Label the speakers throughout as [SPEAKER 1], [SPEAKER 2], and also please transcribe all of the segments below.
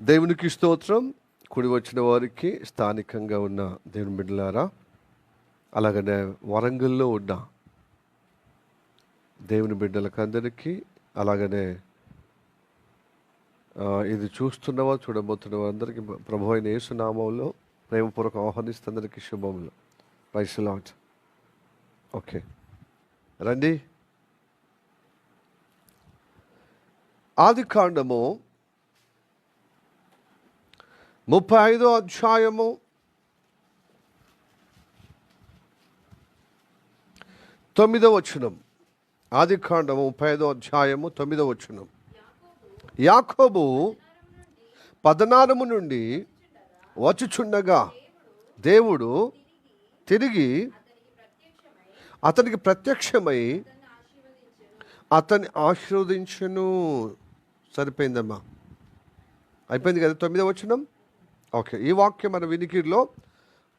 [SPEAKER 1] దేవునికి స్తోత్రం. కూడి వచ్చిన వారికి, స్థానికంగా ఉన్న దేవుని బిడ్డలారా, అలాగనే వరంగల్లో ఉన్న దేవుని బిడ్డలకు అందరికీ, అలాగనే ఇది చూస్తున్నవారు, చూడబోతున్న వారందరికీ ప్రభు అయిన యేసు నామములో ప్రేమపూర్వక ఆహ్వానిస్తున్న శుభములు. Praise the Lord. ఓకే, రండి. ఆదికాండము 35వ అధ్యాయము 9వ వచనం. ఆదికాండము 35వ అధ్యాయము 9వ వచనం. యాకోబు పద్నారము నుండి వచ్చుచుండగా దేవుడు తిరిగి అతనికి ప్రత్యక్షమై అతన్ని ఆశీర్వదించెను. సరిపోయిందమ్మా, అయిపోయింది కదా 9వ వచనం. ఓకే, ఈ వాక్యం మన వినికిడిలో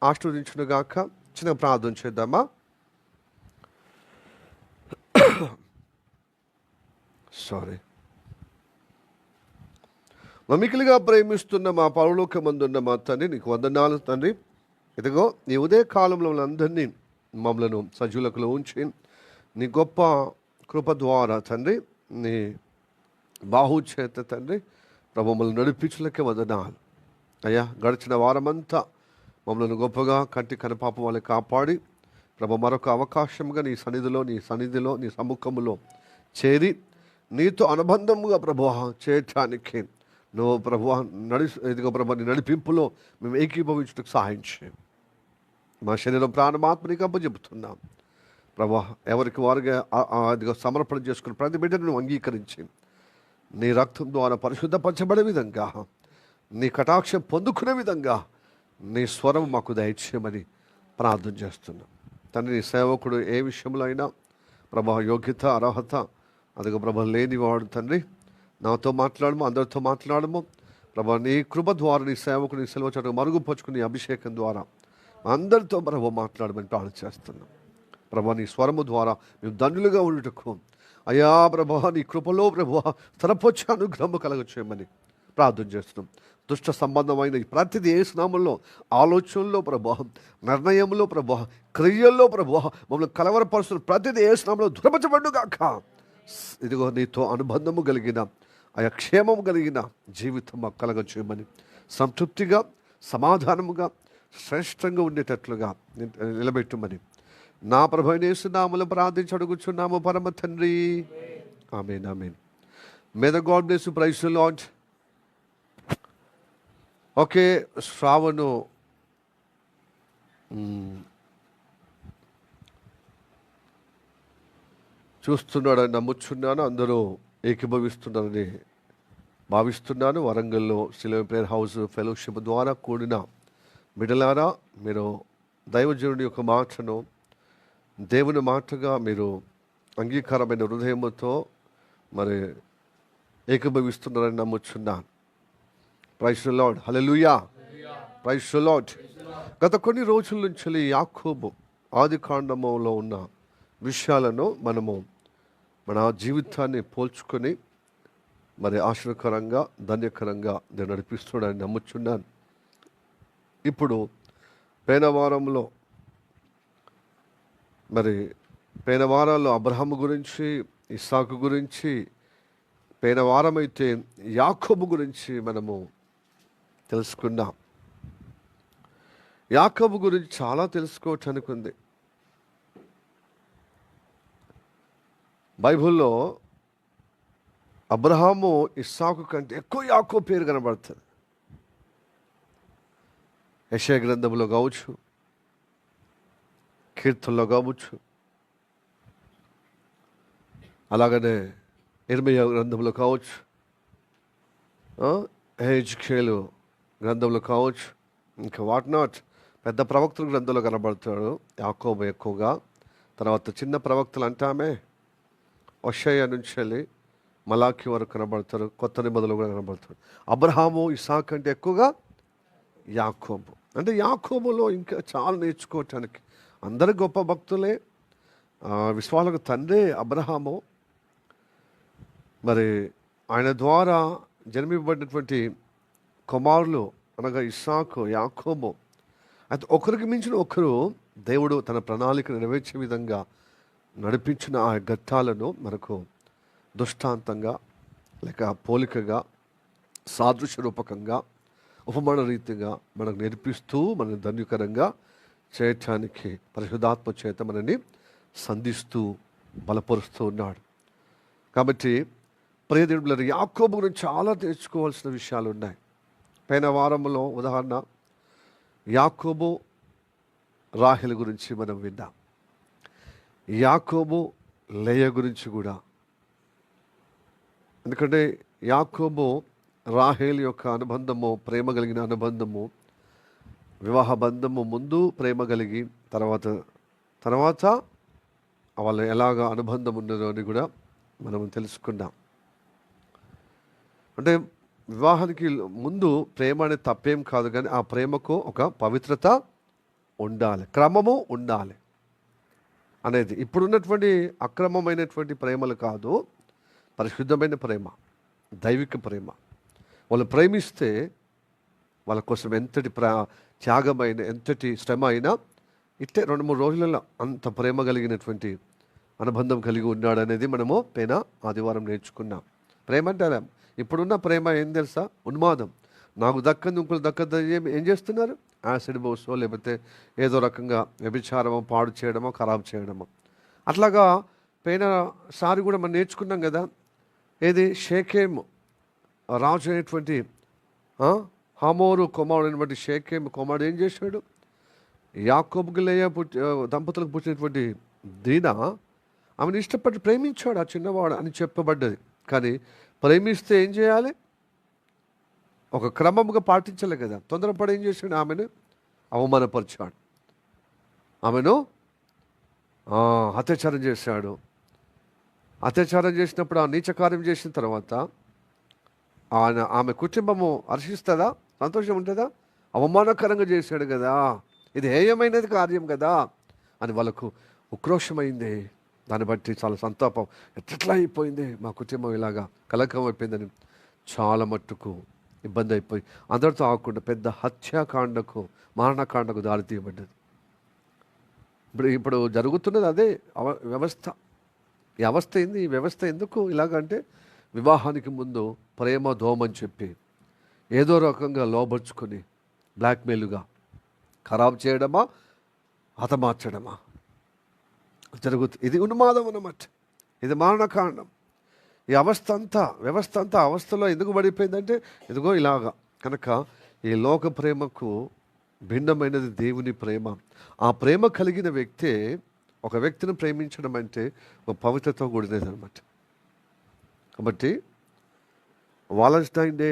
[SPEAKER 1] ఆశీర్వదించును గాక. చిన్న ప్రార్థన చేద్దామా. సారీ. మమికిలిగా ప్రేమిస్తున్న మా పరలోకమందున్న మా తండ్రి, నీకు వందనాలు తండ్రి. ఇదిగో నీ ఉదయ కాలంలో అందరినీ మమ్మలను సజీవులకు ఉంచి నీ గొప్ప కృప ద్వారా తండ్రి, నీ బాహు చేత తండ్రి ప్రభు మమ్మల్ని నడిపించలేకే వందనాలు అయ్యా. గడిచిన వారమంతా మమ్మల్ని గొప్పగా కంటి కనపాప వాళ్ళని కాపాడి ప్రభు మరొక అవకాశంగా నీ సన్నిధిలో నీ సముఖములో చేరి నీతో అనుబంధముగా ప్రభు చేయటానికి నువ్వు ప్రభు ఇదిగో ప్రభు నీ నడిపింపులో మేము ఏకీభవించడానికి సహాయం చేయం. మా శరీరం ప్రాణమాత్మనికి అప్పచెబుతున్నాం ప్రభు. ఎవరికి వారుగా అదిగో సమర్పణ చేసుకుని ప్రతి బిడ్డను నువ్వు అంగీకరించి నీ రక్తం ద్వారా పరిశుద్ధపరచబడే విధంగా, నీ కటాక్షం పొందుకునే విధంగా నీ స్వరం మాకు దయచేయమని ప్రార్థన చేస్తున్నాం తండ్రి. నీ సేవకుడు ఏ విషయంలో అయినా ప్రభా యోగ్యత అర్హత అదిగో ప్రభా లేనివాడు తండ్రి, నాతో మాట్లాడము, అందరితో మాట్లాడము ప్రభా. నీ కృప ద్వారా నీ సేవకుడు నీ సెలవు చోట మరుగుపరుచుకుని అభిషేకం ద్వారా అందరితో ప్రభు మాట్లాడమని ప్రార్థన చేస్తున్నాం ప్రభా. నీ స్వరము ద్వారా మేము ధన్యులుగా ఉండుటకు అయా ప్రభా, నీ కృపలో ప్రభు స్థిరపొచ్చే అనుగ్రహము కలగచేయమని ప్రార్థన చేస్తున్నాం. దుష్ట సంబంధమైన ప్రతిదీ యేసు నామములో, ఆలోచనలో ప్రభు, నిర్ణయంలో ప్రభు, క్రియల్లో ప్రభు మమ్మల్ని కలవరపరుస్తున్న ప్రతిదీ యేసు నామములో దూరపరచబడుగాక. ఇదిగో నీతో అనుబంధము కలిగిన ఆయా క్షేమము కలిగిన జీవితం మాకు కలగచేయమని, సంతృప్తిగా సమాధానముగా శ్రేష్టంగా ఉండేటట్లుగా నిలబెట్టమని నా ప్రభువైన యేసు నామములో ప్రార్థించి అడుగుచున్నాము పరమ తండ్రి. Amen, amen. May the God bless you. Praise the Lord. Okay, Shravan చూస్తున్నాడని నమ్ముచున్నాను. అందరూ ఏకీభవిస్తున్నారని భావిస్తున్నాను. వరంగల్లో సిలోన్ ప్రేయర్ హౌస్ ఫెలోషిప్ ద్వారా కూడిన బిడ్డలారా, మీరు దైవజనుడి యొక్క మాటను దేవుని మాటగా మీరు అంగీకారమైన హృదయముతో మరి ఏకీభవిస్తున్నారని నమ్ముచున్నాను. Praise the lord. Hallelujah. Praise the Lord. గత కొన్ని రోజుల నుంచి యాకోబు ఆదికాండములో ఉన్న విషయాలను మనము మన జీవితాన్ని పోల్చుకొని మరి ఆశ్చర్యకరంగా ధన్యకరంగా నేను నడిపిస్తున్నాడని నమ్ముచున్నాను. ఇప్పుడు పేనవారంలో మరి పేనవారాల్లో అబ్రహాము గురించి, ఇస్సాకు గురించి, పేనవారం అయితే యాకోబు గురించి మనము తెలుసుకున్నాం. యాకోబు గురించి చాలా తెలుసుకోవటానికి ఉంది. బైబిల్లో అబ్రహాము ఇస్సాకు కంటే ఎక్కువ యాకోబు పేరు కనబడుతుంది. యెషయా గ్రంథంలో కావచ్చు, కీర్తనలో కావచ్చు, అలాగనే ఇర్మీయా గ్రంథంలో కావచ్చు, హెజ్కేలు గ్రంథంలో కావచ్చు, ఇంకా వాట్ నాట్ పెద్ద ప్రవక్తల గ్రంథంలో కనబడతాడు యాకోబు ఎక్కువగా. తర్వాత చిన్న ప్రవక్తలు అంటామే హోషేయ నుంచి వెళ్ళి మలాకి వరకు కనబడతారు. కొత్త నిబంధనలు కూడా కనబడతాడు. అబ్రహాము ఇస్సాకు కంటే ఎక్కువగా యాకోబు. అంటే యాకోబులో ఇంకా చాలా నేర్చుకోవటానికి. అందరు గొప్ప భక్తులే, విశ్వాలకు తండ్రి అబ్రహాము. మరి ఆయన ద్వారా జన్మింపబడినటువంటి కుమారులు అనగా ఇస్సాకు, యాకోబు, అయితే ఒకరికి మించిన ఒకరు దేవుడు తన ప్రణాళిక నెరవేర్చే విధంగా నడిపించిన ఆ ఘట్టాలను మనకు దృష్టాంతంగా లేక పోలికగా సాదృశ్య రూపకంగా ఉపమాన రీతిగా మనకు నేర్పిస్తూ మనని ధన్యకరంగా చేయటానికి పరిశుద్ధాత్మ చేత మనని సంధిస్తూ బలపరుస్తూ ఉన్నాడు. కాబట్టి ప్రియదేవుడు యాకోబు గురించి చాలా నేర్చుకోవాల్సిన విషయాలు ఉన్నాయి. పైన వారంలో ఉదాహరణ యాకోబు రాహేలు గురించి మనం విన్నాం. యాకోబు లేయ గురించి కూడా. ఎందుకంటే యాకోబు రాహేలు యొక్క అనుబంధము, ప్రేమ కలిగిన అనుబంధము, వివాహ బంధము ముందు ప్రేమ కలిగి తర్వాత వాళ్ళ ఎలాగ అనుబంధం ఉన్నదో అని కూడా మనం తెలుసుకున్నాం. అంటే వివాహానికి ముందు ప్రేమ అనేది తప్పేం కాదు, కానీ ఆ ప్రేమకు ఒక పవిత్రత ఉండాలి, క్రమము ఉండాలి అనేది. ఇప్పుడున్నటువంటి అక్రమమైనటువంటి ప్రేమలు కాదు, పరిశుద్ధమైన ప్రేమ, దైవిక ప్రేమ. వాళ్ళు ప్రేమిస్తే వాళ్ళ కోసం ఎంతటి త్యాగమైన, ఎంతటి శ్రమ అయినా ఇట్టే 2-3 రోజులలో అంత ప్రేమ కలిగినటువంటి అనుబంధం కలిగి ఉన్నాడు అనేది మనము పైన ఆదివారం నేర్చుకున్నాం. ప్రేమ అంటే అలా. ఇప్పుడున్న ప్రేమ ఏం తెలుసా? ఉన్మాదం. నాకు దక్కదు ఇంకొకరు దక్కదు ఏం చేస్తున్నారు? యాసిడ్ బోసో లేకపోతే ఏదో రకంగా వ్యభిచారమో, పాడు చేయడమో, ఖరాబ్ చేయడమో. అట్లాగా పైన సారి కూడా మనం నేర్చుకున్నాం కదా. ఏది? షేకేము రాజు అయినటువంటి హమోరు కుమారుడు అయినటువంటి షేకేము కుమారుడు ఏం చేశాడు? యాకోబుకి లేయ దంపతులకు పుట్టినటువంటి దీనా ఆమెను ఇష్టపడి ప్రేమించాడు ఆ చిన్నవాడు అని చెప్పబడ్డది. కానీ ప్రేమిస్తే ఏం చేయాలి? ఒక క్రమముగా పాటించలే కదా. తొందరపడి ఏం చేశాడు? ఆమెను అవమానపరిచాడు, ఆమెను అత్యాచారం చేశాడు. అత్యాచారం చేసినప్పుడు ఆ నీచ కార్యం చేసిన తర్వాత ఆమె కుటుంబము హర్షిస్తుందా? సంతోషం ఉంటుందా? అవమానకరంగా చేశాడు కదా, ఇది హేయమైనది కార్యం కదా అని వాళ్ళకు ఉక్రోషమైంది. దాన్ని బట్టి చాలా సంతాపం, ఎట్లా అయిపోయింది మా కుటుంబం, ఇలాగా కలకం అయిపోయిందని చాలా మట్టుకు ఇబ్బంది అయిపోయి అందరితో ఆకుండా పెద్ద హత్యాకాండకు, మారణకాండకు దారి తీయబడ్డది. ఇప్పుడు జరుగుతున్నది అదే వ్యవస్థ. ఈ అవస్థ ఏంది? ఈ వ్యవస్థ ఎందుకు ఇలాగంటే వివాహానికి ముందు ప్రేమ దోమని చెప్పి ఏదో రకంగా లోబర్చుకొని బ్లాక్మెయిల్గా ఖరాబ్ చేయడమా, హతమార్చడమా జరుగుతుంది. ఇది ఉన్మాదం అన్నమాట, ఇది మారణకాండం. ఈ వ్యవస్థ అంతా అవస్థలో ఎందుకు పడిపోయిందంటే ఇదిగో ఇలాగా. కనుక ఈ లోక ప్రేమకు భిన్నమైనది దేవుని ప్రేమ. ఆ ప్రేమ కలిగిన వ్యక్తే ఒక వ్యక్తిని ప్రేమించడం అంటే ఒక పవిత్రతో కూడినది అనమాట. కాబట్టి వాలెంటైన్ డే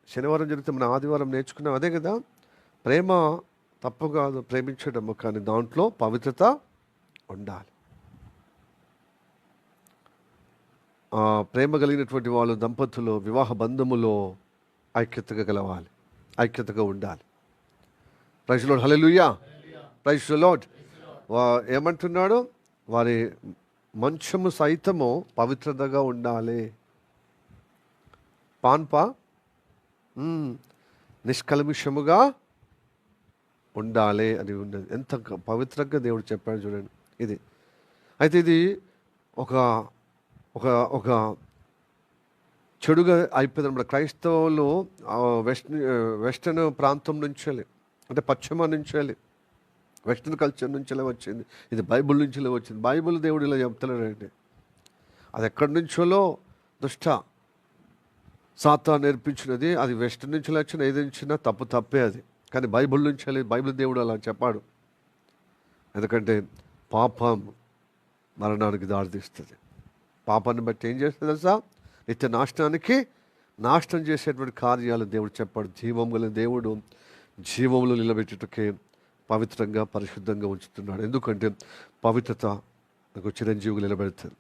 [SPEAKER 1] శనివారం జరిగితే మన ఆదివారం నేర్చుకున్నాం అదే కదా. ప్రేమ తప్పు కాదు ప్రేమించడము, కానీ దాంట్లో పవిత్రత ఉండాలి. ప్రేమ కలిగినటువంటి వాళ్ళు దంపతులు వివాహ బంధములో ఐక్యతగా ఉండాలి. Praise Lord, hallelujah, praise lord. ఏమంటున్నాడు? వారి మంచము సైతము పవిత్రతగా ఉండాలి. పాన్పా నిష్కల్మిషముగా ఉండాలి అని ఉన్నది. ఎంత పవిత్రంగా దేవుడు చెప్పాడు చూడండి. ఇది అయితే ఇది ఒక ఒక ఒక చెడుగా అయిపోయింది అన్నమాట. క్రైస్తవులు వెస్టర్న్ ప్రాంతం నుంచి, అంటే పశ్చిమ నుంచి, వెస్టర్న్ కల్చర్ నుంచి వచ్చింది. ఇది బైబిల్ నుంచి వచ్చింది. బైబిల్ దేవుడు ఇలా చెప్తున్నాడండి. అది ఎక్కడి నుంచో దుష్ట సాతాను నేర్పించినది. అది వెస్టర్న్ నుంచి వచ్చిన ఏది నుంచినా తప్పే అది. కానీ బైబిల్ నుంచి బైబిల్ దేవుడు అలా చెప్పాడు. ఎందుకంటే పాపం మరణానికి దారితీస్తుంది. పాపాన్ని బట్టి ఏం చేస్తుంది తెలుసా? నిత్య నాశనం చేసేటువంటి కార్యాలు దేవుడు చెప్పాడు. జీవం గల దేవుడు జీవంలో నిలబెట్టుటకే పవిత్రంగా పరిశుద్ధంగా ఉంచుతున్నాడు. ఎందుకంటే పవిత్రత నాకు చిరంజీవులు నిలబెడుతుంది.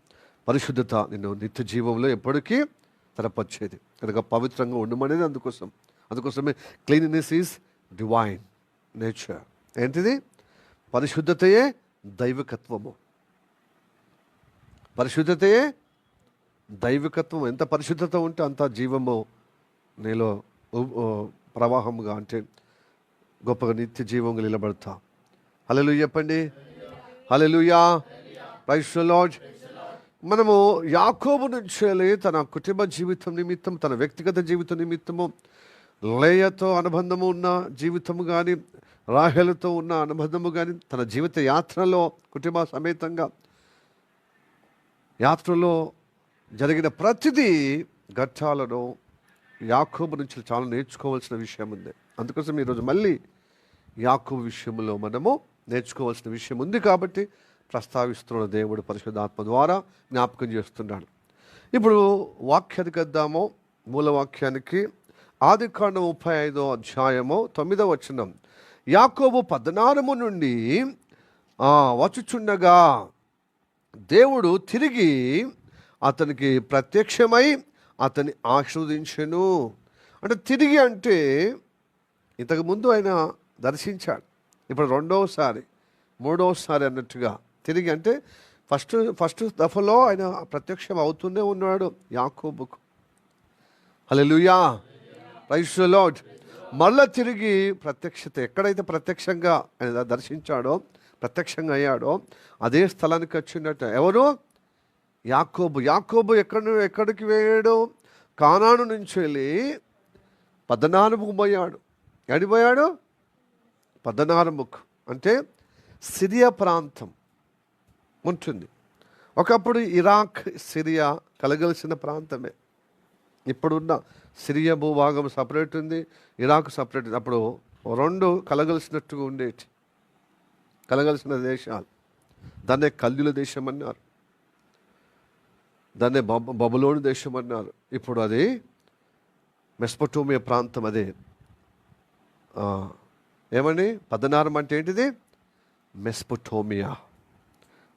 [SPEAKER 1] పరిశుద్ధత నిన్ను నిత్య జీవంలో ఎప్పటికీ తరపచ్చేది. కనుక పవిత్రంగా ఉండమనేది అందుకోసమే క్లీన్లీనెస్ ఈజ్ డివైన్ నేచర్. ఏంటిది? పరిశుద్ధతయే దైవికత్వము. పరిశుద్ధతయే దైవికత్వం. ఎంత పరిశుద్ధత ఉంటే అంత జీవము నీలో ప్రవాహంగా అంటే గొప్పగా నిత్య జీవంగా నిలబడతా. హల్లెలూయా చెప్పండి. హల్లెలూయా. Praise the Lord. మనము యాకోబు నుంచి తన కుటుంబ జీవితం నిమిత్తం, తన వ్యక్తిగత జీవితం నిమిత్తము, లేయతో అనుబంధము ఉన్న జీవితము కానీ, రాహేలుతో ఉన్న అనుబంధము కానీ, తన జీవిత యాత్రలో కుటుంబ సమేతంగా యాత్రలో జరిగిన ప్రతిదీ ఘట్టాలను యాకోబు నుంచి చాలా నేర్చుకోవాల్సిన విషయం ఉంది. అందుకోసం ఈరోజు మళ్ళీ యాకోబు విషయంలో మనము నేర్చుకోవాల్సిన విషయం ఉంది కాబట్టి ప్రస్తావిస్తున్న దేవుడు పరిశుద్ధాత్మ ద్వారా జ్ఞాపకం చేస్తున్నాడు. ఇప్పుడు వాక్యానికి వద్దాము. మూల వాక్యానికి ఆదికాండం 35వ అధ్యాయము 9వ వచనం. యాకోబు పద్నారము నుండి వచ్చుచుండగా దేవుడు తిరిగి అతనికి ప్రత్యక్షమై అతన్ని ఆశీర్వదించెను. అంటే తిరిగి అంటే ఇంతకుముందు ఆయన దర్శించాడు, ఇప్పుడు రెండవసారి మూడవసారి అన్నట్టుగా తిరిగి అంటే ఫస్ట్ దఫలో ఆయన ప్రత్యక్షం అవుతూనే ఉన్నాడు యాకోబుకు. హల్లెలూయా. Praise the Lord. మళ్ళా తిరిగి ప్రత్యక్షత, ఎక్కడైతే ప్రత్యక్షంగా ఆయన దర్శించాడో, ప్రత్యక్షంగా అయ్యాడో అదే స్థలానికి వచ్చినట్టు. ఎవరు? యాకోబు. యాకోబు ఎక్కడికి వెళ్ళాడు? కానాను నుంచి వెళ్ళి పద్నారముకు పోయాడు. ఎడిపోయాడు? పద్నారముకు అంటే సిరియా ప్రాంతం ఉంటుంది. ఒకప్పుడు ఇరాక్, సిరియా కలగలిసిన ప్రాంతమే. ఇప్పుడున్న సిరియా భూభాగం సపరేట్ ఉంది, ఇరాక్ సపరేట్ ఉంది. అప్పుడు రెండు కలగలిసినట్టుగా ఉండేటి, కలగలిసిన దేశాలు. దాన్నే కల్దీయుల దేశం అన్నారు, దాన్నే బబులోను దేశం అన్నారు. ఇప్పుడు అది మెసొపొటేమియా ప్రాంతం. అదే ఏమని పద్నారం అంటే ఏంటిది? Mesopotamia.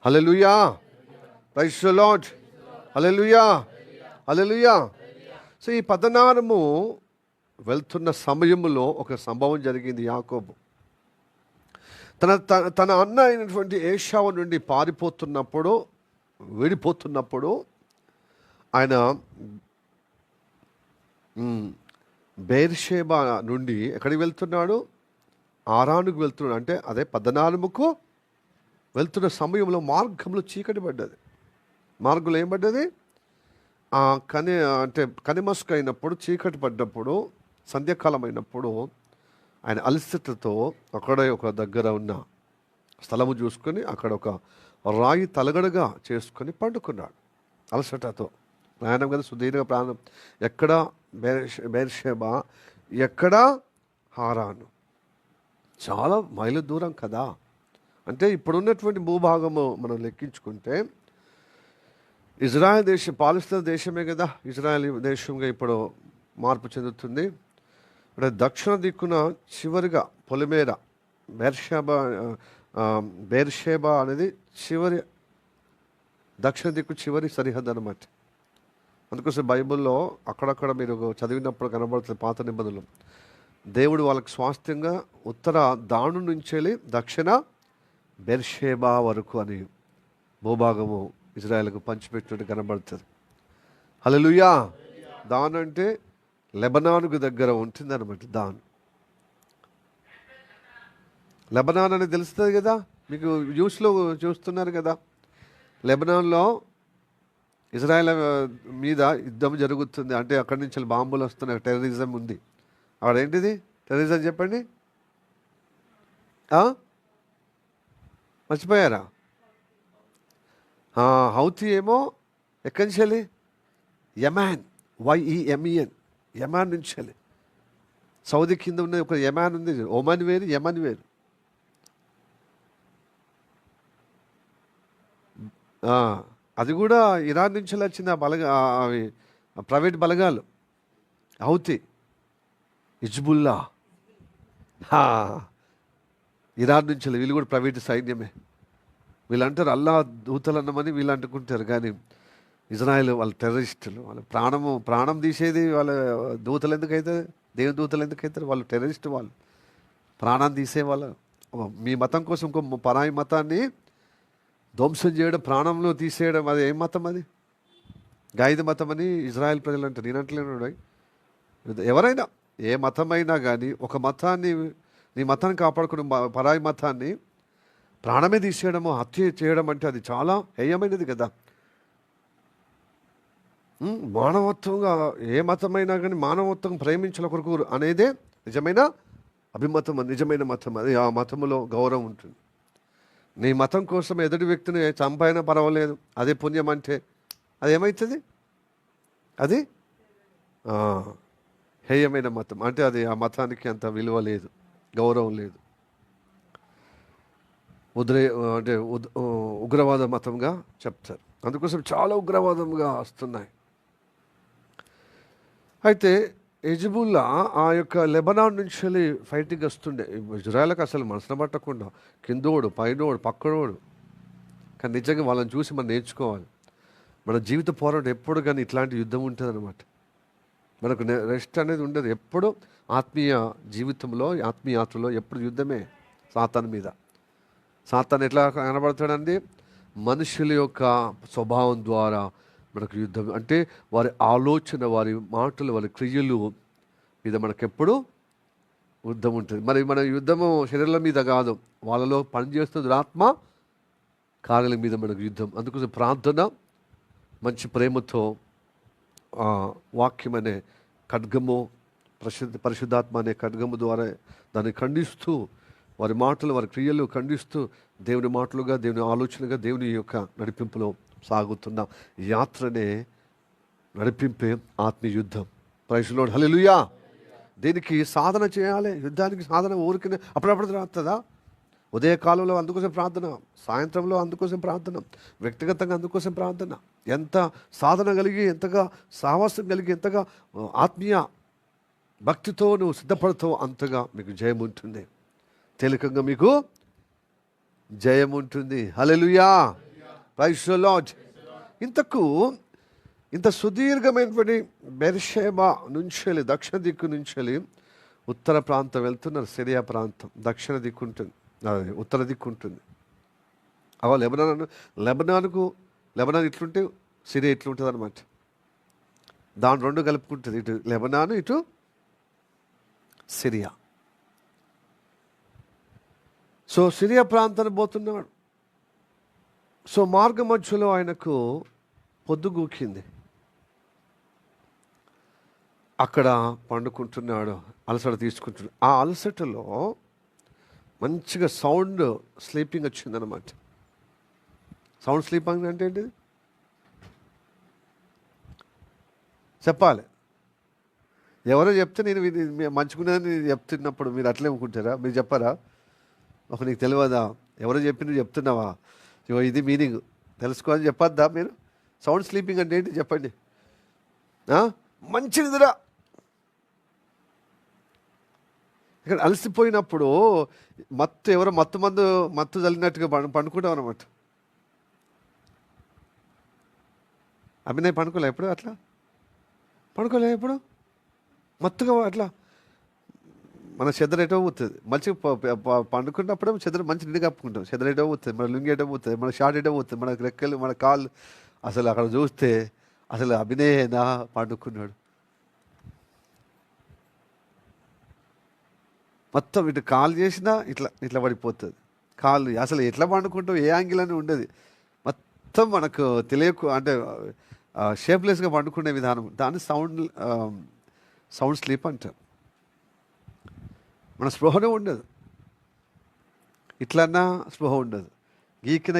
[SPEAKER 1] Hallelujah. Praise the lord. Hallelujah. Hallelujah. So ఈ పద్నారము వెళ్తున్న సమయంలో ఒక సంభవం జరిగింది. యాకోబు తన అన్న అయినటువంటి ఏశావు నుండి పారిపోతున్నప్పుడు, విడిపోతున్నప్పుడు ఆయన బెయేర్షెబా నుండి ఎక్కడికి వెళ్తున్నాడు? ఆరానుకు వెళ్తున్నాడు. అంటే అదే పద్నారముకు వెళ్తున్న సమయంలో మార్గంలో చీకటి పడ్డది. మార్గంలో ఏం పడ్డది? అంటే కనిమస్క అయినప్పుడు, చీకటి పడ్డప్పుడు, సంధ్యాకాలం అయినప్పుడు ఆయన అలసటతో అక్కడ ఒక దగ్గర ఉన్న స్థలము చూసుకొని అక్కడ ఒక రాయి తలగడగా చేసుకొని పండుకున్నాడు. అలసటతో ప్రయాణం కదా, సుదీర్ఘ ప్రయాణం. ఎక్కడ? బెయేర్షెబా, ఎక్కడ? హారాను. చాలా మైలు దూరం కదా. అంటే ఇప్పుడున్నటువంటి భూభాగము మనం లెక్కించుకుంటే ఇజ్రాయెల్ దేశం, పాలస్తీనా దేశమే కదా ఇజ్రాయెల్ దేశంగా ఇప్పుడు మార్పు చెందుతుంది. అంటే దక్షిణ దిక్కున చివరిగా పొలిమేర, బెయేర్షెబా అనేది చివరి, దక్షిణ దిక్కు చివరి సరిహద్దు అన్నమాట. అందుకోసం బైబిల్లో అక్కడక్కడ మీరు చదివినప్పుడు కనబడుతుంది పాత నిబంధనలు. దేవుడు వాళ్ళకి స్వాస్థ్యంగా ఉత్తర దాను నుంచి వెళ్ళి దక్షిణ బెయేర్షెబా వరకు అని భూభాగము ఇజ్రాయెల్కు పంచిపెట్టినట్టు కనబడుతుంది. హల్లెలూయా. దాన్ అంటే లెబనానుకు దగ్గర ఉంటుంది అనమాట. దాన్, లెబనాన్ అని తెలుస్తుంది కదా మీకు, న్యూస్లో చూస్తున్నారు కదా. లెబనాన్లో ఇజ్రాయెల్ మీద యుద్ధం జరుగుతుంది. అంటే అక్కడి నుంచి బాంబులు వస్తున్నాయి, టెర్రరిజం ఉంది. అక్కడ ఏంటిది టెర్రరిజం చెప్పండి? మర్చిపోయారా? హౌతీ ఏమో ఎక్కడి నుంచి వెళ్ళి? యమాన్, YEMEN, యమాన్ నుంచి వెళ్ళి. సౌదీ కింద ఉన్న ఒక యమాన్ ఉంది, ఒమన్ వేరు, యమన్ వేరు. అది కూడా ఇరాన్ నుంచి వచ్చిన అవి ప్రైవేట్ బలగాలు. హౌతీ, హిజ్బుల్లా, ఇరాన్ నుంచి వీళ్ళు కూడా ప్రైవేట్ సైన్యమే. వీళ్ళు అంటారు అల్లా దూతలు అన్నమని వీళ్ళు అంటుకుంటారు, కానీ ఇజ్రాయెల్ వాళ్ళ టెర్రరిస్టులు. వాళ్ళ ప్రాణం తీసేది వాళ్ళ దూతలు ఎందుకు అవుతుంది? దేవుని దూతలు ఎందుకు అవుతారు? వాళ్ళు టెర్రరిస్ట్, వాళ్ళు ప్రాణాన్ని తీసేవాళ్ళు. మీ మతం కోసం ఇంకో పరాయి మతాన్ని ధ్వంసం చేయడం, ప్రాణంలో తీసేయడం, అది ఏం మతం? అది గాయిద మతం అని ఇజ్రాయెల్ ప్రజలు అంటారు. నేనంటలేను. ఎవరైనా ఏ మతమైనా కానీ ఒక మతాన్ని, నీ మతాన్ని కాపాడుకుని పరాయి మతాన్ని ప్రాణమే తీసేయడము, హత్య చేయడం అంటే అది చాలా హేయమైనది కదా. మానవత్వంగా ఏ మతమైనా కానీ మానవత్వం ప్రేమించిన కొరకు అనేదే నిజమైన అభిమతం, నిజమైన మతం. అది ఆ మతంలో గౌరవం ఉంటుంది. నీ మతం కోసం ఎదుటి వ్యక్తిని చంపైనా పర్వాలేదు, అదే పుణ్యం అంటే అది ఏమవుతుంది? అది హేయమైన మతం అంటే అది ఆ మతానికి అంత విలువ లేదు, గౌరవం లేదు. అంటే ఉగ్రవాద మతంగా చెప్తారు. అందుకోసం చాలా ఉగ్రవాదంగా వస్తున్నాయి. అయితే హెజ్బుల్లా ఆ యొక్క లెబనాన్ నుంచి వెళ్ళి ఫైటింగ్ వస్తుండే. ఇజ్రాయెల్కి అసలు మనసున పట్టకుండా కిందోడు పైనోడు పక్కనోడు. కానీ నిజంగా వాళ్ళని చూసి మనం నేర్చుకోవాలి. మన జీవిత పోరాటం ఎప్పుడు కానీ ఇట్లాంటి యుద్ధం ఉంటుంది అనమాట. మనకు రెస్ట్ అనేది ఉండదు. ఎప్పుడు ఆత్మీయ జీవితంలో, ఆత్మీయ యాత్రలో ఎప్పుడు యుద్ధమే సాతాను మీద. సాతాను ఎట్లా కనబడతాడండి? మనుషుల యొక్క స్వభావం ద్వారా మనకు యుద్ధం. అంటే వారి ఆలోచన, వారి మాటలు, వారి క్రియలు మీద మనకెప్పుడు యుద్ధం ఉంటుంది. మరి మన యుద్ధము శరీరాల మీద కాదు, వాళ్ళలో పనిచేస్తుంది ఆత్మ కార్యాల మీద మనకు యుద్ధం. అందుకోసం ప్రార్థన, మంచి ప్రేమతో వాక్యం అనే ఖడ్గము, పరిశుద్ధాత్మ అనే ఖడ్గము ద్వారా దాన్ని ఖండిస్తూ, వారి మాటలు, వారి క్రియలు ఖండిస్తూ, దేవుని మాటలుగా, దేవుని ఆలోచనగా, దేవుని యొక్క నడిపింపులో సాగుతున్న యాత్రనే నడిపింపే ఆత్మీయ యుద్ధం. ప్రైజ్ లార్డ్, హల్లెలూయా. దీనికి సాధన చేయాలి. యుద్ధానికి సాధన ఊరికనే అప్పుడప్పుడు రాస్తుందా? ఉదయకాలంలో అందుకోసం ప్రార్థన, సాయంత్రంలో అందుకోసం ప్రార్థన, వ్యక్తిగతంగా అందుకోసం ప్రార్థన. ఎంత సాధన కలిగి, ఎంతగా సాహసం కలిగి, ఎంతగా ఆత్మీయ భక్తితో నువ్వు సిద్ధపడతావు, అంతగా మీకు జయం ఉంటుంది. తేలికంగా మీకు జయం ఉంటుంది. హల్లెలూయా, ప్రైజ్ ది లార్డ్. ఇంత సుదీర్ఘమైనటువంటి బెర్షెబా నుంచి, దక్షిణ దిక్కు నుంచి ఉత్తర ప్రాంతం వెళ్తున్నారు. సిరియా ప్రాంతం దక్షిణ దిక్కు ఉంటుంది, ఉత్తర దిక్కు ఉంటుంది. అవ లెబనాన్ ఇట్లుంటే సిరియా ఇట్లుంటుంది అనమాట. దాని రెండు కలుపుకుంటుంది, ఇటు లెబనాను, ఇటు సిరియా. సో సిరియా ప్రాంతానికి పోతున్నాడు. సో మార్గ మధ్యలో ఆయనకు పొద్దుగూకింది. అక్కడ పండుకుంటున్నాడు, అలసట తీసుకుంటున్నాడు. ఆ అలసటలో మంచిగా సౌండ్ స్లీపింగ్ వచ్చిందనమాట. సౌండ్ స్లీపింగ్ అంటే ఏంటిది చెప్పాలి. ఎవరో చెప్తే నేను ఇది మంచుకునేదని చెప్తున్నప్పుడు మీరు అట్లే అనుకుంటారా? మీరు చెప్పారా? ఒక నీకు తెలియదా? ఎవరో చెప్పి నువ్వు చెప్తున్నావా? ఇది మీనింగ్ తెలుసుకోవాలని చెప్పొద్దా మీరు? సౌండ్ స్లీపింగ్ అంటే ఏంటి చెప్పండి. మంచి నిద్ర. ఇక్కడ అలసిపోయినప్పుడు ఎవరో మత్తు చల్లినట్టుగా పండుకుంటాం అనమాట. అభినయ్ పండుకోలే ఎప్పుడు అట్లా? పండుకోలే ఎప్పుడు? మత్తుగా అట్లా మన చెద్దరు ఎటో పోతుంది. మంచి పండుకున్నప్పుడు చెద్దరు మంచి నిండి కప్పుకుంటాం. చెద్దరు ఎటో పోతుంది, మన లుంగి ఎటో పోతుంది, మన షార్ట్ ఎటో పోతుంది, మన రెక్కలు, మన కాళ్ళు. అసలు అక్కడ చూస్తే అసలు అభినయేనా పండుకున్నాడు. మొత్తం ఇటు కాలు చేసినా ఇట్లా పడిపోతుంది. కాళ్ళు అసలు ఎట్లా పండుకుంటాం, ఏ యాంగిల్ అని ఉండదు. మొత్తం మనకు అంటే షేప్లెస్గా పండుకునే విధానం, దాన్ని సౌండ్ స్లీప్ అంటారు. మన స్పృహనే ఉండదు. ఇట్లన్నా స్పృహ ఉండదు,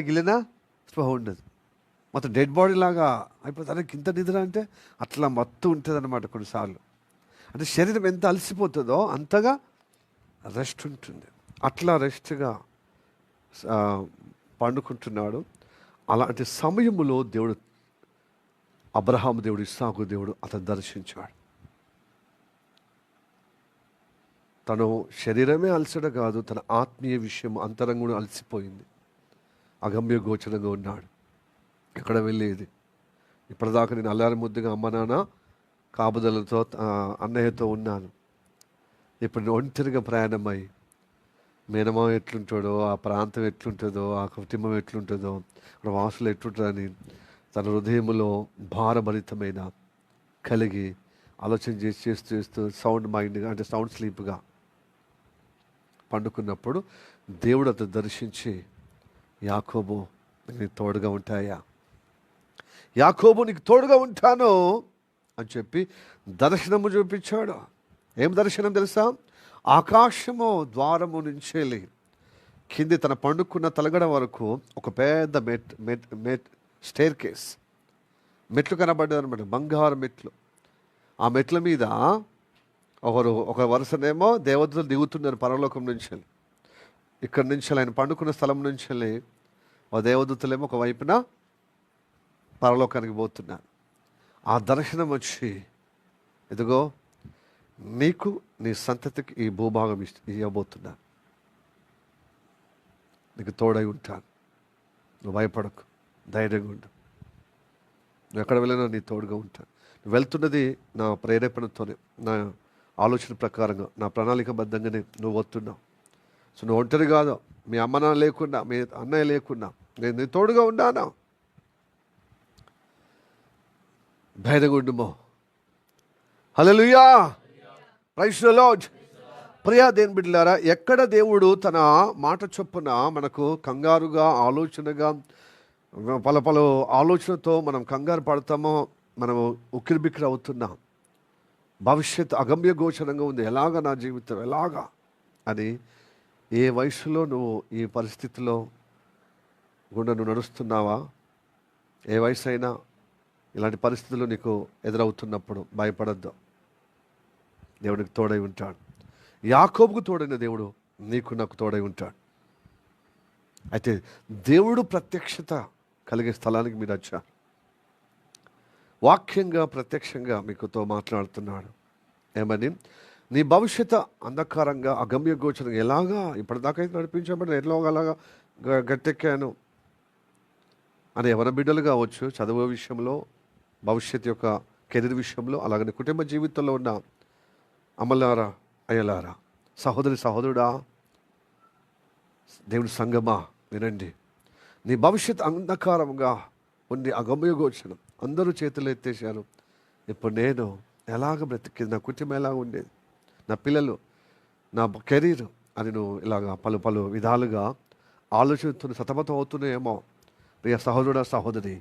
[SPEAKER 1] గిలినా స్పృహ ఉండదు. మొత్తం డెడ్ బాడీ లాగా అయిపోతుంది. ఇంత నిద్ర అంటే అట్లా మత్తు ఉంటుంది అన్నమాట. కొన్నిసార్లు అంటే శరీరం ఎంత అలసిపోతుందో అంతగా రెస్ట్ ఉంటుంది. అట్లా రెస్ట్గా పండుకుంటున్నాడు. అలాంటి సమయంలో దేవుడు, అబ్రహాము దేవుడు, ఇస్సాకు దేవుడు అతను దర్శించాడు. తను శరీరమే అలసట కాదు, తన ఆత్మీయ విషయం అంతరంగం అలసిపోయింది. అగమ్య గోచరంగా ఉన్నాడు. ఎక్కడ వెళ్ళేది? ఇప్పటిదాకా నేను అల్లారి ముద్దుగా అమ్మ నాన్న కాపుదలతో అన్నయ్యతో ఉన్నాను. ఇప్పుడు నేను ఒంటరిగా ప్రయాణమై, మేనమా ఎట్లుంటాడో, ఆ ప్రాంతం ఎట్లుంటుందో, ఆ కుటుంబం ఎట్లుంటుందో, అక్కడ వాసులు ఎట్లుంటారని తన హృదయంలో భారభరితమైన కలిగి ఆలోచన చేసి చేస్తూ చేస్తూ సౌండ్ మైండ్గా అంటే సౌండ్ స్లీప్గా పండుకున్నప్పుడు దేవుడు అతను దర్శించి, యాకోబు నీకు తోడుగా ఉంటాయా, యాకోబు నీకు తోడుగా ఉంటాను అని చెప్పి దర్శనము చూపించాడు. ఏం దర్శనం తెలుసా? ఆకాశము ద్వారము నుంచి కింది తన పండుకున్న తలగడ వరకు ఒక పెద్ద స్టేర్ కేస్, మెట్లు కనబడ్డాయి అనమాట, బంగారు మెట్లు. ఆ మెట్ల మీద ఒక వరుసనేమో దేవతలు దిగుతున్నారు పరలోకం నుంచి. ఇక్కడి నుంచి ఆయన పండుకున్న స్థలం నుంచి ఆ దేవదూతలేమో ఒక వైపున పరలోకానికి పోతున్నారు. ఆ దర్శనం వచ్చి, ఇదిగో నీకు నీ సంతతికి ఈ భూభాగం ఇవ్వబోతున్నాను, నీకు తోడై ఉంటాను, నువ్వు భయపడకు, ధైర్యంగా ఉండు, నువ్వు ఎక్కడ వెళ్ళినా నీ తోడుగా ఉంటాను. నువ్వు వెళ్తున్నది నా ప్రేరేపణతోనే, నా ఆలోచన ప్రకారంగా, నా ప్రణాళికబద్ధంగానే నువ్వు వస్తున్నావు. సో నువ్వు ఒంటరి కాదు, మీ అమ్మ నాన్న లేకుండా, మీ అన్నయ్య లేకుండా నేను నీ తోడుగా ఉన్నాను, ధైర్యంగా ఉండుమో. హల్లెలూయా, ప్రైజ్ ది లార్డ్. ప్రియా దేవుని బిడ్డలారా, ఎక్కడ దేవుడు తన మాట చొప్పున మనకు కంగారుగా ఆలోచనగా పలు ఆలోచనతో మనం కంగారు పడతామో, మనము ఉక్కిరిబిక్కిరి అవుతున్నాం. భవిష్యత్తు అగమ్య గోచరంగా ఉంది, ఎలాగా నా జీవితం ఎలాగా అని. ఏ వయసులో నువ్వు ఈ పరిస్థితిలో గుండా నువ్వు నడుస్తున్నావా? ఏ వయసు అయినా ఇలాంటి పరిస్థితులు నీకు ఎదురవుతున్నప్పుడు భయపడద్దు, దేవుడికి తోడై ఉంటాడు. యాకోబుకు తోడైన దేవుడు నీకు నాకు తోడై ఉంటాడు. అయితే దేవుడు ప్రత్యక్షత కలిగే స్థలానికి మీరు వచ్చారు. వాక్యంగా ప్రత్యక్షంగా మీకుతో మాట్లాడుతున్నాడు. ఏమని? నీ భవిష్యత్తు అంధకారంగా అగమ్య గోచరంగా ఎలాగా ఇప్పటిదాకైతే నడిపించబడిన ఎట్లాగలాగా గట్టెక్కాను అని ఎవరి బిడ్డలు కావచ్చు, చదువు విషయంలో, భవిష్యత్తు యొక్క కెరీర్ విషయంలో, అలాగనే కుటుంబ జీవితంలో ఉన్న అమ్మలారా, అయ్యలారా, సహోదరి సహోదరుడా, దేవుని సంగమా వినండి. నీ భవిష్యత్ అంధకారంగా ఉండి అగమ్య గోచరం, అందరూ చేతులు ఎత్తేసారు. ఇప్పుడు నేను ఎలాగ బ్రతికేది, నా కుటుంబం ఎలాగ ఉండేది, నా పిల్లలు, నా కెరీర్ అని నువ్వు ఇలాగా పలు విధాలుగా ఆలోచనతో సతమతం అవుతున్నాయేమో. ప్రియ సహోదరుడా, సహోదరి,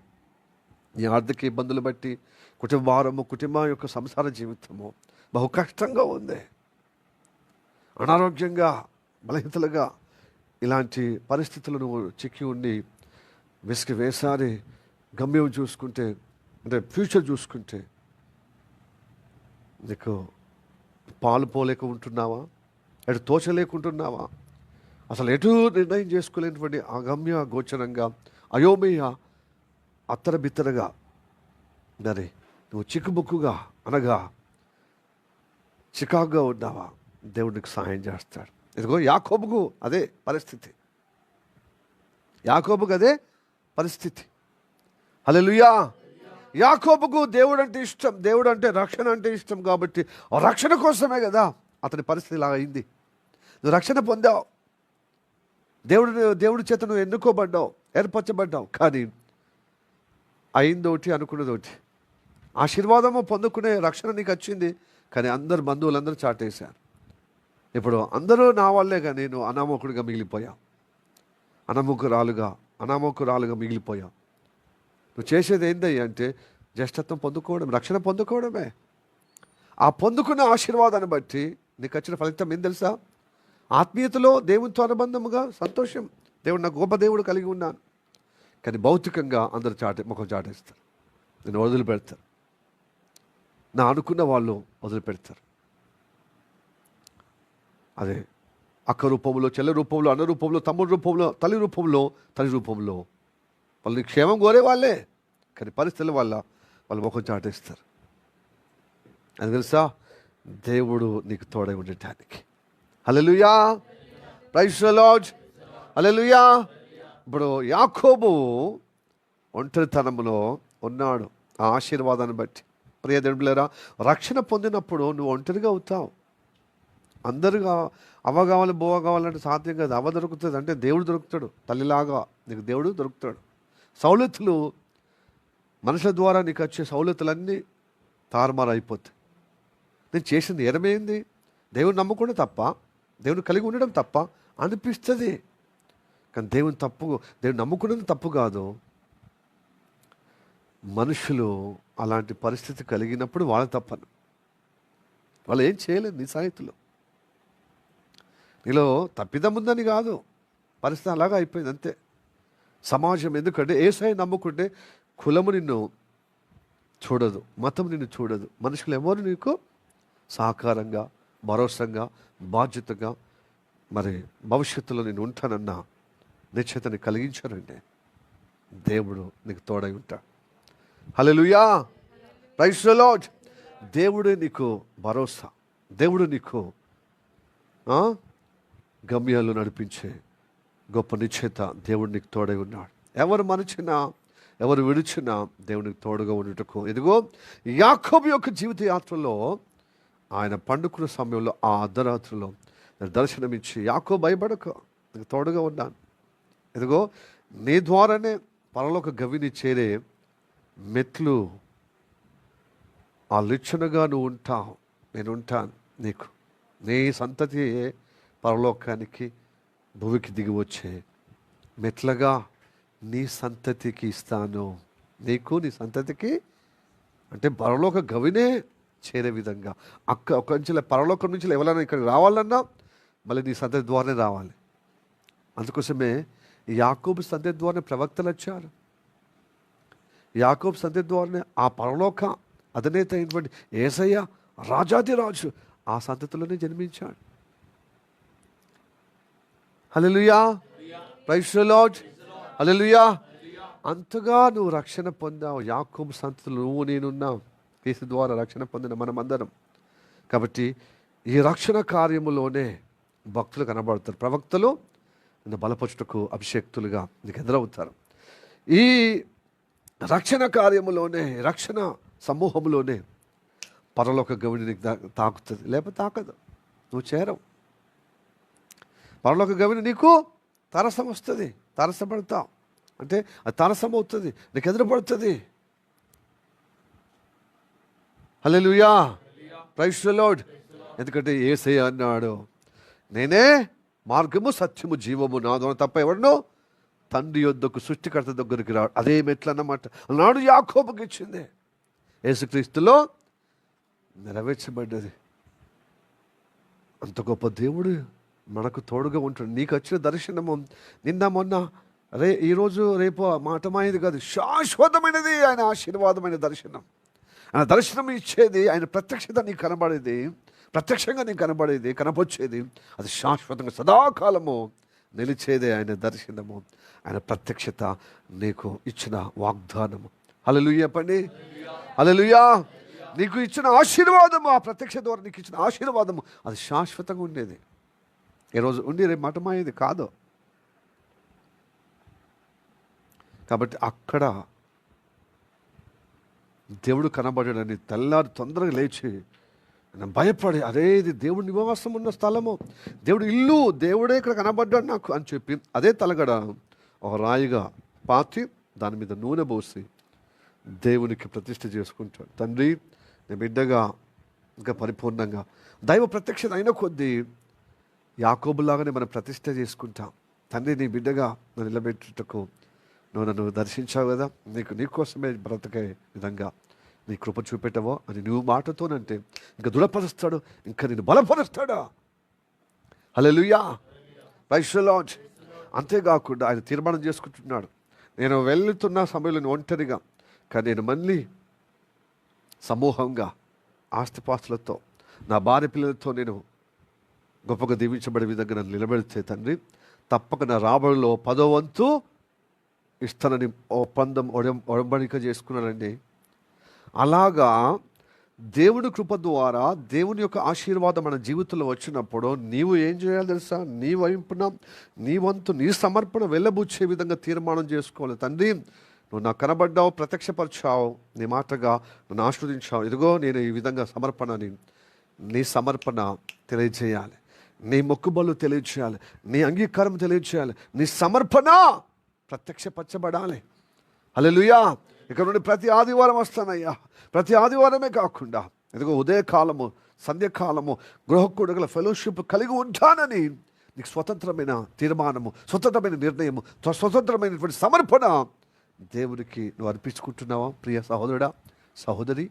[SPEAKER 1] నీ ఆర్థిక ఇబ్బందులు బట్టి కుటుంబ భారము, కుటుంబం యొక్క సంసార జీవితము బహు కష్టంగా ఉంది. అనారోగ్యంగా, బలహీనతలుగా ఇలాంటి పరిస్థితులు నువ్వు చిక్కి ఉండి విసికి వేసారి గమ్యం చూసుకుంటే, అంటే ఫ్యూచర్ చూసుకుంటే నీకు పాలు పోలేక ఉంటున్నావా? ఎటు తోచలేకుంటున్నావా? అసలు ఎటు నిర్ణయం చేసుకోలేనటువంటి అగమ్య గోచరంగా, అయోమయ అత్తర బిత్తరగా మరి నువ్వు చిక్కుబుక్కుగా అనగా చికాకుగా ఉన్నావా? దేవుడికి సహాయం చేస్తాడు. ఇదిగో యాకోబుకు అదే పరిస్థితి, యాకోబుకు అదే పరిస్థితి. హల్లెలూయా. యాకోబుకు దేవుడు అంటే ఇష్టం, దేవుడు అంటే రక్షణ అంటే ఇష్టం. కాబట్టి ఆ రక్షణ కోసమే కదా అతని పరిస్థితి ఇలా అయింది. నువ్వు రక్షణ పొందావు, దేవుడి చేత నువ్వు ఎన్నుకోబడ్డావు, ఏర్పరచబడ్డావు. కానీ అయిందోటి, అనుకున్నదోటి. ఆశీర్వాదము పొందుకునే రక్షణ నీకు వచ్చింది, కానీ అందరు బంధువులందరూ చాటేశారు. ఇప్పుడు అందరూ నా వల్లే, కానీ నువ్వు అనామకుడిగా మిగిలిపోయావు, అనామకురాలుగా మిగిలిపోయావు. నువ్వు చేసేది ఏందయ్యా అంటే జ్యేష్ఠత్వం పొందుకోవడం, రక్షణ పొందుకోవడమే. ఆ పొందుకున్న ఆశీర్వాదాన్ని బట్టి నీకు వచ్చిన ఫలితం ఏం తెలుసా? ఆత్మీయతలో దేవునితో అనుబంధముగా సంతోషం. దేవుడు నాకు గొప్ప దేవుడు కలిగి ఉన్నాను. కానీ భౌతికంగా అందరు ముఖం చాటేస్తారు, నేను వదిలిపెడతారు, నా అనుకున్న వాళ్ళు వదిలిపెడతారు. అదే అక్క రూపంలో, చెల్లె రూపంలో, అన్న రూపంలో, తమ్ముడు రూపంలో, తల్లి రూపంలో, తల్లి రూపంలో వాళ్ళని క్షేమం కోరే వాళ్ళే, కానీ పరిస్థితుల వల్ల వాళ్ళు ముఖం చాటేస్తారు. అది తెలుసా? దేవుడు నీకు తోడై ఉండటానికి. హల్లెలూయా, ప్రైజ్ ది లార్డ్, హల్లెలూయా. ఇప్పుడు యాకోబు ఒంటరితనంలో ఉన్నాడు ఆ ఆశీర్వాదాన్ని బట్టి. ప్రియ దేవులారా, రక్షణ పొందినప్పుడు నువ్వు ఒంటరిగా అవుతావు. అందరుగా అవ్వ కావాలి, బోవ కావాలంటే సాధ్యం కాదు. అవ్వ దొరుకుతుంది అంటే దేవుడు దొరుకుతాడు, తల్లిలాగా నీకు దేవుడు దొరుకుతాడు. సౌలతులు, మనుషుల ద్వారా నీకు వచ్చే సౌలతులన్నీ తారుమారు అయిపోతాయి. నేను చేసిన నేరమేంది, దేవుని నమ్మకుండా తప్ప, దేవుని కలిగి ఉండడం తప్ప అనిపిస్తుంది. కానీ దేవుని నమ్ముకున్నది తప్పు కాదు. మనుషులు అలాంటి పరిస్థితి కలిగినప్పుడు వాళ్ళ తప్పను. వాళ్ళు ఏం చేయలేదు నీ సాహిత్యంలో. నీలో తప్పిదం ఉందని కాదు, పరిస్థితి అలాగా అయిపోయింది అంతే. సమాజం ఎందుకంటే యేసయ్య నమ్ముకుంటే కులము నిన్ను చూడదు, మతం నిన్ను చూడదు. మనుషులు ఎవరు నీకు సహకారంగా, భరోసాగా, బాధ్యతగా మరి భవిష్యత్తులో నేను ఉంటానన్న నిశ్చయతని కలిగించారండి. దేవుడు నీకు తోడై ఉంటాడు. హల్లెలూయా, ప్రైజ్ ది లార్డ్. దేవుడే నీకు భరోసా, దేవుడు నీకు గమ్యాలు నడిపించే గొప్ప నిశ్చయత. దేవుడు నీకు తోడై ఉన్నాడు. ఎవరు మరచినా, ఎవరు విడిచినా దేవునికి తోడుగా ఉండుటకు. ఇదిగో యాకోబు యొక్క జీవిత యాత్రలో ఆయన పండుకున్న సమయంలో ఆ అర్ధరాత్రిలో దర్శనమిచ్చి, యాకోబు భయపడకు, నీకు తోడుగా ఉన్నాను. ఇదిగో నీ ద్వారానే పరలోక గవిని చేరే మెట్లు ఆ లిచ్చనగా నువ్వు ఉంటావు, నేను ఉంటాను నీకు. నీ సంతతి పరలోకానికి భూమికి దిగి వచ్చే మెట్లగా నీ సంతతికి ఇస్తాను. నీకు నీ సంతతికి అంటే పరలోక గవినే చేరే విధంగా. ఒక నుంచి పరలోకం నుంచి ఎవరైనా ఇక్కడికి రావాలన్నా మళ్ళీ నీ సంతతి ద్వారానే రావాలి. అందుకోసమే యాకోబు సంతతి ద్వారానే ప్రవక్తలు వచ్చారు. యాకోబు సంతతి ద్వారానే ఆ పరలోక అధినేత అయినటువంటి యేసయ్య రాజాదిరాజు ఆ సంతతిలోనే జన్మించాడు. హల్లెలూయా, ప్రైజ్ ది లార్డ్, హల్లెలూయా. అంతగా నువ్వు రక్షణ పొందావు. యాకోబు సంతతిలో నువ్వు నేనున్నావు, యేసు ద్వారా రక్షణ పొందిన మనమందరం. కాబట్టి ఈ రక్షణ కార్యములోనే భక్తులు కనబడతారు. ప్రవక్తలు నిన్ను బలపరుచుటకు అభిషేక్తులుగా నీకు ఎదురవుతారు. ఈ రక్షణ కార్యములోనే, రక్షణ సమూహంలోనే పరలోక గవిని నీకు తాకుతుంది, లేకపోతే తాకదు, నువ్వు చేరవు. పరలోక గవిని నీకు తరసం వస్తుంది, తరసపడతావు అంటే అది తరసం అవుతుంది, నీకు ఎదురుపడుతుంది. హల్లెలూయా, ప్రైజ్ ది లార్డ్. ఎందుకంటే యేసయ్య అన్నాడు, నేనే మార్గము సత్యము జీవము, నాదో తప్ప ఎవడనో తండ్రి యొద్దకు సృష్టికర్త దగ్గరికి రాడు. అదే మెట్లు అన్నమాట. నాడు యాకోబుకి ఇచ్చింది, యేసుక్రీస్తులో నెరవేర్చబడ్డది. అంత గొప్ప దేవుడు మనకు తోడుగా ఉంటాడు. నీకు వచ్చిన దర్శనము నిన్న మొన్న ఈరోజు రేపు మాటమైనది కాదు, శాశ్వతమైనది. ఆయన ఆశీర్వాదమైన దర్శనం, ఆయన దర్శనం ఇచ్చేది, ఆయన ప్రత్యక్షత నీకు కనబడేది, ప్రత్యక్షంగా నీకు కనబడేది, కనపొచ్చేది, అది శాశ్వతంగా సదాకాలము నిలిచేదే ఆయన దర్శనము, ఆయన ప్రత్యక్షత నీకు ఇచ్చిన వాగ్దానము. హల్లెలూయా పండి, హల్లెలూయా. నీకు ఇచ్చిన ఆశీర్వాదము, ఆ ప్రత్యక్ష ద్వారా నీకు ఇచ్చిన ఆశీర్వాదము అది శాశ్వతంగా ఉండేది. ఈరోజు ఉండి రేపు మఠమయ్యేది కాదు. కాబట్టి అక్కడ దేవుడు కనబడాడని తెల్లారి తొందరగా లేచి భయపడి, అరే ఇది దేవుడు నివాసం ఉన్న స్థలము, దేవుడు ఇల్లు, దేవుడే ఇక్కడ కనబడ్డాడు నాకు అని చెప్పి అదే తలగడ ఒక రాయిగా పాతి దాని మీద నూనె పోసి దేవునికి ప్రతిష్ఠ చేసుకుంటాడు. తండ్రి నీ బిడ్డగా ఇంకా పరిపూర్ణంగా దైవ ప్రత్యక్షత అయిన కొద్దీ యాకోబులాగానే మనం ప్రతిష్ఠ చేసుకుంటాం. తండ్రి నీ బిడ్డగా నన్ను నిలబెట్టుటకు నువ్వు నన్ను దర్శించావు కదా, నీకోసమే బ్రతకే విధంగా నీ కృప చూపెట్టవో అని నువ్వు మాటతోనంటే ఇంకా దృఢపరుస్తాడు, ఇంకా నేను బలపరుస్తాడా. హల్లెలూయా, ప్రైజ్ ది లార్డ్. అంతేకాకుండా ఆయన తీర్మానం చేసుకుంటున్నాడు, నేను వెళ్తున్న సమయంలో ఒంటరిగా, కానీ నేను మళ్ళీ సమూహంగా ఆస్తిపాస్తులతో నా భార్య పిల్లలతో నేను గొప్పగా దీవించబడే విధంగా నన్ను నిలబెడితే తండ్రి తప్పక నా రాబడిలో 10వ వంతు ఇస్తానని ఒప్పందం ఒడంబడిక చేసుకున్నానండి. అలాగా దేవుని కృప ద్వారా దేవుని యొక్క ఆశీర్వాదం మన జీవితంలో వచ్చినప్పుడు నీవు ఏం చేయాలి తెలుసా? నీ వైపున నీ వంతు నీ సమర్పణ వెళ్ళబుచ్చే విధంగా తీర్మానం చేసుకోవాలి. తండ్రి నువ్వు నాకు కనబడ్డావు, ప్రత్యక్షపరిచావు, నీ మాటగా నన్ను ఆశీర్వదించావు, ఇదిగో నేను ఈ విధంగా సమర్పణని నీ సమర్పణ తెలియజేయాలి, నీ మొక్కుబళ్ళు తెలియజేయాలి, నీ అంగీకారం తెలియజేయాలి, నీ సమర్పణ ప్రత్యక్షపరచబడాలి. హల్లెలూయా. ఇక్కడ నుండి ప్రతి ఆదివారం వస్తానయ్యా, ప్రతి ఆదివారమే కాకుండా ఇదిగో ఉదయకాలము సంధ్యాకాలము గృహకూడగల ఫెలోషిప్ కలిగి ఉంటానని నీకు స్వతంత్రమైన తీర్మానము, స్వతంత్రమైన నిర్ణయము, స్వతంత్రమైనటువంటి సమర్పణ దేవునికి నువ్వు అర్పించుకుంటున్నావా ప్రియ సహోదరుడా, సహోదరి?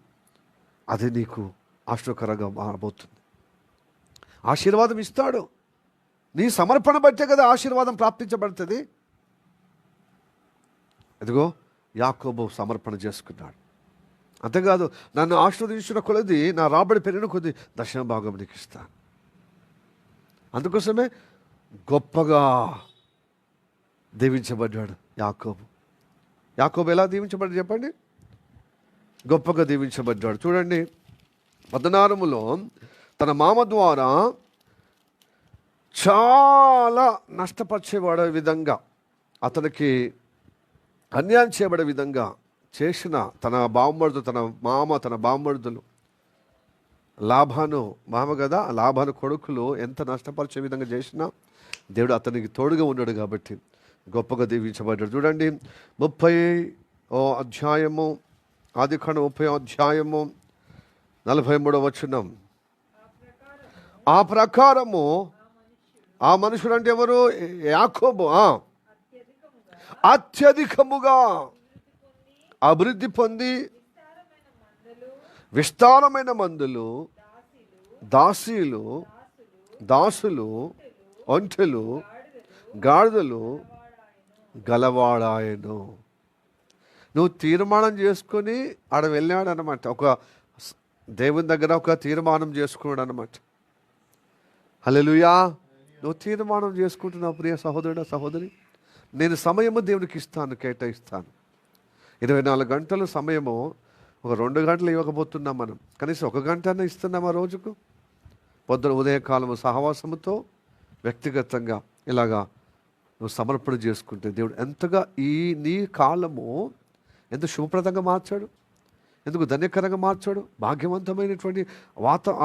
[SPEAKER 1] అది నీకు ఆశ్చర్యకరంగా మారబోతుంది. ఆశీర్వాదం ఇస్తాడు. నీ సమర్పణ బట్టే కదా ఆశీర్వాదం ప్రాప్తించబడుతుంది. ఇదిగో యాకోబు సమర్పణ చేసుకున్నాడు. అంతేకాదు, నన్ను ఆశీర్వదించిన కొలది, నా రాబడి పెరిగిన కొద్ది దశమ భాగం నీకు ఇస్తాను. అందుకోసమే గొప్పగా దీవించబడ్డాడు యాకోబు. యాకోబు ఎలా దీవించబడ్డాడు చెప్పండి? గొప్పగా దీవించబడ్డాడు. చూడండి, 16లో తన మామ ద్వారా చాలా నష్టపరిచేవాడే విధంగా, అతనికి అన్యాయం చేయబడే విధంగా చేసిన తన బామ్మర్దులు లాభాను మామ కదా, లాభాను కొడుకులు ఎంత నష్టపరిచే విధంగా చేసినా దేవుడు అతనికి తోడుగా ఉన్నాడు కాబట్టి గొప్పగా దీవించబడ్డాడు. చూడండి, 30వ అధ్యాయము, ఆదికాండం 30వ అధ్యాయము 43వ వచనం. ఆ ప్రకారము ఆ మనుషుడు అంటే ఎవరు? యాకోబు అత్యధికముగా అభివృద్ధి పొంది విస్తారమైన మందులు, దాసులు, ఒంటెలు, గాడిదలు గలవాడాయను. నువ్వు తీర్మానం చేసుకొని ఆడ వెళ్ళాడు అనమాట. ఒక దేవుని దగ్గర ఒక తీర్మానం చేసుకున్నాడు అనమాట. హల్లెలూయా. నువ్వు తీర్మానం చేసుకుంటున్నావు ప్రియ సహోదరుడా, సహోదరి. నేను సమయము దేవునికి ఇస్తాను, కేటాయిస్తాను. 24 గంటలు సమయము, ఒక 2 గంటలు ఇవ్వకపోతున్నాం మనం, కనీసం 1 గంట ఇస్తున్నామా రోజుకు? పొద్దున ఉదయకాలము సహవాసముతో వ్యక్తిగతంగా ఇలాగా నువ్వు సమర్పణ చేసుకుంటే దేవుడు ఎంతగా నీ కాలము ఎంత శుభప్రదంగా మార్చాడు, ఎందుకు ధన్యకరంగా మార్చాడు, భాగ్యవంతమైనటువంటి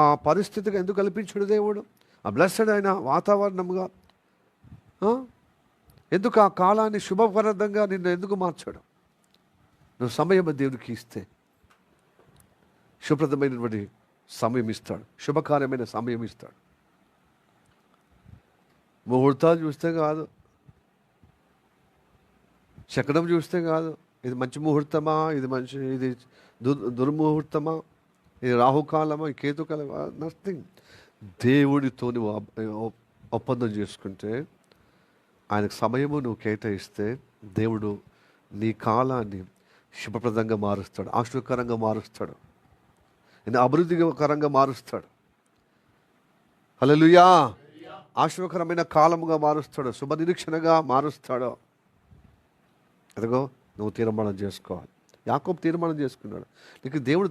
[SPEAKER 1] ఆ పరిస్థితిగా ఎందుకు కల్పించాడు దేవుడు, ఆ బ్లెస్సెడ్ అయిన వాతావరణంగా ఎందుకు ఆ కాలాన్ని శుభప్రదంగా నిన్ను ఎందుకు మార్చాడు? నువ్వు సమయం దేవుడికి ఇస్తే శుభప్రదమైనటువంటి సమయం ఇస్తాడు, శుభకార్యమైన సమయం ఇస్తాడు. ముహూర్తాలు చూస్తే కాదు, శకనం చూస్తే కాదు, ఇది మంచి ముహూర్తమా, ఇది దుర్ముహూర్తమా, ఇది రాహుకాలమా, ఈ కేతుకాలమా, నథింగ్. దేవుడితో నువ్వు ఒప్పందం చేసుకుంటే, ఆయనకు సమయము నువ్వు కేటాయిస్తే దేవుడు నీ కాలాన్ని శుభప్రదంగా మారుస్తాడు, ఆశ్చర్యకరంగా మారుస్తాడు, అభివృద్ధికరంగా మారుస్తాడు. హల్లెలూయా. ఆశ్చర్యకరమైన కాలముగా మారుస్తాడు, శుభ నిరీక్షణగా మారుస్తాడు. అదిగో నువ్వు తీర్మానం చేసుకోవాలి. యాకోబు తీర్మానం చేసుకున్నాడు. నీకు దేవుడు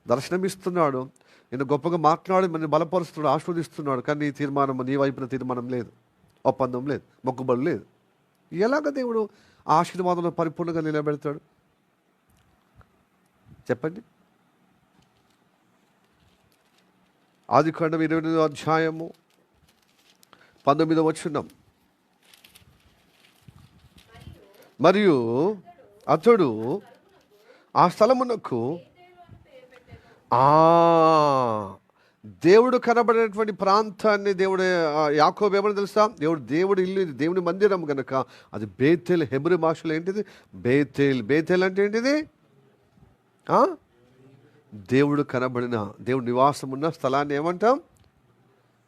[SPEAKER 1] దర్శనమిస్తున్నాడు, నేను గొప్పగా మాట్లాడి మన బలపరుస్తున్నాడు, ఆస్వాదిస్తున్నాడు. కానీ నీ తీర్మానం, నీ వైపున తీర్మానం లేదు, ఒప్పందం లేదు, మొక్కుబడి లేదు. ఎలాగ దేవుడు ఆ ఆశీర్వాదంలో పరిపూర్ణంగా నిలబెడతాడు చెప్పండి? ఆదికాండం 28వ అధ్యాయము 19వ వచనం. మరియు అతడు ఆ స్థలమునకు దేవుడు కనబడినటువంటి ప్రాంతాన్ని దేవుడు యాకోబు ఏమని తెలుసా? దేవుడు ఇల్లు, దేవుని మందిరం కనుక అది బేతేల్. హెబ్రీ భాషలో ఏంటిది? బేతేల్ అంటే ఏంటిది? దేవుడు కనబడిన, దేవుడు నివాసం ఉన్న స్థలాన్ని ఏమంటాం?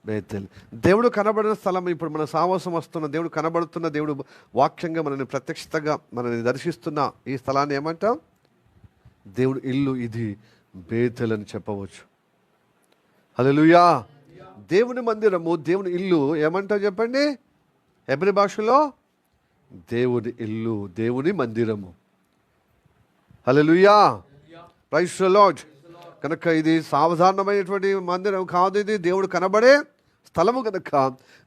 [SPEAKER 1] బేతేల్. దేవుడు కనబడిన స్థలం. ఇప్పుడు మన సావాసం వస్తున్న దేవుడు కనబడుతున్న, దేవుడు వాక్యంగా మనల్ని ప్రత్యక్షతగా మనల్ని దర్శిస్తున్న ఈ స్థలాన్ని ఏమంటాం? దేవుడు ఇల్లు, ఇది బేతేల్ అని చెప్పవచ్చు. హల్లెలూయా. దేవుని మందిరము, దేవుని ఇల్లు ఏమంటావు చెప్పండి? హెబ్రీ భాషలో దేవుని ఇల్లు, దేవుని మందిరము. హల్లెలూయా. Praise the Lord. కనుక ఇది సాధారణమైనటువంటి మందిరం కాదు, ఇది దేవుడు కనబడే స్థలము కనుక,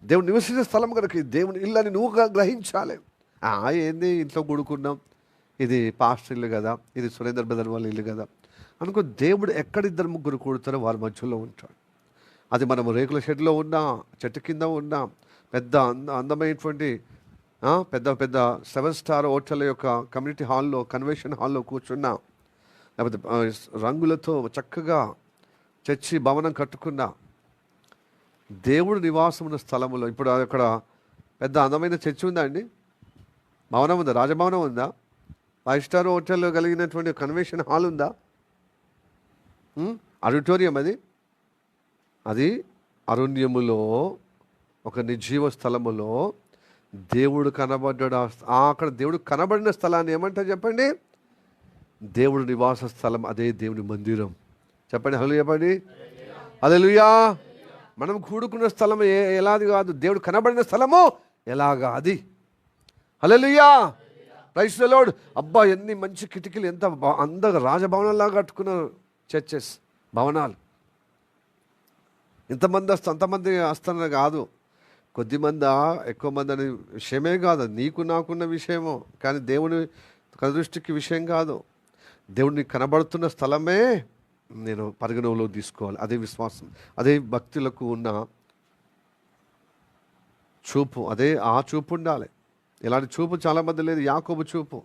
[SPEAKER 1] దేవుడు నివసించే స్థలం కనుక దేవుని ఇల్లు అని నువ్వు గ్రహించాలి. ఏంది ఇంట్లో కూడుకున్నాం, ఇది పాస్టర్ ఇల్లు కదా, ఇది సురేందర్ బ్రదర్ వాళ్ళ ఇల్లు కదా అనుకో. దేవుడు ఎక్కడ 2-3 కూడతారో వారి మధ్యలో ఉంటాడు. అది మనము రేకుల షెడ్లో ఉన్నా, చెట్టు కింద ఉన్నా, పెద్ద అందమైనటువంటి పెద్ద 7 స్టార్ హోటల్ యొక్క కమ్యూనిటీ హాల్లో, కన్వెన్షన్ హాల్లో కూర్చున్నా, లేకపోతే రంగులతో చక్కగా చర్చి భవనం కట్టుకున్నా, దేవుడు నివాసం ఉన్న స్థలంలో ఇప్పుడు అక్కడ పెద్ద అందమైన చర్చి ఉందా అండి? భవనం ఉందా? రాజభవనం ఉందా? 5 స్టార్ హోటల్ కలిగినటువంటి కన్వెన్షన్ హాల్ ఉందా? ఆడిటోరియం అది అరణ్యములో ఒక నిర్జీవ స్థలములో దేవుడు కనబడ్డాడు. అక్కడ దేవుడు కనబడిన స్థలాన్ని ఏమంటారు చెప్పండి? దేవుడు నివాస స్థలం, అదే దేవుని మందిరం. చెప్పండి హల్లెలూయా, చెప్పండి హల్లెలూయా. మనం కూడుకున్న స్థలం ఎలాది కాదు, దేవుడు కనబడిన స్థలము ఎలాగా అది. హల్లెలూయా, ప్రైజ్ ది లార్డ్. అబ్బా, ఎన్ని మంచి కిటికీలు, ఎంత అందంగా రాజభవనంలాగా కట్టుకున్న చర్చెస్, భవనాలు. ఇంతమంది అంతమంది వస్తున్నారు కాదు, కొద్దిమంది ఎక్కువ మంది అనే విషయమే కాదు, నీకు నాకున్న విషయము. కానీ దేవుని దృష్టికి విషయం కాదు. దేవుడిని కనబడుతున్న స్థలమే నేను పరిగణలో తీసుకోవాలి. అదే విశ్వాసం, అదే భక్తులకు ఉన్న చూపు, ఆ చూపు ఉండాలి. ఇలాంటి చూపు చాలామంది లేదు. యాకోబు చూపు,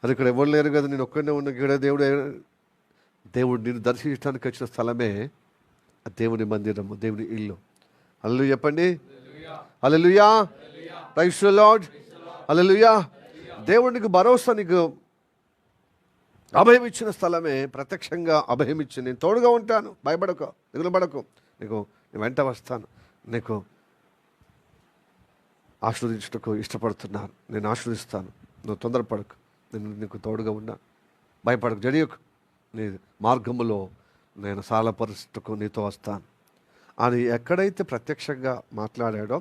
[SPEAKER 1] అది ఇక్కడ ఎవరు లేరు కదా, నేను ఒక్కడే ఉన్న ఇక్కడ దేవుడు నేను దర్శించడానికి వచ్చిన స్థలమే దేవుని మందిరము, దేవుని ఇల్లు. హల్లెలూయా చెప్పండి హల్లెలూయా, ప్రైజ్ ది లార్డ్ హల్లెలూయా. దేవునికి భరోసా, నీకు అభయం ఇచ్చిన స్థలమే, ప్రత్యక్షంగా అభయం ఇచ్చి నేను తోడుగా ఉంటాను, భయపడకు, దిగులు పడకు, నేను వెంట వస్తాను, నీకు ఆశీర్వదించుటకు ఇష్టపడుతున్నాను, నేను ఆశీర్వదిస్తాను, నువ్వు తొందరపడకు, నేను నీకు తోడుగా ఉన్నా, భయపడకు, జడియకు, నీ మార్గములో నేను సాలపరుచుటకు నీతో వస్తాను అని ఎక్కడైతే ప్రత్యక్షంగా మాట్లాడాడో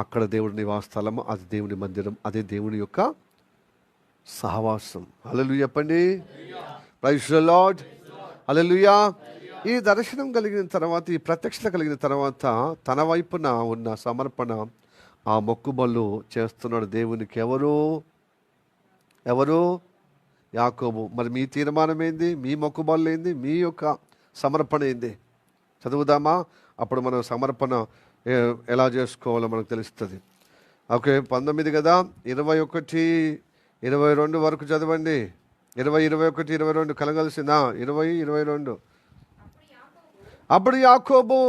[SPEAKER 1] అక్కడ దేవుడి నివాస స్థలము, అది దేవుని మందిరం, అదే దేవుని యొక్క సహవాసం. హల్లెలూయా చెప్పండి, ప్రైజ్ ది లార్డ్ హల్లెలూయా. ఈ దర్శనం కలిగిన తర్వాత, ఈ ప్రత్యక్షత కలిగిన తర్వాత తన వైపున ఉన్న సమర్పణ, ఆ మొక్కుబళ్ళు చేస్తున్నాడు దేవునికి. ఎవరు? యాకోబు. మరి మీ తీర్మానం ఏంది? మీ మొక్కుబళ్ళు ఏంది? మీ యొక్క సమర్పణ ఏంది? చదువుదామా? అప్పుడు మనం సమర్పణ ఎలా చేసుకోవాలో మనకు తెలుస్తుంది. ఓకే, 19 కదా, 21, 22 వరకు చదవండి. 20, 21, 22 కలగలిసిందా? 20, 22. అప్పుడు యాకోబు,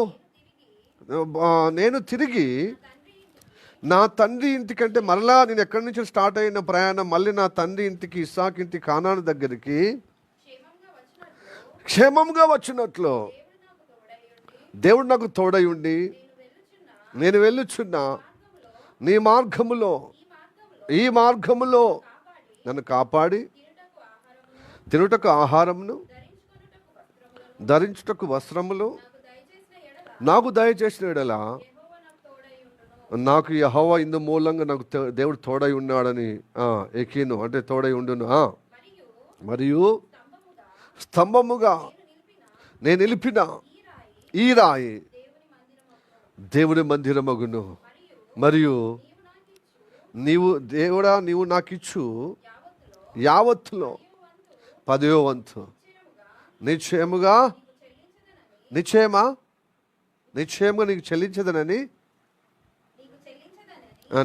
[SPEAKER 1] నేను తిరిగి నా తండ్రి ఇంటికంటే మరలా నేను ఎక్కడి నుంచి స్టార్ట్ అయిన ప్రయాణం మళ్ళీ నా తండ్రి ఇంటికి, ఇస్సాకు ఇంటి కానాను దగ్గరికి క్షేమంగా వచ్చినట్లు దేవుడు నాకు తోడై ఉండి నేను వెళ్ళుచున్నా నీ మార్గములో, ఈ మార్గములో నన్ను కాపాడి తినుటకు ఆహారమును, ధరించుటకు వస్త్రములు నాకు దయచేసిన ఎడల నాకు యెహోవా ఇందు మూలంగా నాకు దేవుడు తోడై ఉన్నాడని ఎకీను అంటే తోడై ఉండును. మరియు స్తంభముగా నేను నిలిపిన ఈ రాయి దేవుని మందిరమగును. మరియు నీవు నాకిచ్చు యావత్తులో 10వ వంతు నిశ్చయముగా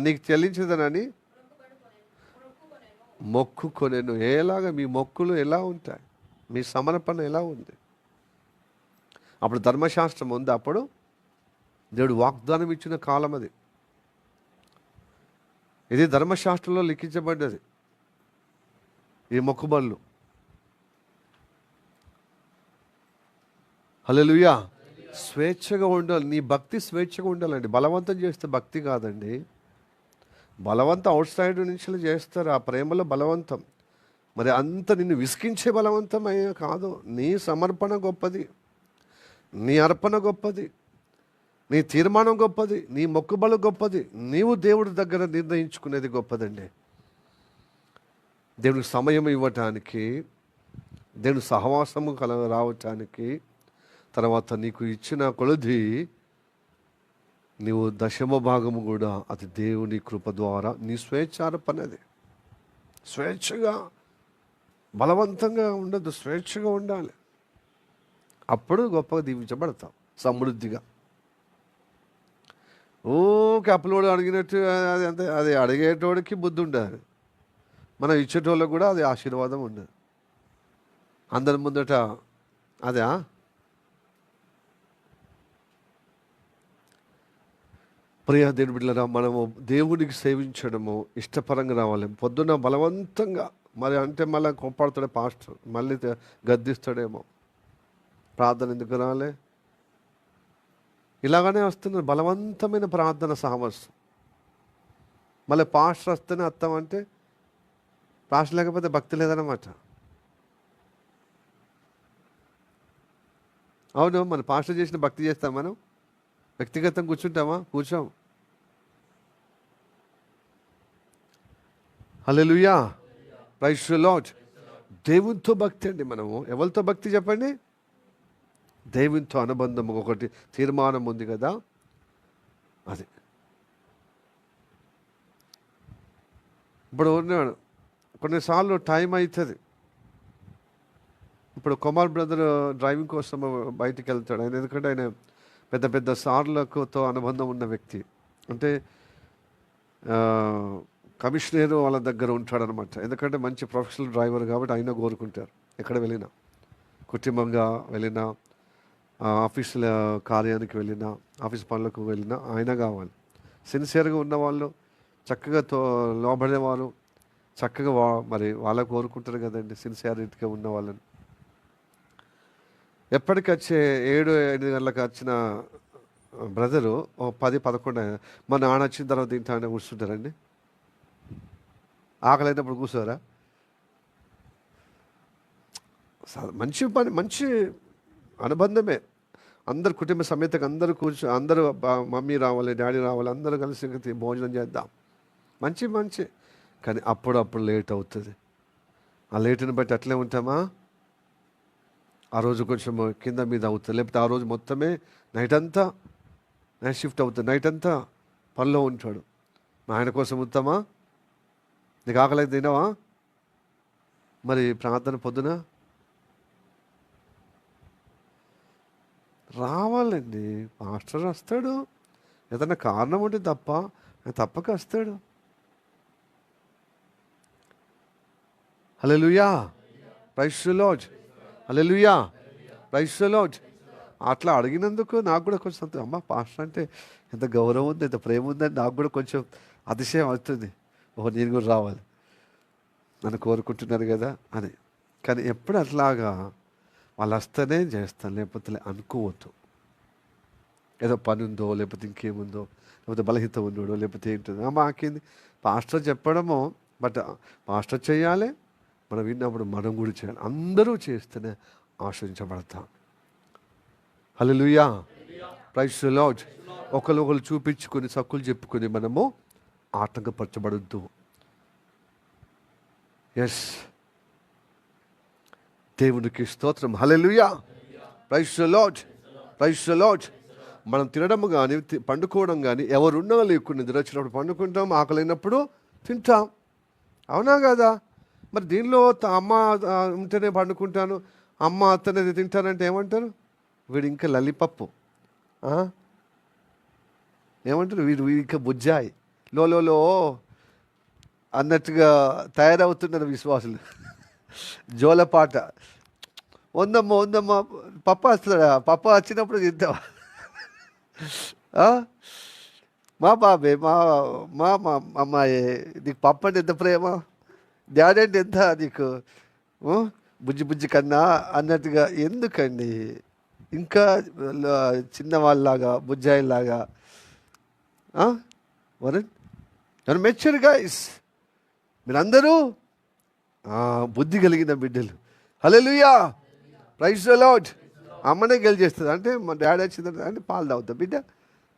[SPEAKER 1] నీకు చెల్లించదనని మొక్కుకొనెను. ఎలాగా మీ మొక్కులు ఎలా ఉంటాయి? మీ సమర్పణ ఎలా ఉంది? అప్పుడు ధర్మశాస్త్రం ఉంది. అప్పుడు దేవుడు వాగ్దానం ఇచ్చిన కాలం అది. ఇది ధర్మశాస్త్రంలో లిఖించబడ్డది. ఈ మొక్కుబళ్ళు. హల్లెలూయా. స్వేచ్ఛగా ఉండాలి. నీ భక్తి స్వేచ్ఛగా ఉండాలండి. బలవంతం చేస్తే భక్తి కాదండి. బలవంతం అవుట్ సైడ్ నుంచి చేస్తారు. ఆ ప్రేమలో బలవంతం. మరి అంత నిన్ను విసికించే బలవంతం కాదు. నీ సమర్పణ గొప్పది, నీ అర్పణ గొప్పది, నీ తీర్మానం గొప్పది, నీ మొక్కుబలు గొప్పది, నీవు దేవుడి దగ్గర నిర్ణయించుకునేది గొప్పదండి. దేవుడికి సమయం ఇవ్వటానికి, దేవుని సహవాసము రావటానికి, తర్వాత నీకు ఇచ్చిన కొలది నీవు 10వ భాగము కూడా అది దేవుని కృప ద్వారా నీ స్వేచ్ఛార్పణది. స్వేచ్ఛగా, బలవంతంగా ఉండదు, స్వేచ్ఛగా ఉండాలి. అప్పుడు గొప్పగా దీవించబడతాం సమృద్ధిగా. ఓకే, అప్పులోడు అడిగినట్టు అది అంతే. అది అడిగేటోడికి బుద్ధి ఉండాలి, మనం ఇచ్చేటోళ్ళకి కూడా అది ఆశీర్వాదం ఉండదు. అందరి ముందట అదే ప్రియ దేవుని బిడ్డలారా, మనము దేవునికి సేవించడము ఇష్టపరంగా రావాలి. పొద్దున్న బలవంతంగా మరి అంటే మళ్ళీ కోపాడుతాడే పాస్టర్, మళ్ళీ గద్దిస్తాడేమో, ప్రార్థన ఎందుకు రాలే, ఇలాగనే వస్తున్నది బలవంతమైన ప్రార్థన సామర్థ్యం. మళ్ళీ పాస్టర్ వస్తేనే అత్తామంటే పాస్టర్ లేకపోతే భక్తి లేదన్నమాట. అవును, మన పాస్టర్ చేసిన భక్తి చేస్తాం, మనం వ్యక్తిగతంగా కూర్చుంటామా? కూర్చోం. హల్లెలూయా, ప్రైజ్ ది లార్డ్. దేవునితో భక్తి అండి. మనము ఎవరితో భక్తి చెప్పండి? దేవునితో అనుబంధం ఒకటి తీర్మానం ఉంది కదా, అది. ఇప్పుడు ఉన్నాడు, కొన్నిసార్లు టైం అవుతుంది. ఇప్పుడు కుమార్ బ్రదర్ డ్రైవింగ్ కోసం బయటికి వెళ్తాడు ఆయన, ఎందుకంటే ఆయన పెద్ద పెద్ద సార్లతో అనుబంధం ఉన్న వ్యక్తి. అంటే కమిషనర్ వాళ్ళ దగ్గర ఉంటాడనమాట. ఎందుకంటే మంచి ప్రొఫెషనల్ డ్రైవర్ కాబట్టి ఆయన కోరుకుంటారు. ఎక్కడ వెళ్ళినా, కుటుంబంగా వెళ్ళినా, ఆఫీసుల కార్యానికి వెళ్ళినా, ఆఫీస్ పనులకు వెళ్ళినా ఆయన కావాలి. సిన్సియర్గా ఉన్నవాళ్ళు, చక్కగా లోబడేవారు, చక్కగా మరి వాళ్ళకు కోరుకుంటారు కదండి సిన్సియారిటీగా ఉన్న వాళ్ళని. ఎప్పటికి వచ్చే 7-8 గంటలకు వచ్చిన బ్రదరు 10-11 మా నాన్న వచ్చిన తర్వాత తింటానే కూర్చుంటారండి. ఆకలి అయినప్పుడు కూర్చోరా? మంచి పని, మంచి అనుబంధమే. అందరు కుటుంబ సమేతంగా అందరూ అందరూ మమ్మీ రావాలి, డాడీ రావాలి, అందరూ కలిసి భోజనం చేద్దాం, మంచి మంచి. కానీ అప్పుడప్పుడు లేట్ అవుతుంది. ఆ లేటుని బట్టి అట్లే ఉంటామా? ఆ రోజు కొంచెం కింద మీద అవుతుంది, లేకపోతే ఆ రోజు మొత్తమే నైట్ షిఫ్ట్ అవుతుంది, నైట్ అంతా పనిలో ఉంటాడు. ఆయన కోసం ఉంటామా? నీకు ఆకలి అయితే తినవా? మరి ప్రార్థన పొద్దున రావాలండి. మాస్టర్ వస్తాడు, ఏదన్నా కారణం ఉంటే తప్పక వస్తాడు. Hallelujah, praise the lord. Hallelujah, praise the Lord. అట్లా అడిగినందుకు నాకు కూడా కొంచెం అమ్మ పాస్టర్ అంటే ఎంత గౌరవం ఉంది, ఎంత ప్రేమ ఉందని నాకు కూడా కొంచెం అతిశయం అవుతుంది. ఓహో, నేను కూడా రావాలి, నన్ను కోరుకుంటున్నారు కదా అని. కానీ ఎప్పుడు అట్లాగా వాళ్ళు వస్తేనే చేస్తాను, లేకపోతే అనుకోవద్దు. ఏదో పని ఉందో, లేకపోతే ఇంకేముందో, లేకపోతే బలహీనత ఉన్నాడో, లేకపోతే ఏంటో మాకేంది పాస్టర్ చెప్పడమో. బట్ పాస్టర్ చేయాలి, మనం విన్నప్పుడు మనం కూడా చేయాలి. అందరూ చేస్తేనే ఆశ్రయించబడతాం. Hallelujah, praise the Lord. ఒకరు చూపించుకొని సక్కులు చెప్పుకొని మనము ఆటంకపరచబడద్దు. ఎస్, దేవునికి స్తోత్రం. Hallelujah, praise the Lord, praise the Lord. మనం తినడం కానీ పండుకోవడం కానీ, ఎవరున్నా లేకుండా నిద్ర వచ్చినప్పుడు పండుకుంటాం, ఆకలినప్పుడు తింటాం, అవునా కదా? మరి దీనిలో అమ్మ ఉంటేనే పండుకుంటాను, అమ్మ అత్తనే తింటానంటే ఏమంటారు? వీడు ఇంకా లల్లిపప్పు, ఏమంటారు? వీడు ఇంకా బుజ్జాయి లో అన్నట్టుగా తయారవుతున్నారు విశ్వాసులు. జోలపాట, వందమ్మ పప్ప వస్తాడా? పప్ప వచ్చినప్పుడు తింటావా? మా బాబే, మా మా అమ్మాయి, నీకు పప్పు అంటే ఎంత ప్రేమ, డాడీ అంటే ఎంత నీకు బుజ్జి కన్నా అన్నట్టుగా. ఎందుకండి ఇంకా చిన్నవాళ్ళలాగా, బుజ్జాయిలాగా? వరుణ్ మెచ్యూర్ గైస్, మీరందరూ బుద్ధి కలిగిన బిడ్డలు. హల్లెలూయా, ప్రైజ్ ది లార్డ్. అమ్మనే గెలిచేస్తుంది అంటే మా డాడీ వచ్చింది అంటే పాలు తాగుతా బిడ్డ.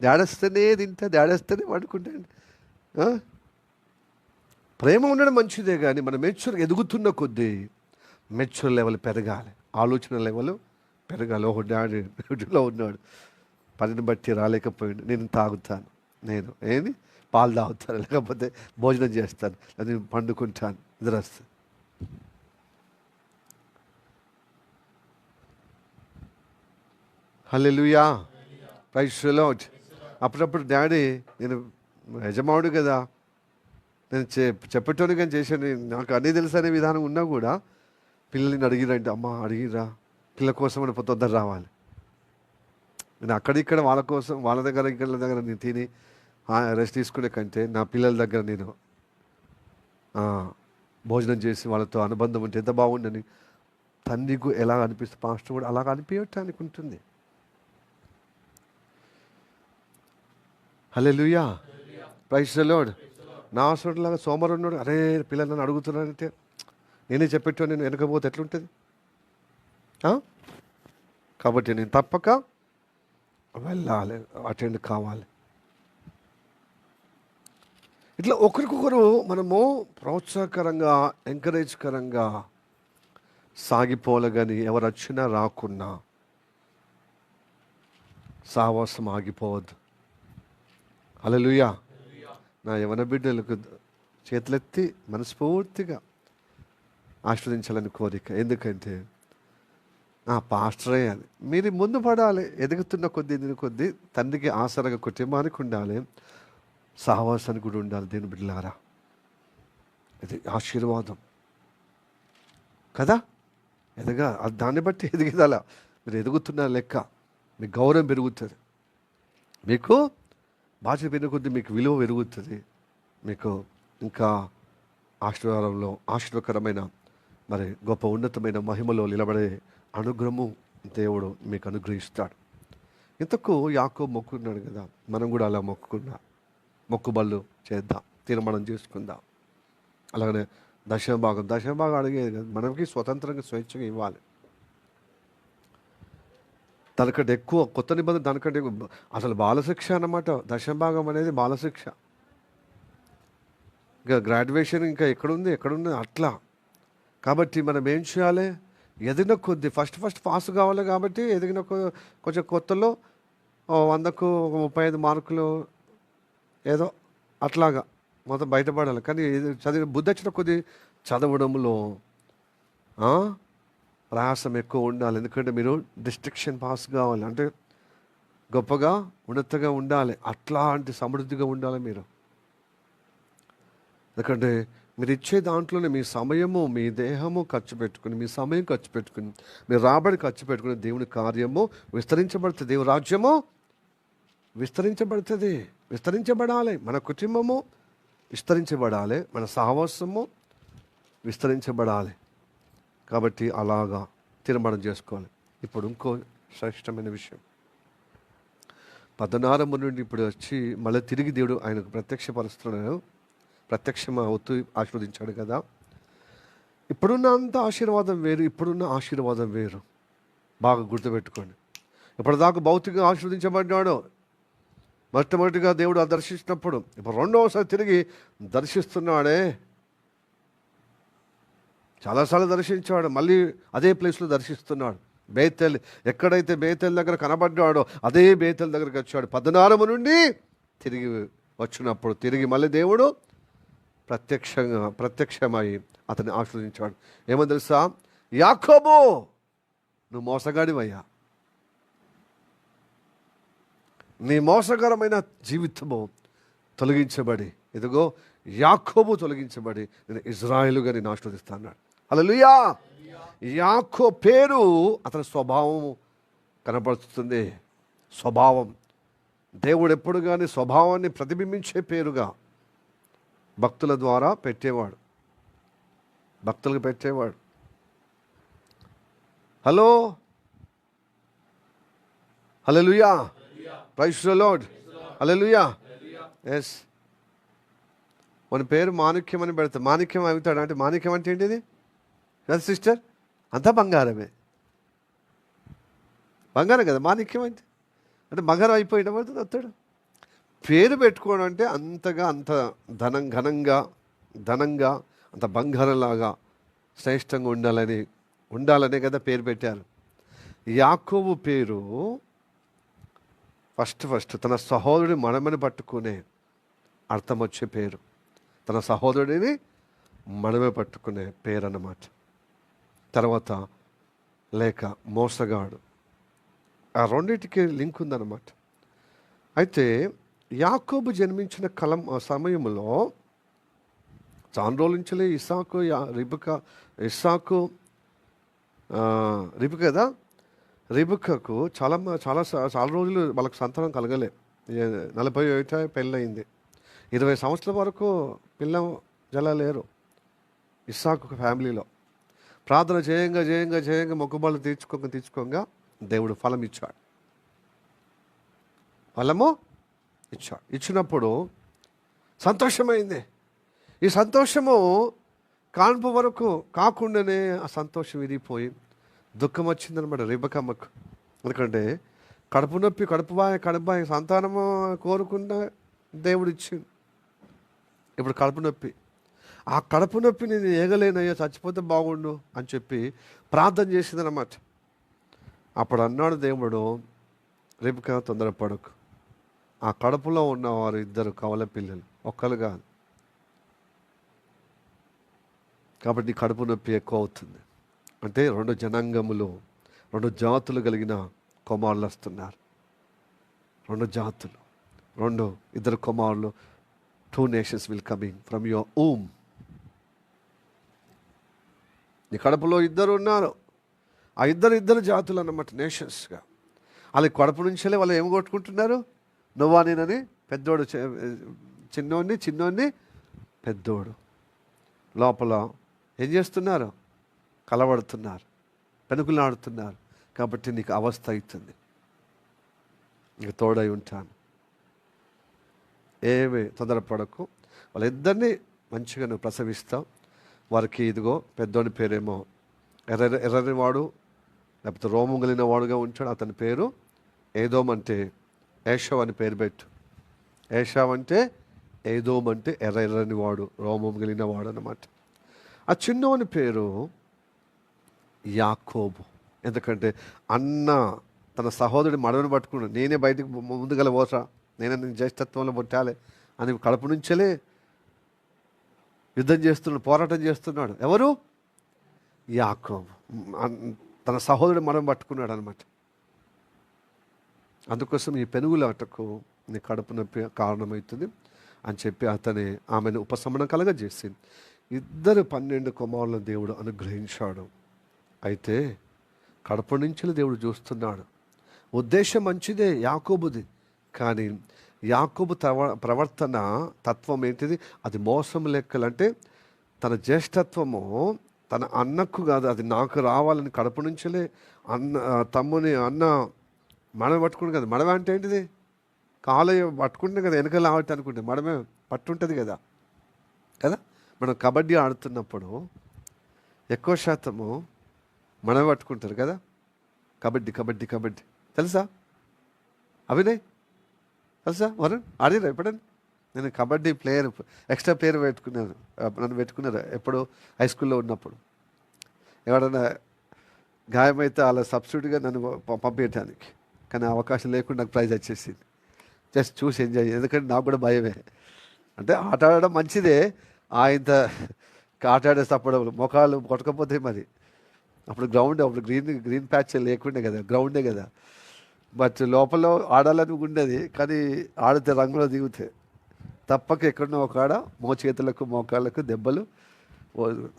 [SPEAKER 1] డాడీ వస్తేనే తింటా, డాడీ వస్తేనే పడుకుంటాండి. ప్రేమ ఉండడం మంచిదే, కానీ మనం మెచ్యూర్ ఎదుగుతున్న కొద్దీ మెచ్యూర్ లెవెల్ పెరగాలి, ఆలోచన లెవెల్ పెరగాలి. ఒక డాడీలో ఉన్నాడు, పనిని బట్టి రాలేకపోయాడు, నేను తాగుతాను, నేను పాలు తాగుతాను, లేకపోతే భోజనం చేస్తాను, అది పండుకుంటాను, నిద్ర వస్తుంది. హల్లెలూయా, ప్రైజ్ ది లార్డ్. అప్పుడప్పుడు డాడీ, నేను యజమానుడు కదా, నేను చెప్పేటోని కానీ చేశాను, నాకు అన్నీ తెలుసు అనే విధానం ఉన్నా కూడా పిల్లల్ని అడిగిరంటే, అమ్మ అడిగిరా, పిల్లల కోసం అని తొందర రావాలి. నేను అక్కడిక్కడ వాళ్ళ కోసం, వాళ్ళ దగ్గర ఇక్కడ దగ్గర నేను తిని రెస్ట్ తీసుకునే కంటే నా పిల్లల దగ్గర నేను భోజనం చేసి వాళ్ళతో అనుబంధం ఉంటే ఎంత బాగుండని తండ్రికి ఎలా అనిపిస్తుంది, పాస్టర్ కూడా అలా అనిపించటానికి ఉంటుంది. హల్లెలూయా, ప్రైజ్ ది లార్డ్. నా హాస్పిటల్లాగా సోమవారం ఉన్నాడు, అరే పిల్లలు నన్ను అడుగుతున్నారంటే నేనే చెప్పేటో నేను వెనకపోతే ఎట్లుంటుంది? కాబట్టి నేను తప్పక వెళ్ళాలి, అటెండ్ కావాలి. ఇట్లా ఒకరికొకరు మనము ప్రోత్సాహకరంగా ఎంకరేజ్కరంగా సాగిపోలే. కానీ ఎవరు వచ్చినా రాకున్నా సావాసం ఆగిపోవద్దు. హల్లెలూయా. నా యవన బిడ్డలకు చేతులెత్తి మనస్ఫూర్తిగా ఆస్వాదించాలని కోరిక. ఎందుకంటే పాస్టరే అని మీరు ముందు పడాలి. ఎదుగుతున్న కొద్దీ తండ్రికి ఆసరగా కుటుంబానికి ఉండాలి, సహవాసానికి కూడా ఉండాలి. దేవుని బిడ్డలారా, ఇది ఆశీర్వాదం కదా. దాన్ని బట్టి ఎదిగేదాల మీరు ఎదుగుతున్న లెక్క మీ గౌరవం పెరుగుతుంది, మీకు బాధ్యత పెరిగిన కొద్దీ మీకు విలువ పెరుగుతుంది, మీకు ఇంకా ఆశీర్వాదకరమైన మరి గొప్ప ఉన్నతమైన మహిమలో నిలబడే అనుగ్రహము దేవుడు మీకు అనుగ్రహిస్తాడు. ఇంతకు యాకోబు మొక్కున్నాడు కదా, మనం కూడా అలా మొక్కుబళ్ళు చేద్దాం, తీర్మానం చేసుకుందాం. అలాగనే దశభాగం అడిగేది కదా, మనకి స్వతంత్రంగా స్వేచ్ఛగా ఇవ్వాలి. దానికంటే ఎక్కువ కొత్త నిబంధన, దానికంటే అసలు బాలశిక్ష అన్నమాట. దశభాగం అనేది బాలశిక్ష. ఇంకా గ్రాడ్యుయేషన్ ఇంకా ఎక్కడుంది అట్లా. కాబట్టి మనం ఏం చేయాలి? ఎదిగిన కొద్ది ఫస్ట్ పాస్ కావాలి. కాబట్టి ఎదిగిన కొంచెం కొత్తలో 100కు 35 మార్కులు ఏదో అట్లాగా మొత్తం బయటపడాలి. కానీ చదివిన బుద్ధి వచ్చిన కొద్ది చదవడంలో ప్రయాసం ఎక్కువ ఉండాలి. ఎందుకంటే మీరు డిస్ట్రిక్షన్ పాస్ కావాలి అంటే గొప్పగా ఉన్నతగా ఉండాలి, అట్లాంటి సమృద్ధిగా ఉండాలి మీరు. ఎందుకంటే మీరు ఇచ్చే దాంట్లోనే మీ సమయము, మీ దేహము ఖర్చు పెట్టుకుని, మీ సమయం ఖర్చు పెట్టుకుని, మీ రాబడి ఖర్చు పెట్టుకుని దేవుని కార్యము విస్తరించబడుతుంది, దేవుని రాజ్యము విస్తరించబడాలి. మన కుటుంబము విస్తరించబడాలి, మన సహవాసము విస్తరించబడాలి. కాబట్టి అలాగా తీర్మానం చేసుకోవాలి. ఇప్పుడు ఇంకో శ్రేష్టమైన విషయం, 16 నుండి ఇప్పుడు వచ్చి మళ్ళీ తిరిగి దేవుడు ఆయనకు ప్రత్యక్షమవుతూ ఆశీర్వదించాడు కదా. ఇప్పుడున్న ఆశీర్వాదం వేరు. బాగా గుర్తుపెట్టుకోండి. ఇప్పటిదాకా భౌతికంగా ఆశీర్వదించబడ్డాడు. మొట్టమొదటిగా దేవుడు దర్శించినప్పుడు, ఇప్పుడు రెండవసారి తిరిగి దర్శిస్తున్నాడే. చాలాసార్లు దర్శించాడు, మళ్ళీ అదే ప్లేస్లో దర్శిస్తున్నాడు. బేతేల్, ఎక్కడైతే బేతేల్ దగ్గర కనబడ్డాడో అదే బేతేల్ దగ్గరికి వచ్చాడు. 16 నుండి తిరిగి వచ్చినప్పుడు తిరిగి మళ్ళీ దేవుడు ప్రత్యక్షమై అతన్ని ఆశీర్వదించాడు. ఏమో తెలుసా? యాకోబు, నువ్వు మోసగాడివయ్యా, నీ మోసకరమైన జీవితము తొలగించబడి, ఇదిగో యాకోబు తొలగించబడి నేను ఇజ్రాయేలుగా నేను ఆశీర్వదిస్తా అన్నాడు. హల్లెలూయా. యాకో పేరు అతని స్వభావం కనపడుతుంది. స్వభావం దేవుడు ఎప్పుడు కానీ స్వభావాన్ని ప్రతిబింబించే పేరుగా భక్తుల ద్వారా భక్తులకు పెట్టేవాడు. Hallelujah, praise the lord, hallelujah. Yes, మన పేరు మాణిక్యం అని పెడతాం. మాణిక్యం అవుతాడు అంటే, మాణిక్యం అంటే ఏంటిది కదా సిస్టర్? అంతా బంగారమే, బంగారం కదా మాణిక్యం అంటే బంగారం అయిపోయిన వస్తాడు. పేరు పెట్టుకోవడం అంటే అంత ఘనంగా అంత బంగారంలాగా శ్రేష్టంగా ఉండాలనే కదా పేరు పెట్టారు. యాకోబు పేరు ఫస్ట్ తన సహోదరుడి మడమని పట్టుకునే అర్థం వచ్చే పేరు. తన సహోదరుడిని మడమ పట్టుకునే పేరు అన్నమాట. తర్వాత లేక మోసగాడు, ఆ రెండింటికి లింక్ ఉందన్నమాట. అయితే యాకోబు జన్మించిన సమయంలో చాలా రోజుల నుంచి రిబిక కదా, రిబికకు చాలా రోజులు వాళ్ళకి సంతానం కలగలే. 40 ఏట పెళ్ళయింది. 20 సంవత్సరాల వరకు పిల్ల జల లేరు ఇస్సాకు ఫ్యామిలీలో. ప్రార్థన చేయంగా మొక్కుబళ్ళు తీర్చుకోగా దేవుడు ఫలం ఇచ్చాడు. ఫలము ఇచ్చాడు. ఇచ్చినప్పుడు సంతోషమైంది. ఈ సంతోషము కాన్పు వరకు కాకుండానే ఆ సంతోషం విరిగిపోయి దుఃఖం వచ్చిందనమాట రిబకమ్మకు. ఎందుకంటే కడుపు నొప్పి, కడుపుబాయి సంతానము కోరుకున్న దేవుడు ఇచ్చింది. ఇప్పుడు కడుపు నొప్పి, ఆ కడుపు నొప్పి నేను ఏగలేనయ్యా, చచ్చిపోతే బాగుండు అని చెప్పి ప్రార్థన చేసిందనమాట. అప్పుడు అన్నాడు దేవుడు, రిబకా తొందరపడకు, ఆ కడుపులో ఉన్నవారు 2 కవల పిల్లలు, ఒక్కరు కాదు. కాబట్టి కడుపు నొప్పి ఎక్కువ అవుతుంది. అంటే 2 జనాంగములు, 2 జాతులు కలిగిన కుమారులు వస్తున్నారు. 2 జాతులు, 2 కుమారులు. 2 nations will coming from your womb. నీ కడుపులో 2 ఉన్నారు. ఆ ఇద్దరు జాతులు అన్నమాట, నేషన్స్గా. వాళ్ళ కడుపు నుంచే వాళ్ళు ఏం కొట్టుకుంటున్నారు, నువ్వా నేనని. పెద్దోడు చిన్నోడిని పెద్దోడు లోపల ఏం చేస్తున్నారు, కలవడుతున్నారు, పెనుకులాడుతున్నారు. కాబట్టి నీకు అవస్థ అవుతుంది. నీకు తోడై ఉంటాను, ఏమి తొందరపడకు. వాళ్ళిద్దరినీ మంచిగా నువ్వు ప్రసవిస్తావు. వారికి ఇదిగో పెద్దోని పేరేమో ఎర్రని వాడు, లేకపోతే రోమం కలిగిన వాడుగా ఉంటాడు. అతని పేరు ఏదోమ్, అంటే ఏషవ్ అని పేరు పెట్టు. ఏషవ్ అంటే ఏదోమ్ అంటే ఎర్రని వాడు, రోమం కలిగిన వాడు అన్నమాట. ఆ చిన్నోని పేరు యాకోబు. ఎందుకంటే అన్న తన సహోదరుడి మడవని పట్టుకున్నాడు. నేనే బయటకు ముందుగల పోసా, నేనే నేను జ్యేష్ఠత్వంలో పుట్టాలి అని కడుపు నుంచే యుద్ధం చేస్తున్నాడు, పోరాటం చేస్తున్నాడు. ఎవరు? యాకోబు. తన సహోదరుడి మడవ పట్టుకున్నాడు అనమాట. అందుకోసం ఈ పెనుగులాటకు నీ కడుపు నొప్పి కారణమవుతుంది అని చెప్పి ఆమెను ఉపశమనం కలగజేసి 12 కుమారులను దేవుడు అనుగ్రహించాడు. అయితే కడుపు నుంచి దేవుడు చూస్తున్నాడు. ఉద్దేశం మంచిదే యాకోబుది, కానీ యాకోబు ప్రవర్తన తత్వం ఏంటిది? అది మోసం లెక్కలు. అంటే తన జ్యేష్ఠత్వము తన అన్నకు కాదు, అది నాకు రావాలని కడుపు నుంచే అన్న మడవ పట్టుకుంటు కదా. మడవ అంటే ఏంటిది? కాలు పట్టుకుంటే కదా వెనకాల ఆవట్టి అనుకుంటే మడమే పట్టుంటుంది కదా. మనం కబడ్డీ ఆడుతున్నప్పుడు ఎక్కువ శాతము మడవ పట్టుకుంటారు కదా. కబడ్డీ తెలుసా? అభినయ్ తెలుసా? వరుణ్ ఆడిరా ఎప్పుడని? నేను కబడ్డీ ప్లేయర్, ఎక్స్ట్రా ప్లేయర్ నన్ను పెట్టుకున్నారు ఎప్పుడు హై స్కూల్లో ఉన్నప్పుడు. ఎవడన్నా గాయమైతే అలా సబ్స్టిట్యూట్గా నన్ను పంపించడానికి, కానీ అవకాశం లేకుండా నాకు ప్రైజ్ వచ్చేసింది. జస్ట్ చూసి ఎంజాయ్, ఎందుకంటే నాకు కూడా భయమే. అంటే ఆట ఆడడం మంచిదే, ఇంత ఆట ఆడేటప్పుడు మొఖాలు కొట్టకపోతే మరి అప్పుడు గ్రీన్ ప్యాచ్ లేకుండే కదా, గ్రౌండే కదా. బట్ లోపల ఆడాలని ఉండేది, కానీ ఆడితే రంగులో దిగుతే తప్పక ఎక్కడో ఒక ఆడ మోచేతులకు మోకాళ్ళకు దెబ్బలు.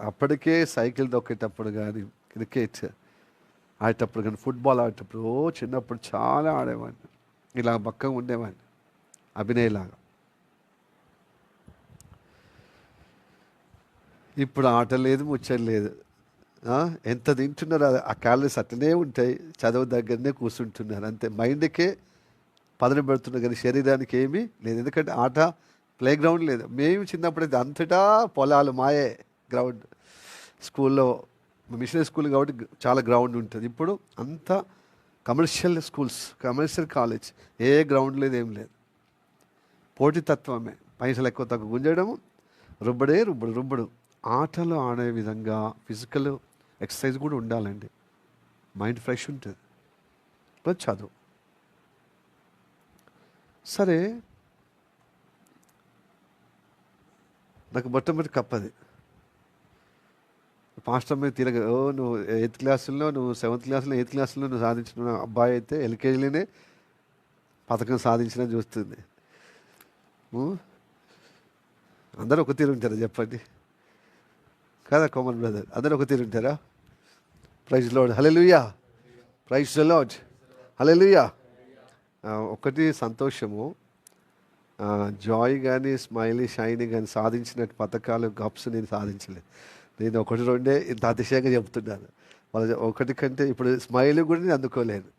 [SPEAKER 1] అప్పటికే సైకిల్ దొక్కేటప్పుడు కానీ, క్రికెట్ ఆడేటప్పుడు కానీ, ఫుట్బాల్ ఆడేటప్పుడు చిన్నప్పుడు చాలా ఆడేవాడిని. ఇలా బక్కగా ఉండేవాడిని, అభినయలాగా. ఇప్పుడు ఆట లేదు, ముచ్చట లేదు. ఎంత తింటున్నారు, ఆ క్యాలరీస్ అట్లనే ఉంటాయి. చదువు దగ్గరనే కూర్చుంటున్నారు అంతే. మైండ్కే పదన పెడుతున్నారు కానీ శరీరానికి ఏమీ లేదు. ఎందుకంటే ఆట ప్లే గ్రౌండ్ లేదు. మేము చిన్నప్పుడైతే అంతటా పొలాలు మాయే గ్రౌండ్. స్కూల్లో మిషనరీ స్కూల్ కాబట్టి చాలా గ్రౌండ్ ఉంటుంది. ఇప్పుడు అంతా కమర్షియల్ స్కూల్స్, కమర్షియల్ కాలేజ్, ఏ గ్రౌండ్ లేదు, ఏం లేదు. పోటీతత్వమే, పైసలు ఎక్కువ తక్కువ గుంజడము, రుబ్బడు. ఆటలు ఆడే విధంగా ఫిజికల్ ఎక్సర్సైజ్ కూడా ఉండాలండి. మైండ్ ఫ్రెష్ ఉంటుంది. ప్లస్ చదువు. సరే, నాకు మొట్టమొదటి కప్పది పాస్టర్ మీద తిరగ. నువ్వు 8th క్లాసుల్లో, నువ్వు 7th క్లాసులో, 8th క్లాసులో నువ్వు సాధించిన అబ్బాయి అయితే ఎల్కేజీలోనే పథకం సాధించిన చూస్తుంది. అందరూ ఒక తీరు ఉంటారా చెప్పండి? కదా కామన్ బ్రదర్, అందరూ ఒక తీరు ఉంటారా? Praise Lord, hallelujah. Praise the Lord, hallelujah. ఒకటి సంతోషము, జాయ్ కానీ స్మైలీ షైనీ కానీ సాధించినట్టు పథకాలు గప్స్ నేను సాధించలేదు. నేను ఒకటి రెండే ఇంత అతిశయంగా చెప్తున్నాను. వాళ్ళ ఒకటి కంటే ఇప్పుడు స్మైల్ కూడా నేను అందుకోలేను.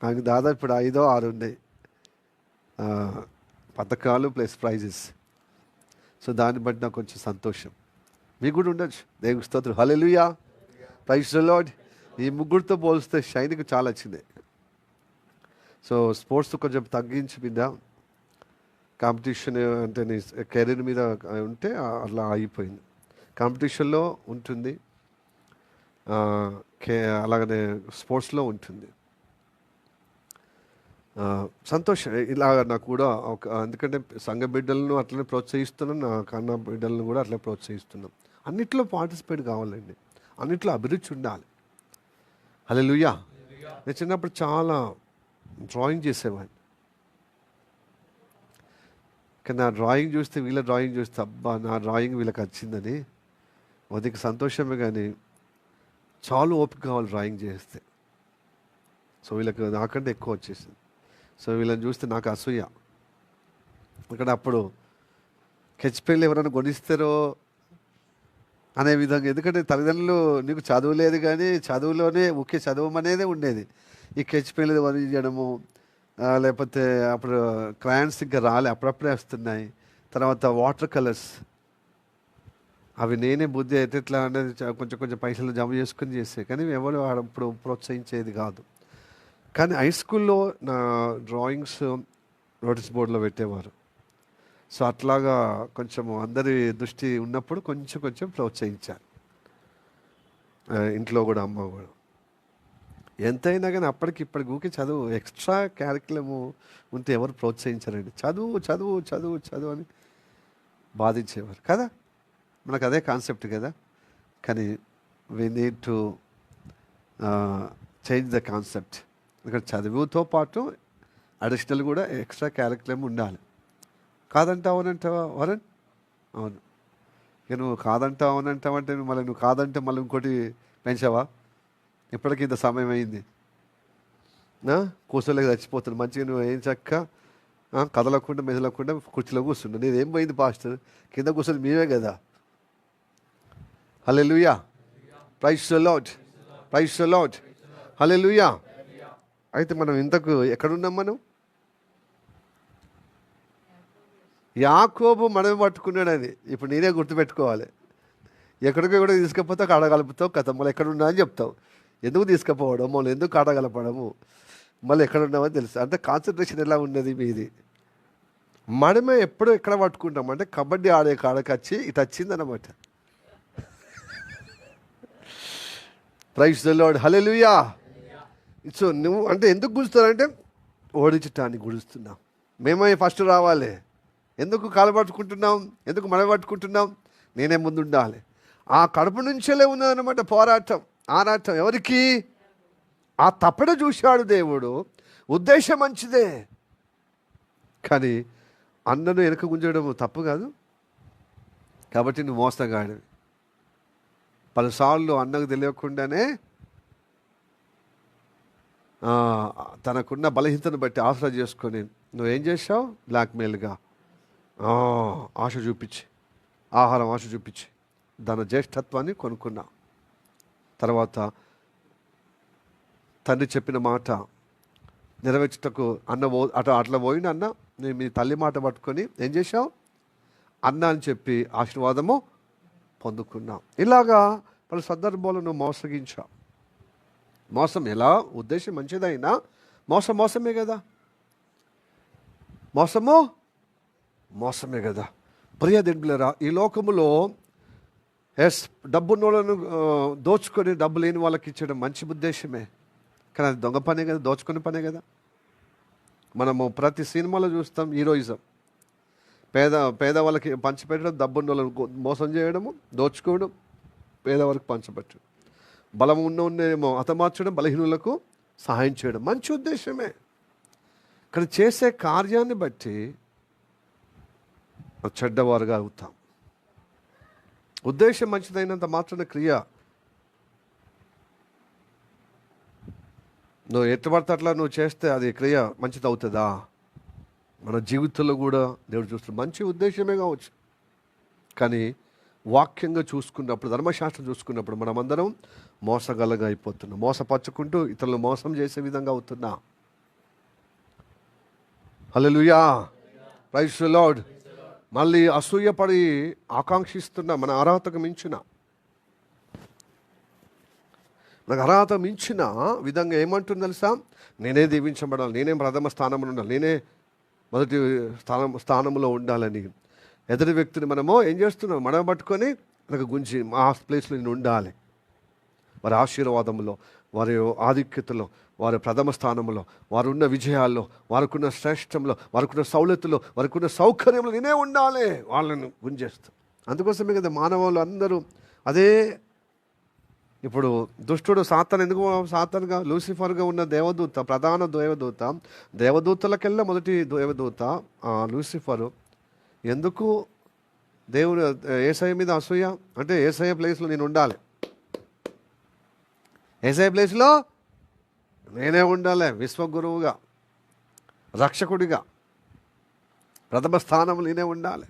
[SPEAKER 1] నాకు దాదాపు ఇప్పుడు 5 6 ఉన్నాయి పథకాలు ప్లస్ ప్రైజెస్. సో దాన్ని బట్టి నాకు కొంచెం సంతోషం. మీకు కూడా ఉండొచ్చు. దేవునికి స్తోత్రం. Hallelujah, praise the lord. ఈ ముగ్గురితో పోలిస్తే షైన్కి చాలా వచ్చింది. సో స్పోర్ట్స్ కొంచెం తగ్గించి మీద కాంపిటీషన్ అంటే నీ కెరీర్ మీద ఉంటే అట్లా అయిపోయింది. కాంపిటీషన్లో ఉంటుంది, అలాగనే స్పోర్ట్స్లో ఉంటుంది. సంతోషం. ఇలాగ నాకు కూడా ఎందుకంటే సంఘ బిడ్డలను అట్లనే ప్రోత్సహిస్తున్నాను, నా కన్న బిడ్డలను కూడా అట్లనే ప్రోత్సహిస్తున్నాం. అన్నిట్లో పార్టిసిపేట్ కావాలండి, అన్నిట్లో అభిరుచి ఉండాలి. హల్లెలూయా. నేను చిన్నప్పుడు చాలా డ్రాయింగ్ చేసేవాడిని. కానీ నా డ్రాయింగ్ చూస్తే వీళ్ళ డ్రాయింగ్ చూస్తే అబ్బా నా డ్రాయింగ్ వీళ్ళకి వచ్చిందని అధిక సంతోషమే, కానీ చాలా ఓపిక కావాలి డ్రాయింగ్ చేస్తే. సో వీళ్ళకి నాకంటే ఎక్కువ వచ్చేసింది. సో వీళ్ళని చూస్తే నాకు అసూయ. ఇక్కడ అప్పుడు స్కెచ్ ఎవరైనా కొనిస్తారో అనే విధంగా, ఎందుకంటే తల్లిదండ్రులు నీకు చదువు లేదు కానీ చదువులోనే ముఖ్య చదవమనేదే ఉండేది. ఈ స్కెచ్ పెన్లు కొనియడము, లేకపోతే అప్పుడు క్రయాన్స్ ఇంకా అప్పుడప్పుడే వస్తున్నాయి. తర్వాత వాటర్ కలర్స్, అవి నేనే బుద్ధి అయితే ఎట్లా అనేది కొంచెం కొంచెం పైసలు జమ చేసుకుని చేసే, కానీ ఎవరు అప్పుడు ప్రోత్సహించేది కాదు. కానీ హై స్కూల్లో నా డ్రాయింగ్స్ నోటీస్ బోర్డులో పెట్టేవారు. సో అట్లాగా కొంచెం అందరి దృష్టి ఉన్నప్పుడు కొంచెం కొంచెం ప్రోత్సహించారు. ఇంట్లో కూడా అమ్మ కూడా. ఎంతైనా కానీ అప్పటికి ఇప్పటికి ఊకే చదువు ఎక్స్ట్రా క్యారిక్యులము ఉంటే ఎవరు ప్రోత్సహించారండి. చదువు చదువు చదువు చదువు అని బాధించేవారు కదా. మనకు అదే కాన్సెప్ట్ కదా. కానీ we need to change the concept. ఇక్కడ చదువుతో పాటు అడిషనల్ కూడా ఎక్స్ట్రా క్యారిక్యులం ఉండాలి. కాదంటావు అవునంటావా వరన్? అవును. ఇక నువ్వు కాదంటావు అవునంటావు అంటే మళ్ళీ నువ్వు కాదంటే మళ్ళీ ఇంకోటి పెంచావా? ఇప్పటికీ ఇంత సమయం అయింది, కూర్చోలేక చచ్చిపోతుంది. మంచిగా నువ్వు ఏం చక్క కదలకుండా మెదలకుండా కుర్చీలో కూర్చుండు. నేను ఏం పోయింది పాస్టర్, కింద కూర్చొని మీరే కదా. Hallelujah, praise the Lord, praise the lord, hallelujah. అయితే మనం ఇంతకు ఎక్కడున్నాం? మనం యాకోబు మనమే పట్టుకున్నాడని ఇప్పుడు నేనే గుర్తుపెట్టుకోవాలి. ఎక్కడికో కూడా తీసుకపోతే కాడగలుపుతావు, కథ మళ్ళీ ఎక్కడున్నా అని చెప్తావు. ఎందుకు తీసుకుపోవడం, మళ్ళీ ఎందుకు కాడగలపడము, మళ్ళీ ఎక్కడున్నామని తెలుసు. అంటే కాన్సన్ట్రేషన్ ఎలా ఉన్నది మీది? మనమే ఎప్పుడు ఎక్కడ పట్టుకుంటాం అంటే కబడ్డీ ఆడే కాడకి వచ్చి ఇటు వచ్చిందన్నమాట. Praise the lord, hallelujah. So నువ్వు అంటే ఎందుకు గుంజుతారంటే ఓడించటానికి గుడుస్తున్నాం. మేమే ఫస్ట్ రావాలి. ఎందుకు కాలు పట్టుకుంటున్నాం, ఎందుకు మనం పట్టుకుంటున్నాం? నేనే ముందు ఉండాలి. ఆ కడుపు నుంచేలే ఉన్నదన్నమాట పోరాటం, ఆరాటం. ఎవరికి? ఆ తప్పడ చూశాడు దేవుడు. ఉద్దేశం మంచిదే, కానీ అన్నను వెనక గుంజడం తప్పు కాదు. కాబట్టి నువ్వు మోసగాడివి. పలుసార్లు అన్నకు తెలియకుండానే తనకున్న బలహీనతను బట్టి ఆసరా చేసుకొని నువ్వేం చేసావు? బ్లాక్మెయిల్గా ఆశ చూపించి, ఆహారం ఆశ చూపించి దాని జ్యేష్ఠత్వాన్ని కొనుక్కున్నా. తర్వాత తండ్రి చెప్పిన మాట నెరవేర్చుటకు అట్లా పోయిన అన్న, నేను మీ తల్లి మాట పట్టుకొని ఏం చేశావు? అన్న అని చెప్పి ఆశీర్వాదము పొందుకున్నాం. ఇలాగా పలు సందర్భాలు నువ్వు మోసగించావు. మోసం ఎలా? ఉద్దేశం మంచిదైనా మోసమే కదా. మోసమే కదా. ప్రియదిండ్లరా, ఈ లోకములో డబ్బున్నోళ్ళను దోచుకొని డబ్బు లేని వాళ్ళకి ఇచ్చడం మంచి ఉద్దేశమే, కానీ అది దొంగ పనే కదా, దోచుకునే పనే కదా. మనము ప్రతి సినిమాలో చూస్తాం హీరోయిజం. పేదవాళ్ళకి పంచిపెట్టడం, డబ్బున్నోళ్ళను మోసం చేయడము, దోచుకోవడం, పేదవాళ్ళకి పంచబెట్టడం, బలం ఉన్నేమో హతమార్చడం, బలహీనులకు సహాయం చేయడం మంచి ఉద్దేశమే. కానీ చేసే కార్యాన్ని బట్టి చెడ్డవారుగా అవుతాం. ఉద్దేశం మంచిదైనంత మాత్రమే క్రియ. నువ్వు ఎట్టు పడితే అట్లా నువ్వు చేస్తే అది క్రియ మంచిది అవుతుందా? మన జీవితంలో కూడా దేవుడు చూస్తున్న మంచి ఉద్దేశమే కావచ్చు, కానీ వాక్యంగా చూసుకున్నప్పుడు, ధర్మశాస్త్రం చూసుకున్నప్పుడు మనమందరం మోసగలగా అయిపోతున్నాం. మోసపరుచుకుంటూ ఇతరులు మోసం చేసే విధంగా అవుతున్నా. హల్లెలూయా, ప్రైజ్ ది లార్డ్. మళ్ళీ అసూయపడి ఆకాంక్షిస్తున్నా మన అర్హతకు మించిన, నాకు అర్హత మించిన విధంగా ఏమంటుంది తెలుసా, నేనే దీవించబడాలి, నేనే ప్రథమ స్థానంలో ఉండాలి, నేనే మొదటి స్థానంలో ఉండాలని ఎదుటి వ్యక్తిని మనము ఏం చేస్తున్నాం, మనం పట్టుకొని మనకు గుంచి ఆ ప్లేస్లో నేను ఉండాలి. వారి ఆశీర్వాదంలో, వారి ఆధిక్యతలో, వారి ప్రథమ స్థానంలో, వారున్న విజయాల్లో, వారికున్న శ్రేష్టంలో, వారికున్న సౌలతులో, వారికున్న సౌకర్యంలో నేనే ఉండాలి, వాళ్ళని గుంజేస్తాం. అందుకోసమే కదా మానవులు అందరూ అదే. ఇప్పుడు దుష్టుడు సాతాను, ఎందుకు సాతానుగా లూసిఫర్గా ఉన్న దేవదూత, ప్రధాన దేవదూతలకెల్లా మొదటి దేవదూత లూసిఫరు. ఎందుకు దేవుడు యేసయ్య మీద అసూయ అంటే, యేసయ్య ప్లేస్లో నేను ఉండాలి, యేసయ్య ప్లేస్లో నేనే ఉండాలి, విశ్వగురువుగా, రక్షకుడిగా, ప్రథమ స్థానంలో నేనే ఉండాలి,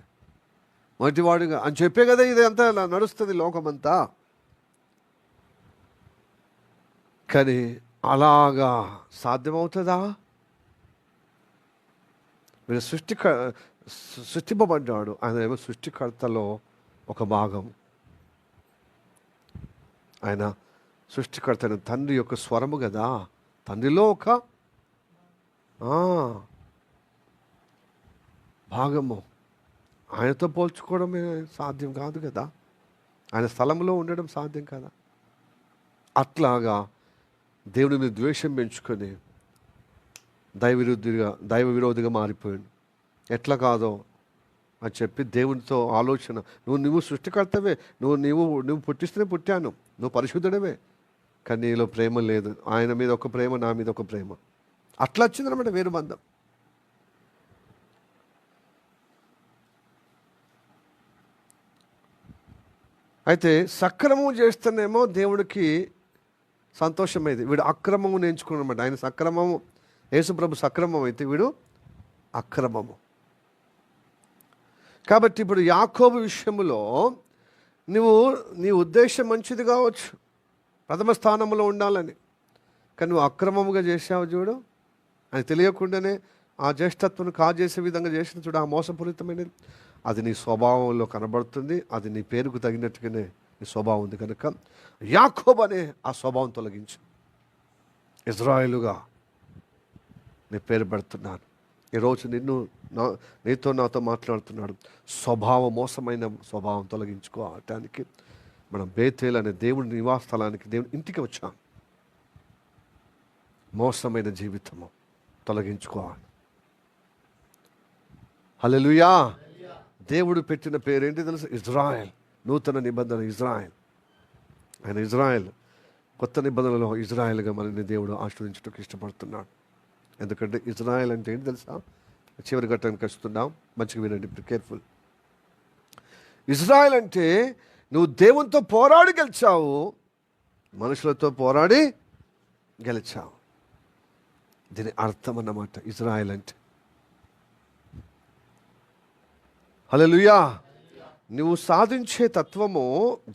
[SPEAKER 1] మొదటివాడిగా అని చెప్పే కదా ఇది అంతా నడుస్తుంది లోకమంతా. కానీ అలాగా సాధ్యమవుతుందా? వీడు సృష్టింపబడ్డాడు, ఆయన ఏమో సృష్టికర్తలో ఒక భాగం. ఆయన సృష్టికర్త అయిన తండ్రి యొక్క స్వరము కదా, తండ్రిలో ఒక భాగము. ఆయనతో పోల్చుకోవడమే సాధ్యం కాదు కదా, ఆయన స్థలంలో ఉండడం సాధ్యం కదా. అట్లాగా దేవుని మీద ద్వేషం పెంచుకొని దైవ విరోధిగా మారిపోయాడు. ఎట్లా కాదో అని చెప్పి దేవునితో ఆలోచన, నువ్వు సృష్టికర్తవే, నువ్వు పుట్టిస్తేనే పుట్టాను, నువ్వు పరిశుద్ధుడవే, కానీ నీలో ప్రేమ లేదు, ఆయన మీద ఒక ప్రేమ, నా మీద ఒక ప్రేమ, అట్లా వచ్చిందనమాట వేరు బంధం. అయితే సక్రమం చేస్తేనేమో దేవుడికి సంతోషమైంది, వీడు అక్రమము నేర్చుకున్నమాట. ఆయన సక్రమము, యేసుప్రభు సక్రమం అయితే వీడు అక్రమము. కాబట్టి ఇప్పుడు యాకోబు విషయంలో నీ ఉద్దేశం మంచిది కావచ్చు, ప్రథమ స్థానంలో ఉండాలని, కానీ నువ్వు అక్రమముగా చేసావు చూడు. అని తెలియకుండానే ఆ జ్యేష్ఠత్వం కాజేసే విధంగా చేసిన చూడు, ఆ మోసపూరితమైనది అది నీ స్వభావంలో కనబడుతుంది. అది నీ పేరుకు తగినట్టుగానే నీ స్వభావం ఉంది కనుక యాకోబు అనే ఆ స్వభావం తొలగించు, ఇజ్రాయేలుగా నీ పేరు పెడుతున్నాను. ఈరోజు నీతో నాతో మాట్లాడుతున్నాడు. మోసమైన స్వభావం తొలగించుకోవటానికి మనం బేతేల్ అనే దేవుని నివాస స్థలానికి, దేవుని ఇంటికి వచ్చాం. మోసమైన జీవితము తొలగించుకోవాలి. హల్లెలూయా. దేవుడు పెట్టిన పేరేంటి తెలుసు? ఇజ్రాయెల్. నూతన నిబంధన ఇజ్రాయెల్. ఆయన ఇజ్రాయెల్. కొత్త నిబంధనలో ఇజ్రాయెల్గా మనల్ని దేవుడు ఆశీర్వదించడానికి ఇష్టపడుతున్నాడు. ఎందుకంటే ఇజ్రాయెల్ అంటే ఏంటి తెలుసా? చివరి ఘట్టానికి వస్తున్నాం, మంచిగా వినండి, కేర్ఫుల్. ఇజ్రాయెల్ అంటే నువ్వు దేవునితో పోరాడి గెలిచావు, మనుషులతో పోరాడి గెలిచావు. దీని అర్థం అన్నమాట ఇజ్రాయెల్ అంటే. హల్లెలూయా. నువ్వు సాధించే తత్వము,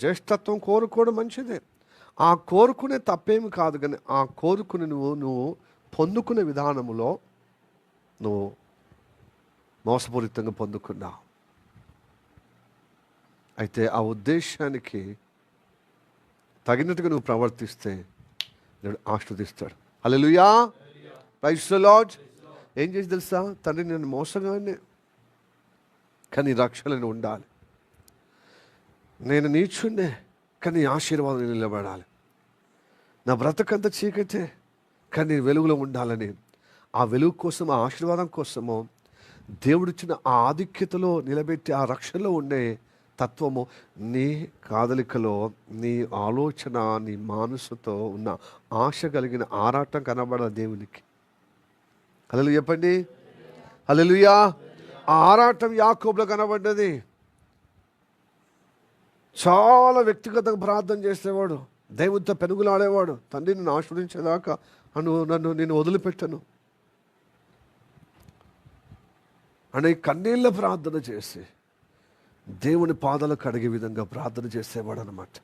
[SPEAKER 1] జ్యేష్ఠత్వం కోరుకోవడం మంచిదే. ఆ కోరుకునే తప్పేమి కాదు, కానీ ఆ కోరుకుని నువ్వు పొందుకునే విధానములో నువ్వు మోసపూరితంగా పొందుకున్నావు. అయితే ఆ ఉద్దేశానికి తగినట్టుగా నువ్వు ప్రవర్తిస్తే దేవుడు ఆశీర్వదిస్తాడు. హల్లెలూయా. Praise the Lord. ఏం చేసి తెలుసా? తండ్రి, నేను మోసగానే, కానీ రక్షణలో ఉండాలి. నేను నీచుండే, కానీ ఆశీర్వాదం నిలబడాలి. నా బ్రతకంత చీకటే, కానీ నేను వెలుగులో ఉండాలని, ఆ వెలుగు కోసం, ఆ ఆశీర్వాదం కోసము దేవుడిచ్చిన ఆ ఆధిక్యతలో నిలబెట్టి ఆ రక్షణలో ఉండే తత్వము నీ కాదలికలో, నీ ఆలోచన, నీ మనసుతో ఉన్న ఆశ కలిగిన ఆరాటం కనబడాలి దేవునికి. హల్లెలూయా చెప్పండి. హల్లెలూయా. ఆ ఆరాటం యాకోబులో కనబడ్డది. చాలా వ్యక్తిగతంగా ప్రార్థన చేసేవాడు, దేవునితో పెనుగులాడేవాడు. తండ్రి, నిన్ను ఆశీర్వదించేదాకా నేను వదిలిపెట్టను. అనే కన్నీళ్ళ ప్రార్థన చేసి దేవుని పాదాలకు అడిగే విధంగా ప్రార్థన చేసేవాడు అనమాట.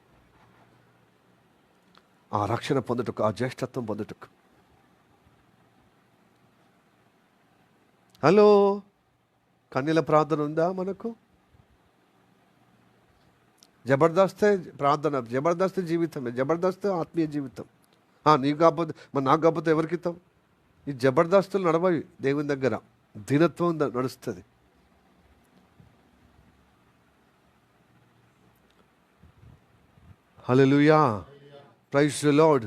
[SPEAKER 1] ఆ రక్షణ పొందుటకు, ఆ జ్యేష్ఠత్వం పొందుటకు. హలో, కన్నీళ్ళ ప్రార్థన ఉందా మనకు? జబర్దస్తే ప్రార్థన, జబర్దస్త్ జీవితమే, జబర్దస్త్ ఆత్మీయ జీవితం. నీకు కాకపోతే మరి నాకు కాకపోతే ఎవరికి ఇస్తాం? ఈ జబర్దస్తులు నడవవి దేవుని దగ్గర, దీనత్వం నడుస్తుంది. హల్లెలూయా, ప్రైజ్ ది లార్డ్.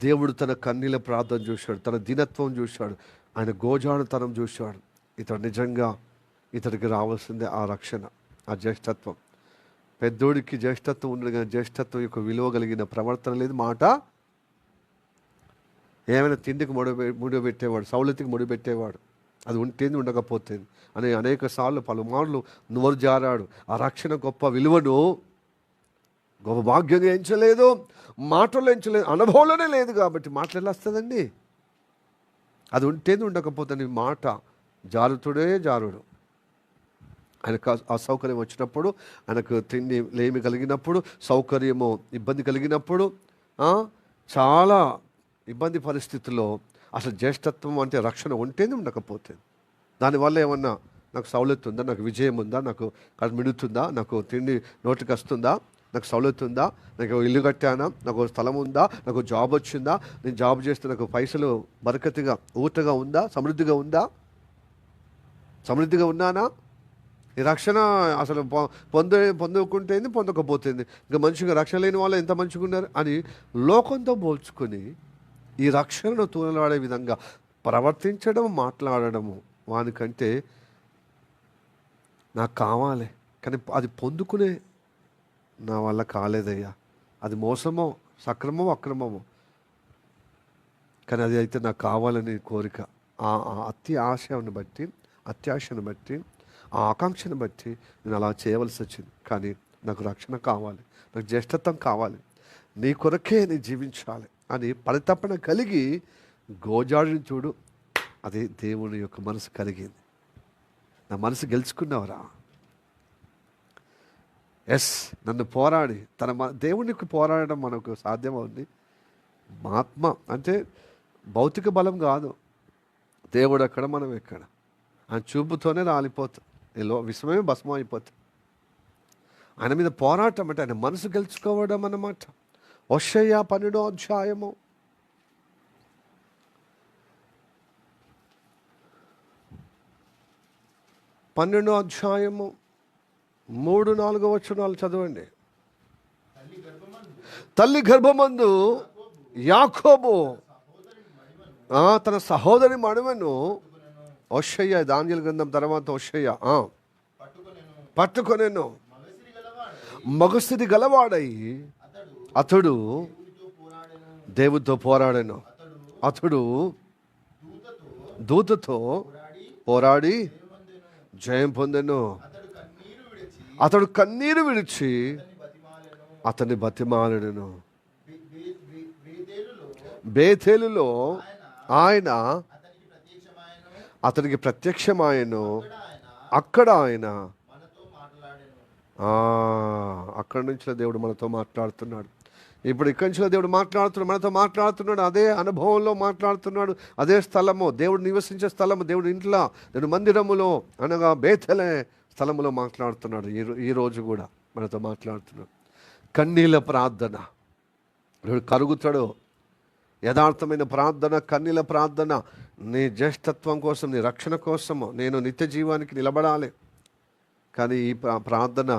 [SPEAKER 1] దేవుడు తన కన్నీళ్ళ ప్రార్థన చూశాడు, తన దీనత్వం చూశాడు, ఆయన గోజాడుతనం చూశాడు. ఇతడు నిజంగా ఇతడికి రావాల్సిందే ఆ రక్షణ, ఆ జ్యేష్ఠత్వం. పెద్దోడికి జ్యేష్ఠత్వం ఉండదు, కానీ జ్యేష్ఠత్వం యొక్క విలువ కలిగిన ప్రవర్తన లేదు, మాట. ఏమైనా తిండికి ముడిపెట్టేవాడు, సౌలతికి ముడిపెట్టేవాడు, అది ఉంటేంది ఉండకపోతేంది అని అనేక సార్లు పలుమార్లు నోరు జారాడు. ఆ రక్షణ గొప్ప విలువను, గొప్ప భాగ్యంగా ఎంచలేదు, మాటల్లో ఎంచలేదు, అనుభవంలోనే లేదు. కాబట్టి మాటలు ఎలా వస్తుందండి? అది ఉంటేంది ఉండకపోతే మాట. జారుతుడే జారుడు. ఆయనకు అసౌకర్యం వచ్చినప్పుడు, ఆయనకు తిండి లేమి కలిగినప్పుడు, సౌకర్యము ఇబ్బంది కలిగినప్పుడు, చాలా ఇబ్బంది పరిస్థితుల్లో అసలు జ్యేష్ఠత్వం అంటే రక్షణ ఉంటేనే ఉండకపోతే, దానివల్ల ఏమన్నా నాకు సౌలత్ ఉందా, నాకు విజయం ఉందా, నాకు కడుపు మిడుతుందా, నాకు తిండి నోటికి వస్తుందా, నాకు సౌలత్ ఉందా, నాకు ఇల్లు కట్టానా, నాకు స్థలం ఉందా, నాకు జాబ్ వచ్చిందా, నేను జాబ్ చేస్తే నాకు పైసలు బరకతిగా ఊటగా ఉందా, సమృద్ధిగా ఉన్నానా? ఈ రక్షణ అసలు పొందుకుంటేంది, పొందకపోతుంది. ఇంకా మంచిగా రక్షణ లేని వాళ్ళు ఎంత మంచిగా ఉన్నారు అని లోకంతో పోల్చుకొని ఈ రక్షణను తూలలాడే విధంగా ప్రవర్తించడం, మాట్లాడడము, వానికంటే నాకు కావాలి కానీ అది పొందుకునే నా వల్ల కాలేదయ్యా, అది మోసమో సక్రమమో అక్రమమో, కానీ అది అయితే నాకు కావాలని కోరిక, ఆ అత్యాశను బట్టి, ఆ ఆకాంక్షను బట్టి నేను అలా చేయవలసి వచ్చింది. కానీ నాకు రక్షణ కావాలి, నాకు జ్యేష్ఠత్వం కావాలి, నీ కొరకే నేను జీవించాలి అని పరితపన కలిగి గోజాడిని చూడు. అది దేవుని యొక్క మనసు కలిగింది. నా మనసు గెలుచుకున్నావురా? నన్ను పోరాడి దేవునికి పోరాడడం మనకు సాధ్యమవుతుంది. ఆత్మ అంటే భౌతిక బలం కాదు. దేవుడు ఎక్కడ, మనం ఎక్కడ, ఆయన చూపుతోనే రాలిపోతాం, విశ్వమే భస్మం అయిపోతుంది. ఆయన మీద పోరాటం అంటే ఆయన మనసు గెలుచుకోవడం అన్నమాట. హోషేయ 12వ అధ్యాయము 3-4 వచనాలు చదవండి. తల్లి గర్భమందు యాకోబు తన సహోదరి మడిమెను, హోషేయ దానియేలు గ్రంథం తర్వాత హోషేయ పట్టుకొనెను. మగసిరి గలవాడై అతడు దేవుడితో పోరాడాను. అతడు దూతతో పోరాడి జయం పొందెను. అతడు కన్నీరు విడిచి అతన్ని బతిమాలెను. బేతేలులో ఆయన అతనికి ప్రత్యక్షమాయెను. అక్కడ ఆయన అక్కడి నుంచి దేవుడు మనతో మాట్లాడుతున్నాడు. ఇప్పుడు ఇక్కడి నుంచి దేవుడు మనతో మాట్లాడుతున్నాడు. అదే అనుభవంలో మాట్లాడుతున్నాడు. అదే స్థలము, దేవుడు నివసించే స్థలము, దేవుడు ఇంట్లో, దేవుడు మందిరములో అనగా బేతెలే స్థలములో మాట్లాడుతున్నాడు. ఈరోజు కూడా మనతో మాట్లాడుతున్నాడు. కన్నీళ్ళ ప్రార్థన, కరుగుతాడు. యథార్థమైన ప్రార్థన, కన్నీళ్ళ ప్రార్థన. నీ జ్యేష్ఠత్వం కోసం, నీ రక్షణ కోసము, నేను నిత్య జీవానికి నిలబడాలి. కానీ ఈ ప్రార్థన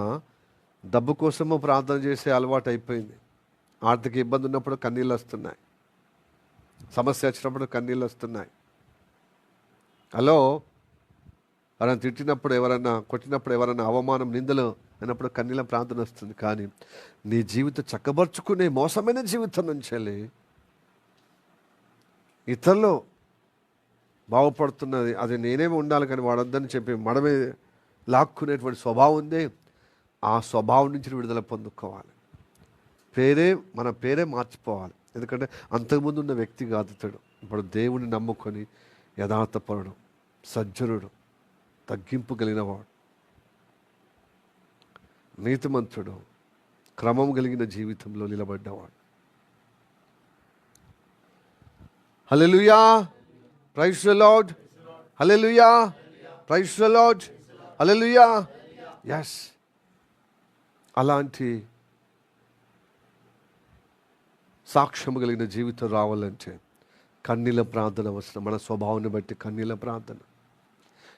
[SPEAKER 1] డబ్బు కోసము ప్రార్థన చేసే అలవాటు అయిపోయింది. ఆర్థిక ఇబ్బంది ఉన్నప్పుడు కన్నీళ్ళు వస్తున్నాయి, సమస్య వచ్చినప్పుడు కన్నీళ్ళు వస్తున్నాయి. హలో, ఎవరైనా తిట్టినప్పుడు, ఎవరైనా కొట్టినప్పుడు, ఎవరైనా అవమానం, నిందలు అయినప్పుడు కన్నీళ్ళ ప్రార్థన వస్తుంది. కానీ నీ జీవితం చక్కబరుచుకునే మోసమైన జీవితం నుంచి ఇతరులు బాగుపడుతున్నది, అది నేనేమి ఉండాలి కానీ వాడొద్దని చెప్పి మనమే లాక్కునేటువంటి స్వభావం ఉంది. ఆ స్వభావం నుంచి విడుదల పొందుకోవాలి. మన పేరే మార్చిపోవాలి. ఎందుకంటే అంతకుముందు ఉన్న వ్యక్తి కాదు ఇతడు. ఇప్పుడు దేవుని నమ్ముకొని యథార్థపరుడు, సజ్జనుడు, తగ్గింపు కలిగిన వాడు, నీతిమంతుడు, క్రమం కలిగిన జీవితంలో నిలబడ్డవాడు. Hallelujah, praise the lord, hallelujah, praise the lord, hallelujah. Yes, అలాంటి సాక్ష్యం కలిగిన జీవితం రావాలంటే కన్నీళ్ళ ప్రార్థన అవసరం. మన స్వభావాన్ని బట్టి కన్నీళ్ళ ప్రార్థన,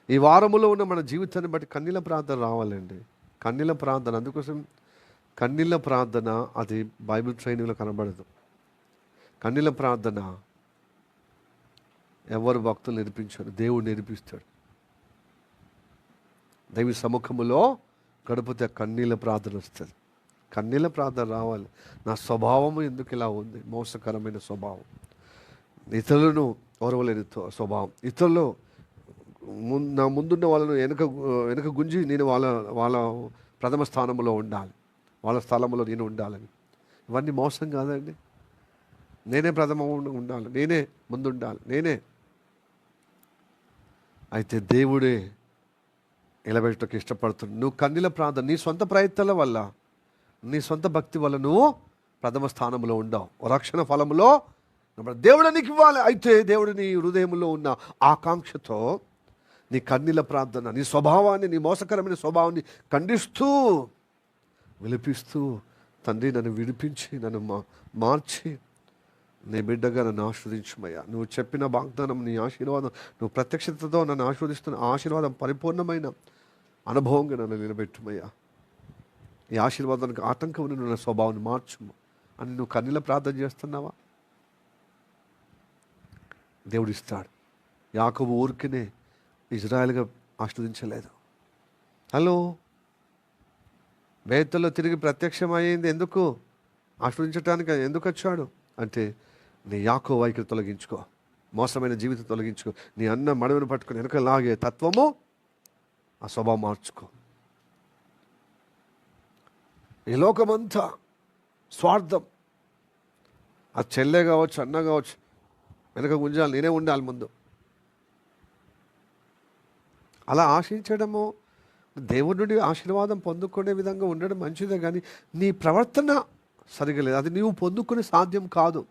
[SPEAKER 1] ఈ వారములో ఉన్న మన జీవితాన్ని బట్టి కన్నీళ్ళ ప్రార్థన రావాలండి. కన్నీళ్ళ ప్రార్థన, అందుకోసం కన్నీళ్ళ ప్రార్థన అది బైబిల్ ట్రైనింగ్లో కనబడదు. కన్నీళ్ళ ప్రార్థన ఎవరు భక్తులు నేర్పించారు, దేవుడు నేర్పిస్తాడు. దైవ సముఖములో గడిపితే కన్నీళ్ళ ప్రార్థన వస్తుంది. కన్నీళ్ళ ప్రార్థన రావాలి. నా స్వభావము ఎందుకు ఇలా ఉంది, మోసకరమైన స్వభావం, ఇతరులను ఓర్వలేని స్వభావం, ఇతరులు నా ముందున్న వాళ్ళను వెనక గుంజి నేను వాళ్ళ ప్రథమ స్థానంలో ఉండాలి, వాళ్ళ స్థలంలో నేను ఉండాలని. ఇవన్నీ మోసం కాదండి. నేనే ప్రథమ ఉండాలి, నేనే ముందు ఉండాలి, నేనే. అయితే దేవుడే నిలబెట్టడానికి ఇష్టపడుతున్నాడు. నువ్వు కన్నీళ్ళ ప్రార్థన, నీ సొంత ప్రయత్నాల వల్ల, నీ సొంత భక్తి వల్ల నువ్వు ప్రథమ స్థానంలో ఉండవు. రక్షణ ఫలములో దేవుడు నీకు ఇవ్వాలి. అయితే దేవుడు నీ హృదయంలో ఉన్న ఆకాంక్షతో నీ కన్నీళ్ళ ప్రార్థన, నీ స్వభావాన్ని, నీ మోసకరమైన స్వభావాన్ని ఖండిస్తూ విలిపిస్తూ, తండ్రి నన్ను విడిపించి, నన్ను మార్చి, నీ బిడ్డగా నన్ను ఆశీర్వదించుమయ్యా. నువ్వు చెప్పిన వాగ్దానం, నీ ఆశీర్వాదం, నువ్వు ప్రత్యక్షతతో నన్ను ఆశీర్వదిస్తున్న ఆశీర్వాదం పరిపూర్ణమైన అనుభవంగా నన్ను నిలబెట్టుమయ్యా. ఈ ఆశీర్వాదానికి ఆటంకం ఉన్న స్వభావాన్ని మార్చుము అని నువ్వు కన్నీళ్ళ ప్రార్థన చేస్తున్నావా? దేవుడిస్తాడు. యాకోబు ఊరికినే ఇజ్రాయెల్గా ఆశీర్వదించలేదు. హలో, బేతల్లో తిరిగి ప్రత్యక్షమైంది ఎందుకు? ఆశీర్వదించడానికి ఎందుకు వచ్చాడు అంటే, నీ యాకోబు వైఖరి తొలగించుకో, మోసమైన జీవితం తొలగించుకో, నీ అన్న మడవను పట్టుకుని వెనక లాగే తత్వము, ఆ స్వభావం మార్చుకో. ఈ లోకమంతా స్వార్థం, ఆ చెల్లె కావచ్చు, అన్న కావచ్చు, వెనక గుంజాలి, నేనే ఉండాలి ముందు. అలా ఆశించడము, దేవుడి నుండి ఆశీర్వాదం పొందుకునే విధంగా ఉండడం మంచిదే, కానీ నీ ప్రవర్తన సరిగా లేదు. అది నీవు పొందుకునే సాధ్యం కాదు.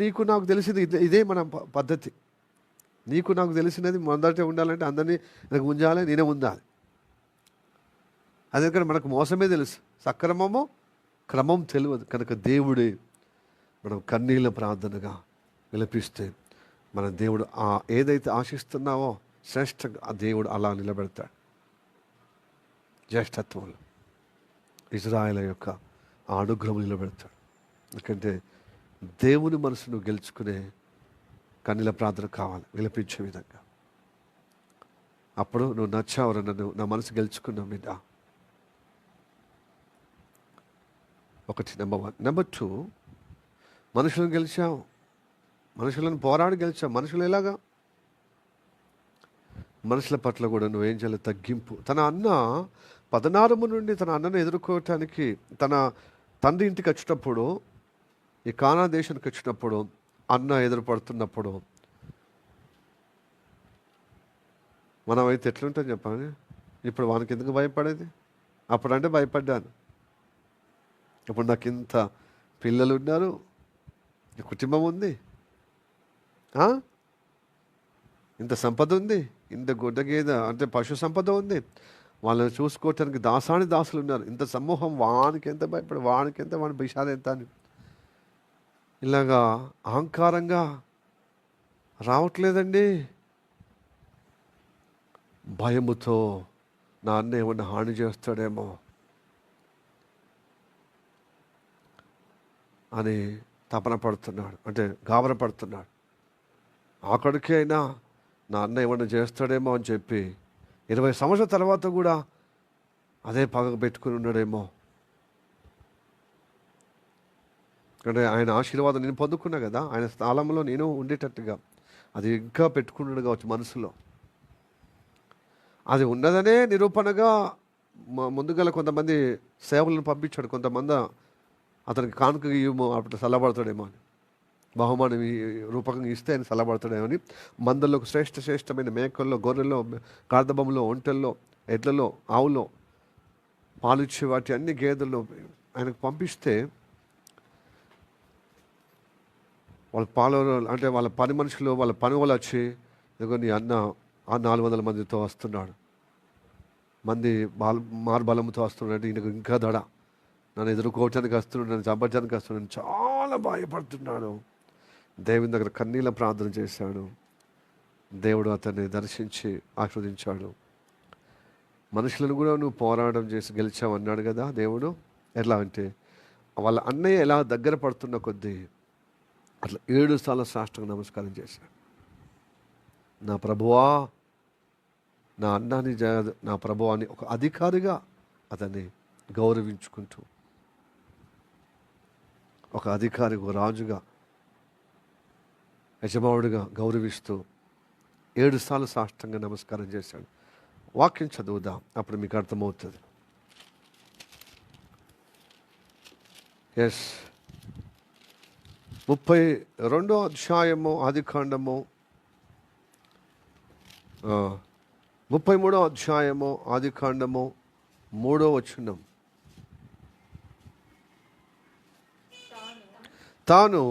[SPEAKER 1] నీకు నాకు తెలిసింది ఇదే మన పద్ధతి. నీకు నాకు తెలిసినది మొదట ఉండాలంటే అందరినీ నాకు ఉండాలి, నేనే ఉండాలి. అదే కానీ మనకు మోసమే తెలుసు, సక్రమము క్రమం తెలియదు. కనుక దేవుడే మనం కన్నీళ్ళ ప్రార్థనగా విలపిస్తే మన దేవుడు ఏదైతే ఆశిస్తున్నావో శ్రేష్టంగా ఆ దేవుడు అలా నిలబెడతాడు. జ్యేష్ఠత్వంలో ఇజ్రాయేల్ యొక్క ఆ అనుగ్రహం నిలబెడతాడు. ఎందుకంటే దేవుని మనసును గెలుచుకునే కన్నీళ్ళ ప్రార్థన కావాలి, విలపించే విధంగా. అప్పుడు నువ్వు నచ్చావరా, నన్ను నా మనసు గెలుచుకున్నావు బిడ్డ. ఒకటి నెంబర్ 1. నెంబర్ 2, మనుషులను గెలిచావు, మనుషులను పోరాడి గెలిచావు. మనుషులు ఎలాగా? మనుషుల పట్ల కూడా నువ్వేం చేయాలి? తగ్గింపు. తన అన్న 16 నుండి తన అన్నను ఎదుర్కోవటానికి తన తండ్రి ఇంటికి వచ్చేటప్పుడు, ఈ కానా దేశానికి వచ్చినప్పుడు, అన్న ఎదురుపడుతున్నప్పుడు మనమైతే ఎట్లుంటుంది చెప్పండి? ఇప్పుడు వానికి ఎందుకు భయపడేది? అప్పుడంటే భయపడ్డాను. ఇప్పుడు నాకు ఇంత పిల్లలు ఉన్నారు, కుటుంబం ఉంది, ఇంత సంపద ఉంది, ఇంత గొడ్డ గేద అంటే పశు సంపద ఉంది, వాళ్ళని చూసుకోవటానికి దాసులు ఉన్నారు, ఇంత సమూహం, వానికి ఎంత భయపడి, వానికి ఎంత, వాని విషాదం ఎంత అని ఇలాగా అహంకారంగా రావట్లేదండి. భయముతో నా అన్న ఏమన్నా హాని చేస్తాడేమో అని తపన పడుతున్నాడు, అంటే గాబర పడుతున్నాడు. అక్కడికి అయినా నా అన్న ఏమన్నా చేస్తాడేమో అని చెప్పి 20 సంవత్సరాల తర్వాత కూడా అదే పగ పెట్టుకుని ఉన్నాడేమో. అంటే ఆయన ఆశీర్వాదం నేను పొందుకున్నా కదా, ఆయన స్థానంలో నేను ఉండేటట్టుగా అది ఇంకా పెట్టుకున్నాడు కావచ్చు మనసులో. అది ఉన్నదనే నిరూపణగా ముందుగా కొంతమంది సేవలను పంపించాడు. కొంతమంది అతనికి కానుక ఇవ్వమో, అప్పుడు చల్లబడతాడేమో అని. బహుమానం రూపకంగా ఇస్తే ఆయన చల్లబడతాడేమని మందల్లో శ్రేష్టమైన మేకల్లో, గొర్రెల్లో, కార్దబములో, ఒంటెల్లో, ఎడ్లలో, ఆవులో, పాలిచ్చే వాటి అన్ని గేదెల్లో ఆయనకు పంపిస్తే వాళ్ళ అంటే వాళ్ళ పని మనుషులు, వాళ్ళ పని వాళ్ళు వచ్చి ఇదిగో నీ అన్న ఆ 400 మందితో వస్తున్నాడు, మార్బలంతో వస్తున్నాడు, ఈయనకు ఇంకా దడ, నన్ను ఎదుర్కోవటానికి వస్తున్నాడు, నన్ను చంపడానికి వస్తున్నాడు, చాలా భయపడుతున్నాడు. దేవుని దగ్గర కన్నీళ్ళ ప్రార్థన చేశాడు. దేవుడు అతన్ని దర్శించి ఆస్వాదించాడు. మనుషులను కూడా నువ్వు పోరాటం చేసి గెలిచావు అన్నాడు కదా దేవుడు. ఎలా అంటే వాళ్ళ అన్నయ్య ఎలా దగ్గర పడుతున్న కొద్దీ అట్లా 7 సార్లు సాష్టాంగ నమస్కారం చేశాడు. నా ప్రభువా, నా అన్నాని నా ప్రభువాని ఒక అధికారిగా అతన్ని గౌరవించుకుంటూ, ఒక అధికారి, ఒక రాజుగా, యజమానుడిగా గౌరవిస్తూ 7 సార్లు సాష్టాంగ నమస్కారం చేశాడు. వాక్యం చదువుదాం, అప్పుడు మీకు అర్థమవుతుంది. ఎస్, 32వ అధ్యాయము ఆదికాండము, 33వ అధ్యాయము ఆదికాండము 3వ వచనం. తాను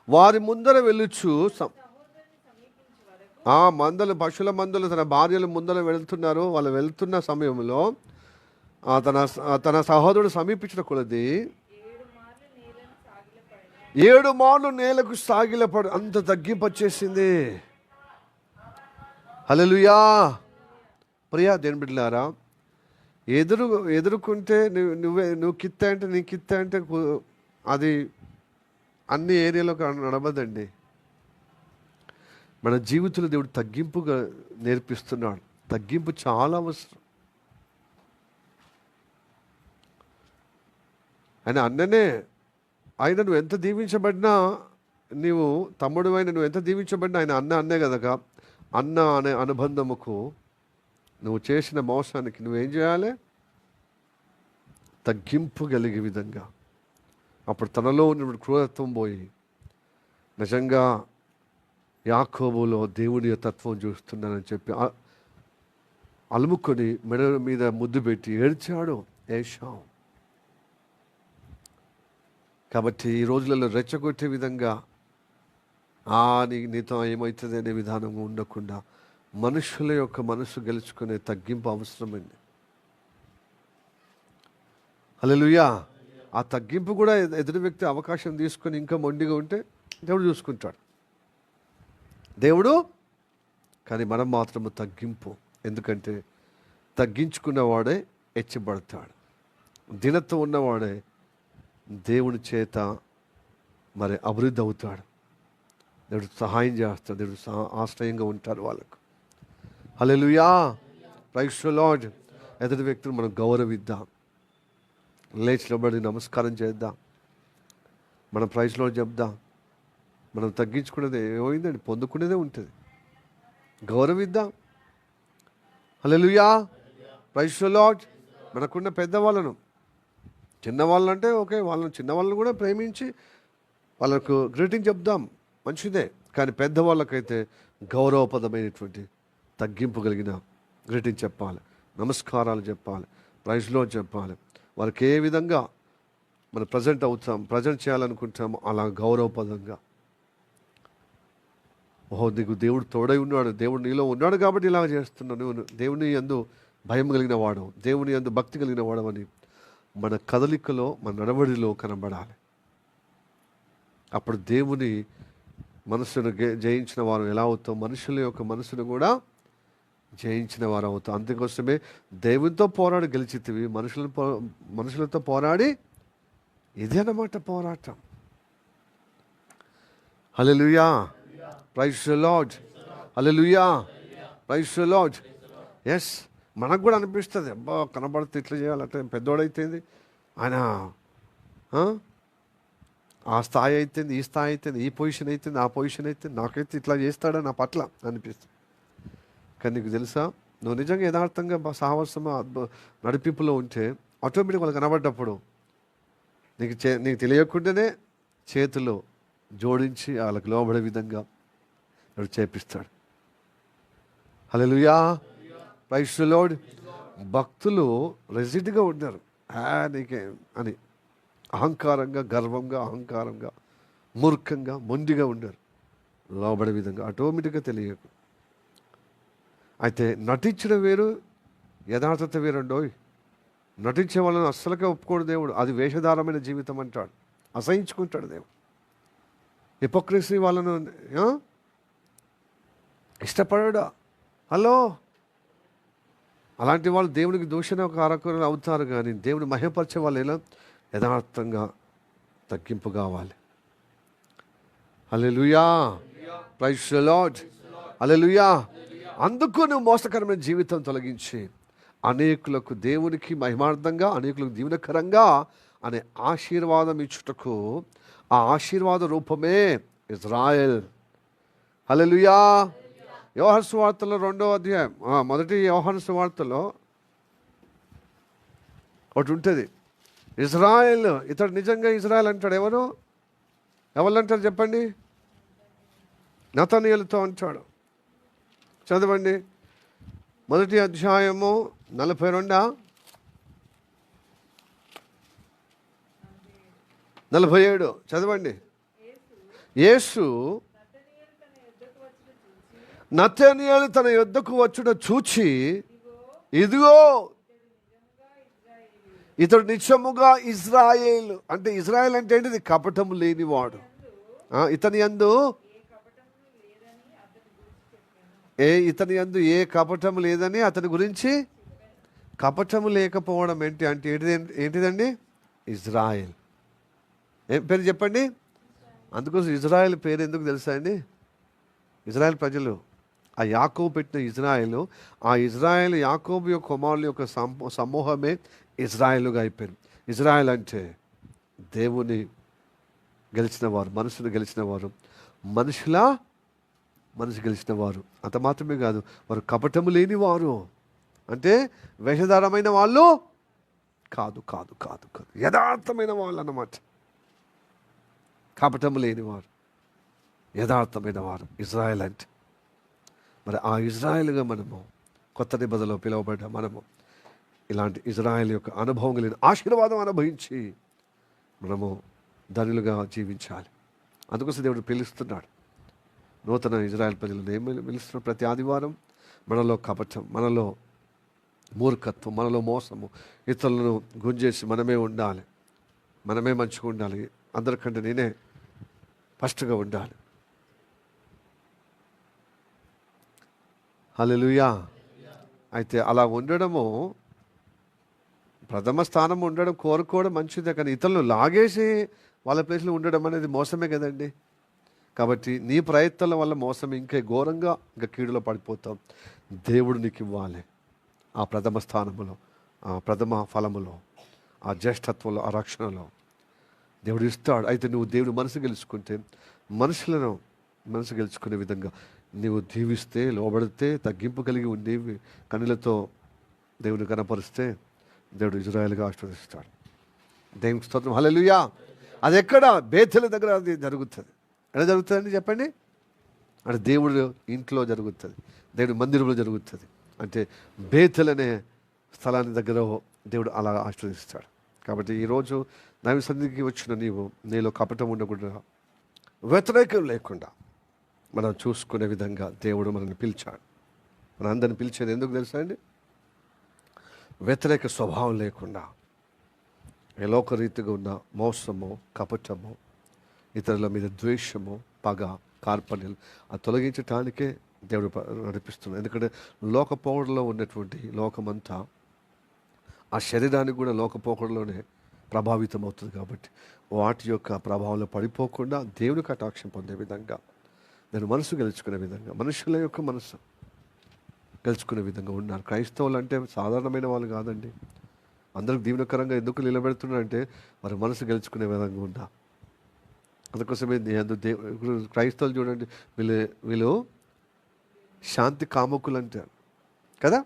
[SPEAKER 1] వారి ముందర వెళ్ళుచు, ఆ మందలు, పశువుల మందలు తన భార్యల ముందర వెళ్తున్నారు. వాళ్ళు వెళ్తున్న సమయంలో తన సహోదరుడు సమీపించిన కొలది 7 మార్లు నేలకు సాగిలపడు. అంత తగ్గింపు వచ్చేసింది. హల్లెలూయా. ప్రియా దేవుని బిడ్డలారా, ఎదుర్కొంటే నువ్వు కిత్త అంటే నీ కిత్త అంటే అది అన్ని ఏరియాలో నడవదండి. మన జీవితంలో దేవుడు తగ్గింపుగా నేర్పిస్తున్నాడు. తగ్గింపు చాలా అవసరం. ఆయన అన్ననే, ఆయన నువ్వు ఎంత దీవించబడినా, నీవు తమ్ముడు అయిన నువ్వు ఎంత దీవించబడినా ఆయన అన్నే కదగా. అన్న అనే అనుబంధముకు నువ్వు చేసిన మోసానికి నువ్వేం చేయాలి? తగ్గింపు కలిగే విధంగా. అప్పుడు తనలో ఉన్న క్రూరత్వం పోయి నిజంగా యాకోబులో దేవుని తత్వం చూస్తున్నానని చెప్పి అలుముకొని మెడ మీద ముద్దు పెట్టి ఏడ్చాడు ఏశావు. కాబట్టి ఈ రోజులలో రెచ్చగొట్టే విధంగా నీతో ఏమవుతుంది అనే విధానం ఉండకుండా మనుషుల యొక్క మనసు గెలుచుకునే తగ్గింపు అవసరమైంది. హల్లెలూయా. ఆ తగ్గింపు కూడా ఎదుటి వ్యక్తి అవకాశం తీసుకొని ఇంకా మొండిగా ఉంటే దేవుడు చూసుకుంటాడు. దేవుడు, కానీ మనం మాత్రము తగ్గింపు. ఎందుకంటే తగ్గించుకున్నవాడే హెచ్చబడతాడు. దినత్వం ఉన్నవాడే దేవుని చేత మరి అభివృద్ధి అవుతాడు. దేవుడు సహాయం చేస్తాడు. దేవుడు ఆశ్రయంగా ఉంటారు వాళ్ళకు. హల్లెలూయా. Praise the Lord. ఎదుటి వ్యక్తులు మనం గౌరవిద్దాం. లేచి నిలబడి నమస్కారం చేద్దాం. మనం ప్రైజ్ లార్డ్ చెప్దాం. మనం తగ్గించుకునేది ఏమైందండి? పొందుకునేదే ఉంటుంది. గౌరవిద్దాం. హల్లెలూయా. Praise the Lord. మనకున్న పెద్దవాళ్ళను, చిన్నవాళ్ళంటే ఓకే, వాళ్ళని చిన్నవాళ్ళని కూడా ప్రేమించి వాళ్ళకు గ్రీటింగ్ చెప్దాం, మంచిదే. కానీ పెద్దవాళ్ళకైతే గౌరవపదమైనటువంటి తగ్గింపు కలిగిన గ్రీటింగ్ చెప్పాలి, నమస్కారాలు చెప్పాలి, ప్రైజ్ లార్డ్ చెప్పాలి. వారికి ఏ విధంగా మనం ప్రజెంట్ చేయాలనుకుంటాము అలా గౌరవపదంగా. ఓహో, నీకు దేవుడు తోడై ఉన్నాడు, దేవుడు నీలో ఉన్నాడు కాబట్టి ఇలాగ చేస్తున్నావు, నువ్వు దేవుని యందు భయం కలిగిన వాడు, దేవుని యందు భక్తి కలిగిన వాడు అని మన కదలికలో, మన నడవడిలో కనబడాలి. అప్పుడు దేవుని మనసును జయించిన వారు ఎలా అవుతాం? మనుషుల యొక్క మనసును కూడా జయించిన వారు అవుతాం. అందుకోసమే దేవునితో పోరాడి గెలిచితివి, మనుషులతో పోరాడి, ఇదే అన్నమాట పోరాటం. Hallelujah. Praise the lord. Hallelujah. Praise the Lord. Yes, మనకు కూడా అనిపిస్తుంది, అబ్బా కనబడితే ఇట్లా చేయాలంటే పెద్దోడైతేంది, ఆయన ఆ స్థాయి అయితేంది, ఈ స్థాయి అయితేంది, ఈ పొజిషన్ అయితేంది, ఆ పొజిషన్ అయితేంది, నాకైతే ఇట్లా చేస్తాడా నా పట్ల అనిపిస్తుంది. కానీ నీకు తెలుసా, నువ్వు నిజంగా యథార్థంగా సాహసం నడిపింపులో ఉంటే ఆటోమేటిక్ వాళ్ళు కనబడ్డప్పుడు నీకు తెలియకుండానే చేతులు జోడించి వాళ్ళకి లోబడే విధంగా దేవుడు చేపిస్తాడు. హల్లెలూయా, ప్రైజ్ ది లార్డ్. భక్తులు రెసిడ్గా ఉన్నారు, నీకే అని అహంకారంగా, గర్వంగా, అహంకారంగా, మూర్ఖంగా, మొండిగా ఉండరు. లోబడే విధంగా ఆటోమేటిక్గా తెలియకు. అయితే నటించడం వేరు, యథార్థత వేరండోయ్. నటించే వాళ్ళని అస్సలుగా ఒప్పుకోడు దేవుడు. అది వేషధారమైన జీవితం అంటాడు, అసహించుకుంటాడు దేవుడు. హిపోక్రసీ వాళ్ళను ఇష్టపడడా? హలో, అలాంటి వాళ్ళు దేవునికి దూషణ కారకులు అవుతారు. కానీ దేవుని మహిమపరిచే వాళ్ళు ఎలా యథార్థంగా తగ్గింపు కావాలి. హల్లెలూయా, ప్రైజ్ ది లార్డ్, హల్లెలూయా. అందుకు నువ్వు మోసకరమైన జీవితం తొలగించి అనేకులకు దేవునికి మహిమార్థంగా, అనేకులకు దీవెనకరంగా అనే ఆశీర్వాదం ఇచ్చుటకు, ఆ ఆశీర్వాద రూపమే ఇజ్రాయెల్. హల్లెలూయా. యోహాను సువార్తలో 2వ అధ్యాయం, మొదటి యోహాను సువార్తలో ఒకటి ఉంటుంది, ఇజ్రాయెల్. ఇతడు నిజంగా ఇజ్రాయెల్ అంటాడు. ఎవరు అంటారు చెప్పండి? నతనీయులతో అంటాడు. చదవండి, మొదటి అధ్యాయము 42, 47 చదవండి. యేసు నతనీయులు తన యొద్దకు వచ్చుట చూచి, ఇదిగో ఇతడు నిజముగా ఇజ్రాయేలు. అంటే ఇజ్రాయేల్ అంటే ఏంటిది? కపటము లేనివాడు. ఇతని యందు ఇతని యందు ఏ కపటము లేదని అతని గురించి. కపటము లేకపోవడం అంటే ఏంటిదండి? ఇజ్రాయెల్. ఏం పేరు చెప్పండి? అందుకోసం ఇజ్రాయెల్ పేరు ఎందుకు తెలుసా అండి? ఇజ్రాయెల్ ప్రజలు, ఆ యాకోబు పెట్టిన ఇజ్రాయెల్, ఆ ఇజ్రాయెల్ యాకోబు యొక్క కుమారుల యొక్క సమూహమే ఇజ్రాయెలుగా అయిపోయింది. ఇజ్రాయెల్ అంటే దేవుని గెలిచిన వారు, మనసును గెలిచిన వారు, మనసు గెలిచిన వారు. అంత మాత్రమే కాదు, వారు కపటము లేని వారు. అంటే వేషధారమైన వాళ్ళు కాదు, యథార్థమైన వాళ్ళు అన్నమాట. కపటము లేని వారు, యథార్థమైన వారు ఇజ్రాయెల్ అంటే. మరి ఆ ఇజ్రాయెల్గా మనము కొత్త నిబంధనలో పిలువబడ్డ మనము ఇలాంటి ఇజ్రాయెల్ యొక్క అనుభవం కలిగిన ఆశీర్వాదం అనుభవించి మనము ధనులుగా జీవించాలి. అందుకోసం దేవుడు పిలుస్తున్నాడు. నూతన ఇజ్రాయెల్ ప్రజలను ఏం పిలుస్తున్నాడు? ప్రతి ఆదివారం మనలో కపటం, మనలో మూర్ఖత్వం, మనలో మోసము, ఇతరులను గుంజేసి మనమే ఉండాలి, మనమే మంచిగా ఉండాలి, అందరికంటే నేనే ఫస్ట్గా ఉండాలి. హల్లెలూయా. అయితే అలా ఉండడము, ప్రథమ స్థానం ఉండడం కోరుకోవడం మంచిదే, కానీ ఇతరులు లాగేసి వాళ్ళ ప్లేస్లో ఉండడం అనేది మోసమే కదండి. కాబట్టి నీ ప్రయత్నాల వల్ల మోసం ఇంకా ఘోరంగా, ఇంకా కీడులో పడిపోతాం. దేవుడు నీకు ఇవ్వాలి ఆ ప్రథమ స్థానములో, ఆ ప్రథమ ఫలములో, ఆ జ్యేష్ఠత్వంలో, ఆ రక్షణలో దేవుడు ఇస్తాడు. అయితే నువ్వు దేవుడు మనసు గెలుచుకుంటే, మనసు గెలుచుకునే విధంగా నీవు దీవిస్తే, లోబడితే, తగ్గింపు కలిగి ఉండి కన్నులతో దేవుని కనపరిస్తే దేవుడు ఇజ్రాయెల్గా ఆశీర్వదిస్తాడు. దేవునికి స్తోత్రం, హల్లెలూయా. అది ఎక్కడ? బేతేలు దగ్గర అది జరుగుతుంది. ఎలా జరుగుతుందండి చెప్పండి? అంటే దేవుడు ఇంట్లో జరుగుతుంది, దేవుడి మందిరంలో జరుగుతుంది. అంటే బేతేలు అనే స్థలాన్ని దగ్గర దేవుడు అలా ఆశీర్వదిస్తాడు. కాబట్టి ఈరోజు దైవ సన్నిధికి వచ్చిన నీవు, నీలో కపటం ఉండకుండా, వ్యతిరేకం లేకుండా మనం చూసుకునే విధంగా దేవుడు మనల్ని పిలిచాడు. మన అందరిని పిలిచేది ఎందుకు తెలుసా అండి? వ్యతిరేక స్వభావం లేకుండా, ఏ లోకరీతిగా ఉన్న మోసము, కపటము, ఇతరుల మీద ద్వేషము, పగ, కార్పణ్యాలు అది తొలగించటానికే దేవుడు నడిపిస్తున్నాడు. ఎందుకంటే లోకపోకడలో ఉన్నటువంటి లోకమంతా ఆ శరీరానికి కూడా లోకపోకడలోనే ప్రభావితం అవుతుంది. కాబట్టి వాటి యొక్క ప్రభావంలో పడిపోకుండా దేవుని కటాక్షం పొందే విధంగా, నేను మనసు గెలుచుకునే విధంగా, మనుషుల యొక్క మనసు గెలుచుకునే విధంగా ఉన్నారు. క్రైస్తవులు అంటే సాధారణమైన వాళ్ళు కాదండి. అందరికి దీవెనకరంగా ఎందుకు నిలబెడుతున్నారంటే వారి మనసు గెలుచుకునే విధంగా ఉన్నా. అందుకోసమే క్రైస్తవులు చూడండి, వీళ్ళు శాంతి కాముకులు అంటారు కదా.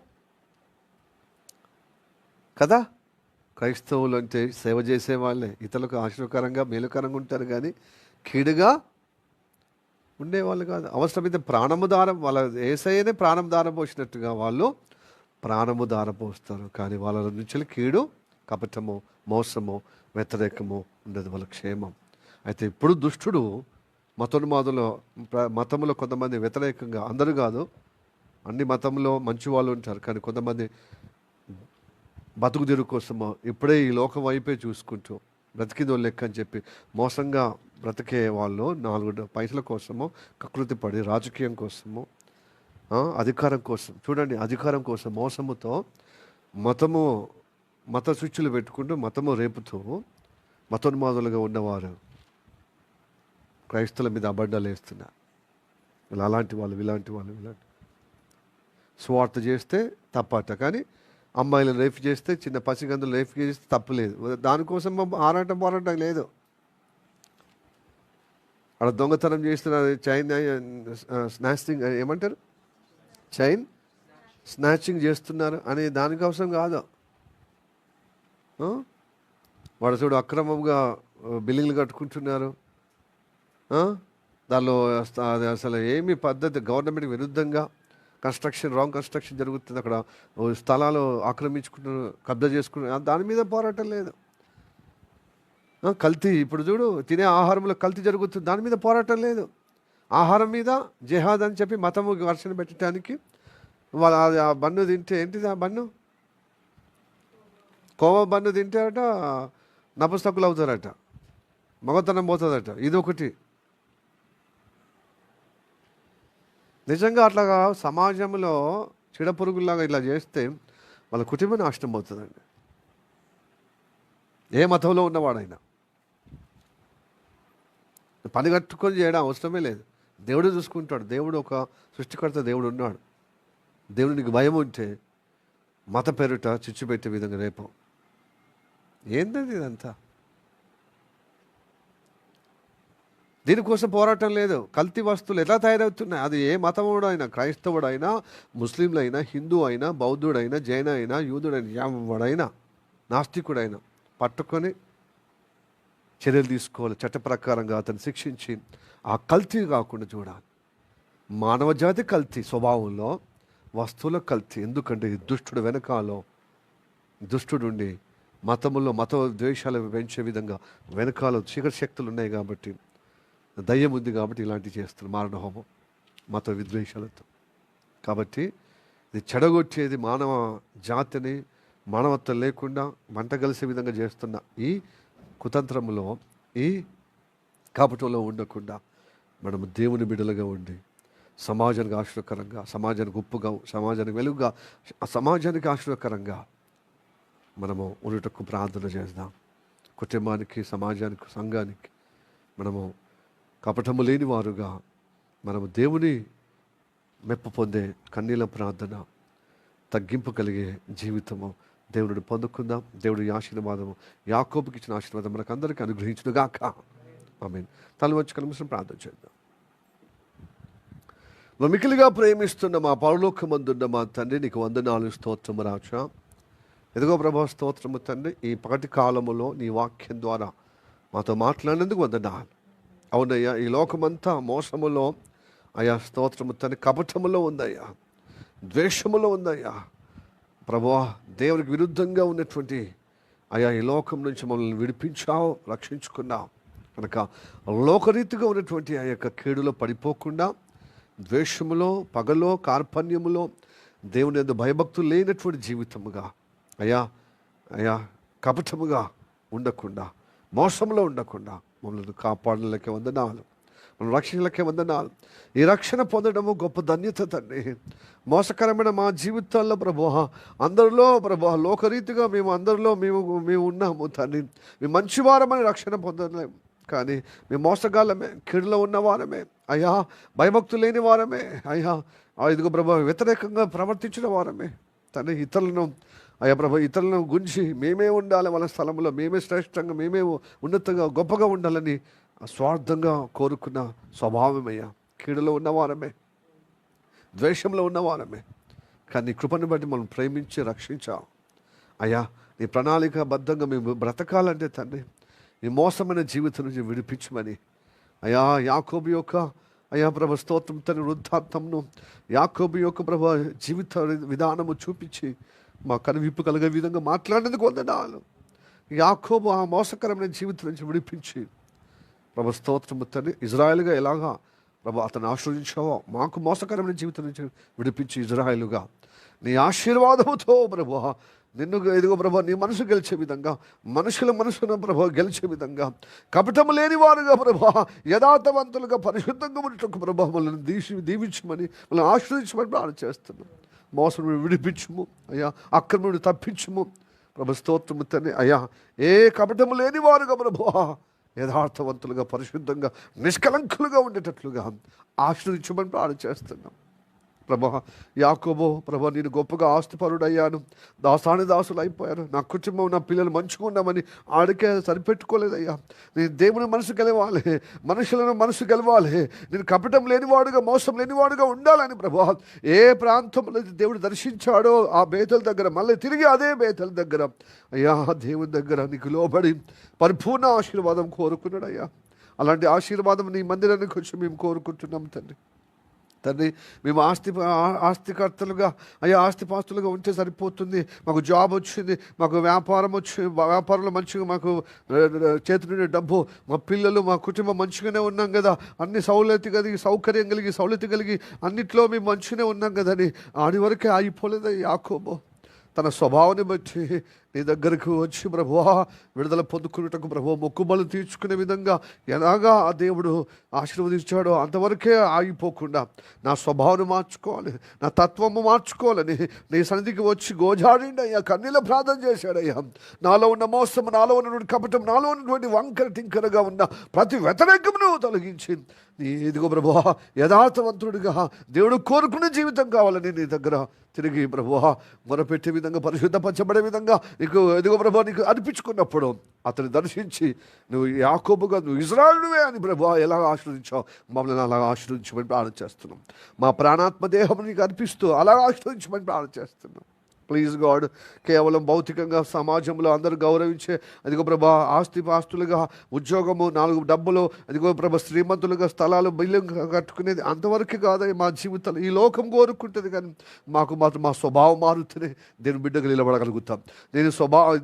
[SPEAKER 1] క్రైస్తవులు అంటే సేవ చేసే వాళ్ళే, ఇతరులకు ఆశీర్వకరంగా మేలుకరంగా ఉంటారు, కానీ కీడుగా ఉండేవాళ్ళు కాదు. అవసరమైతే ప్రాణము దారం, వాళ్ళ యేసయ్యనే ప్రాణం దారం పోసినట్టుగా వాళ్ళు ప్రాణము దారపోస్తారు. కానీ వాళ్ళ నుంచి కీడు, కపటము, మోసము, వ్యతిరేకము ఉండదు, వాళ్ళ క్షేమం. అయితే ఇప్పుడు దుష్టుడు మతంలో కొంతమంది వ్యతిరేకంగా, అందరూ కాదు, అన్ని మతంలో మంచి వాళ్ళు ఉంటారు, కానీ కొంతమంది బతుకుదిరు కోసమో ఇప్పుడే ఈ లోకం వైపే చూసుకుంటూ బ్రతికిందో లెక్క అని చెప్పి మోసంగా బ్రతికే వాళ్ళు 4 పైసల కోసమో కకృతి పడి రాజకీయం కోసమో అధికారం కోసం, చూడండి, అధికారం కోసం మోసముతో మత స్విచ్చులు పెట్టుకుంటూ మతము రేపుతూ మతోన్మాదులుగా ఉన్నవారు క్రైస్తవుల మీద అబద్ధాలు వేస్తున్నారు. అలాంటి వాళ్ళు ఇలాంటి స్వార్థ చేస్తే తప్పట, కానీ అమ్మాయిలను రేపు చేస్తే, చిన్న పసిగందులు రేపు చేస్తే తప్పులేదు. దానికోసం పోరాటం లేదు. అక్కడ దొంగతనం చేస్తున్నారు, చైన్ స్నాచింగ్ ఏమంటారు, చైన్ స్నాచింగ్ చేస్తున్నారు అని దానికోసం కాదు. వాడు చూడు అక్రమంగా బిల్డింగ్లు కట్టుకుంటున్నారు. దానిలో అసలు ఏమి పద్ధతి, గవర్నమెంట్కి విరుద్ధంగా రాంగ్ కన్స్ట్రక్షన్ జరుగుతుంది. అక్కడ స్థలాలు ఆక్రమించుకుంటున్నారు, కబ్జా చేసుకుంటున్నారు, దాని మీద పోరాటం లేదు. కల్తీ, ఇప్పుడు చూడు తినే ఆహారంలో కల్తీ జరుగుతుంది, దాని మీద పోరాటం లేదు. ఆహారం మీద జెహాద్ అని చెప్పి మతము ఘర్షణ పెట్టడానికి వాళ్ళు ఆ బన్ను తింటే, ఏంటిది ఆ బన్ను, కోవ బన్ను తింటే అట నపుస్తకులు అవుతారట, మగతనం పోతుందట. ఇది ఒకటి. నిజంగా అట్లాగా సమాజంలో చిడపురుగుల్లాగా ఇలా చేస్తే వాళ్ళ కుటుంబం నాశనం అవుతుందండి. ఏ మతంలో ఉన్నవాడైనా పని కట్టుకొని చేయడం అవసరమే లేదు. దేవుడు చూసుకుంటాడు. దేవుడు ఒక సృష్టికర్త, దేవుడు ఉన్నాడు. దేవుడికి భయం ఉంటే మత పేరుట చిచ్చు పెట్టే విధంగా రేపు ఏంటండి ఇదంతా? దీనికోసం పోరాటం లేదు. కల్తీ వస్తువులు ఎలా తయారవుతున్నాయి, అది ఏ మతముడైనా, క్రైస్తవుడైనా, ముస్లింలైనా, హిందూ అయినా, బౌద్ధుడైనా, జైన అయినా, యూదుడైనా, ఎవడైనా, నాస్తికుడైనా పట్టుకొని చర్యలు తీసుకోవాలి. చట్ట ప్రకారంగా అతను శిక్షించి ఆ కల్తీ కాకుండా చూడాలి. మానవ జాతి కల్తీ స్వభావంలో, వస్తువుల కల్తీ. ఎందుకంటే ఈ దుష్టుడు వెనకాలో దుష్టుడుండి మతములో మత ద్వేషాలు పెంచే విధంగా వెనకాల చీకటి శక్తులు ఉన్నాయి కాబట్టి, దయ్యం ఉంది కాబట్టి ఇలాంటివి చేస్తున్నారు, మారణహోమం, మత విద్వేషాలతో. కాబట్టి ఇది చెడగొట్టేది మానవ జాతిని, మానవత్వం లేకుండా మంట కలిసే విధంగా చేస్తున్న ఈ కుతంత్రములో, ఈ కపటంలో ఉండకుండా మనము దేవుని బిడ్డలుగా ఉండి సమాజానికి ఆశ్రయకరంగా, సమాజానికి ఉప్పుగా, సమాజానికి వెలుగుగా, సమాజానికి ఆశ్రయకరంగా మనము ఉన్నటకు ప్రార్థన చేద్దాం. కుటుంబానికి, సమాజానికి, సంఘానికి మనము కపటము లేని వారుగా మనము దేవుని మెప్పు పొందే కన్నీల ప్రార్థన, తగ్గింపు కలిగే జీవితము దేవుడిని పొందుకుందాం. దేవుడి ఆశీర్వాదము, యాకోబుకి ఇచ్చిన ఆశీర్వాదం మనకు అందరికీ అనుగ్రహించునుగాక. ఆమేన్. తల వచ్చి కలిసి ప్రార్థన చేద్దాం. మికిలిగా ప్రేమిస్తున్న మా పరలోకమందున్న మా తండ్రి, నీకు వందనాలు, స్తోత్రము రాజా. ఎదుగో ప్రభా, స్తోత్రము తండ్రి. ఈ పగటి కాలములో నీ వాక్యం ద్వారా మాతో మాట్లాడినందుకు వందనాలు. అవునయ్యా, ఈ లోకమంతా మోసములో అయ్యా, స్తోత్రము తండ్రి, కపటములో ఉందయ్యా, ద్వేషములో ఉందయ్యా ప్రభువా. దేవునికి విరుద్ధంగా ఉన్నటువంటి అయ్యా ఈ లోకం నుంచి మమ్మల్ని విడిపించావు, రక్షించుకున్నావు కనుక లోకరీతిగా ఉన్నటువంటి ఆ యొక్క కీడులో పడిపోకుండా, ద్వేషములో, పగలో, కార్పణ్యములో, దేవుని యందు భయభక్తులు లేనటువంటి జీవితముగా అయ్యా కపటముగా ఉండకుండా, మోసంలో ఉండకుండా మమ్మల్ని కాపాడలకే వందనాలు, మన రక్షణలకే వందనాలు. ఈ రక్షణ పొందడము గొప్ప ధన్యత తండ్రి. మోసకరమైన మా జీవితాల్లో ప్రభువా, అందరిలో ప్రభువా, లోకరీతిగా మేము ఉన్నాము తండ్రి. మేము మంచివారమని రక్షణ పొందలేము, కానీ మేము మోసగాళ్ళమే, కీడులో ఉన్నవారమే అయ్యా, భయభక్తులు లేని వారమే అయ్యా. ఇదిగో ప్రభా, వ్యతిరేకంగా ప్రవర్తించిన వారమే తండ్రి. ఇతరులను గురించి మేమే ఉండాలి, వాళ్ళ స్థలంలో మేమే శ్రేష్టంగా, మేమే ఉన్నతంగా, గొప్పగా ఉండాలని స్వార్థంగా కోరుకున్న స్వభావమయ్యా. కీడులో ఉన్నవారమే, ద్వేషంలో ఉన్నవారమే, కానీ కృపను బట్టి మనం ప్రేమించి రక్షించావు అయ్యా నీ ప్రణాళికాబద్ధంగా మేము బ్రతకాలంటే తండ్రి ఈ మోసమైన జీవితం నుంచి విడిపించమని అయ్యా యాకోబు యొక్క అయ్యా ప్రభ స్తోత్రం తన వృద్ధాంతంను యాకోబు యొక్క ప్రభ జీవిత విధానము చూపించి మా కనువిప్పు కలిగే విధంగా మాట్లాడేందుకు వందనాలు. యాకోబు ఆ మోసకరమైన జీవితం నుంచి విడిపించి ప్రభ స్తోత్రము తండ్రి ఇజ్రాయెల్గా ఎలాగా ప్రభు అతను ఆశ్రయించావో మాకు మోసకరమైన జీవితం నుంచి విడిపించి ఇజ్రాయెలుగా నీ ఆశీర్వాదముతో ప్రభు నిన్ను ఎదుగో ప్రభు నీ మనసు గెలిచే విధంగా మనుషుల మనసును ప్రభు గెలిచే విధంగా కపటము లేని వారుగా ప్రభు యథార్థవంతులుగా పరిశుద్ధంగా ఉన్నట్టు ప్రభు మనల్ని దీవించమని మనల్ని ఆశ్రయించమని ప్రార్థన చేస్తున్నాం. మోసం విడిపించుము అయ్యా, అక్రముడు తప్పించుము ప్రభు స్తోత్రము తండ్రి అయ్యా. ఏ కపటము లేని వారుగా ప్రభు యథార్థవంతులుగా పరిశుద్ధంగా నిష్కలంకులుగా ఉండేటట్లుగా ఆశ్రయించమని ప్రార్థన చేస్తున్నాం. ప్రభా యాకోబు ప్రభా నేను గొప్పగా ఆస్తిపరుడయ్యాను, దాసులు అయిపోయాను, నా కుటుంబం నా పిల్లలు మంచిగా ఉన్నామని ఆడికే సరిపెట్టుకోలేదయ్యా. నేను దేవుని మనసు గెలవాలి, మనుషులను మనసు గెలవాలి, నేను కపటం లేనివాడుగా మోసం లేనివాడుగా ఉండాలని ప్రభా ఏ ప్రాంతంలో దేవుడు దర్శించాడో ఆ బేతల దగ్గర మళ్ళీ తిరిగి అదే బేతల దగ్గర అయ్యా దేవుని దగ్గర నీకు లోబడి పరిపూర్ణ ఆశీర్వాదం కోరుకున్నాడు అయ్యా. అలాంటి ఆశీర్వాదం నీ మందిరానికి వచ్చి మేము కోరుకుంటున్నాం తండ్రి. మేము ఆస్తికర్తలుగా అయ్యా ఆస్తిపాస్తులుగా ఉంటే సరిపోతుంది, మాకు జాబ్ వచ్చింది, మాకు వ్యాపారంలో మంచిగా మాకు చేతి నుండి డబ్బు, మా పిల్లలు మా కుటుంబం మంచిగానే ఉన్నాం కదా, అన్ని సౌకర్యం కలిగి అన్నిట్లో మేము మంచిగానే ఉన్నాం కదా అని ఆడి వరకే ఆగిపోలేదు యాకోబు. తన స్వభావాన్ని బట్టి నీ దగ్గరకు వచ్చి ప్రభువా విడుదల పొందుకున్నటకు ప్రభు మొక్కుబలు తీర్చుకునే విధంగా ఎలాగా ఆ దేవుడు ఆశీర్వదించాడో అంతవరకే ఆగిపోకుండా నా స్వభావాన్ని మార్చుకోవాలి, నా తత్వము మార్చుకోవాలని నీ సన్నిధికి వచ్చి గోజాడిండి అయ్యా, కన్నీళ్ళ ప్రార్థన చేశాడయ్యా. నాలో ఉన్న మోసము, నాలో ఉన్నటువంటి కపటం, నాలో ఉన్నటువంటి వంకర టింకరగా ఉన్న ప్రతి వ్యతిరేకమును తొలగించి నీ ఎదుగో ప్రభువా యథార్థవంతుడిగా దేవుడు కోరుకునే జీవితం కావాలని నీ దగ్గర తిరిగి ప్రభువా మొరపెట్టే విధంగా పరిశుద్ధపరచబడే విధంగా నీకు ఎదుగో ప్రభు నీకు అనిపించుకున్నప్పుడు అతన్ని దర్శించి నువ్వు యాకోబుగా నువ్వు ఇజ్రాయేలువే అని ప్రభు ఎలా ఆశ్రయించావు మమ్మల్ని అలాగా ఆశ్రయించమని ప్రార్థన చేస్తున్నాం. మా ప్రాణాత్మ దేహం నీకు అర్పిస్తూ అలాగా ఆశ్రయించమని ప్రార్థన చేస్తున్నాం. ప్లీజ్ గాడ్, కేవలం భౌతికంగా సమాజంలో అందరూ గౌరవించే అదిగో ప్రభా ఆస్తిపాస్తులుగా ఉద్యోగము 4 డబ్బులు అదిగో ప్రభా శ్రీమంతులుగా స్థలాలు బిల్డింగ్ కట్టుకునేది అంతవరకు కాదని మా జీవితాలు ఈ లోకం కోరుకుంటుంది. కానీ మాకు మాత్రం మా స్వభావం మారుతూనే నేను బిడ్డగా నిలబడగలుగుతాం. నేను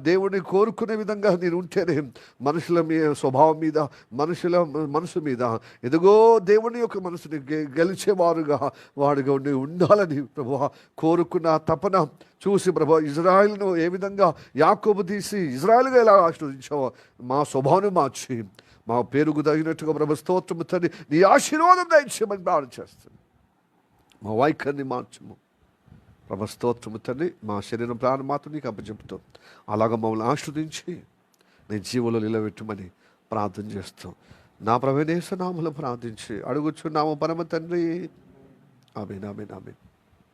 [SPEAKER 1] దేవుడిని కోరుకునే విధంగా నేను ఉంటేనే మనుషుల స్వభావం మీద మనుషుల మనసు మీద ఎదుగో దేవుని యొక్క మనసుని గెలిచేవారుగా వాడుగా ఉండాలని ప్రభు కోరుకున్న తపన చూసి ప్రభా ఇజ్రాయెల్ను ఏ విధంగా యాకోబు తీసి ఇజ్రాయెల్గా ఎలా ఆశీర్వదించావో మా స్వభావాన్ని మార్చి మా పేరుకు తగినట్టుగా ప్రభు స్తోత్రము తండ్రి నీ ఆశీర్వాదం దయచేయమని ప్రార్థన చేస్తాను. మా వైఖరిని మార్చము ప్రభు స్తోత్రము తండ్రి. మా శరీరం ప్రాణం మాత్రం నీకు అప్పచెపుతాం. అలాగ మమ్మల్ని ఆశీర్వదించి నీ జీవులో నిలబెట్టమని ప్రార్థన చేస్తాం. నా ప్రభువైన యేసు నామములో ప్రార్థించి అడుగుచున్నాము పరమ తండ్రి. ఆమేన్ ఆమేన్ ఆమేన్.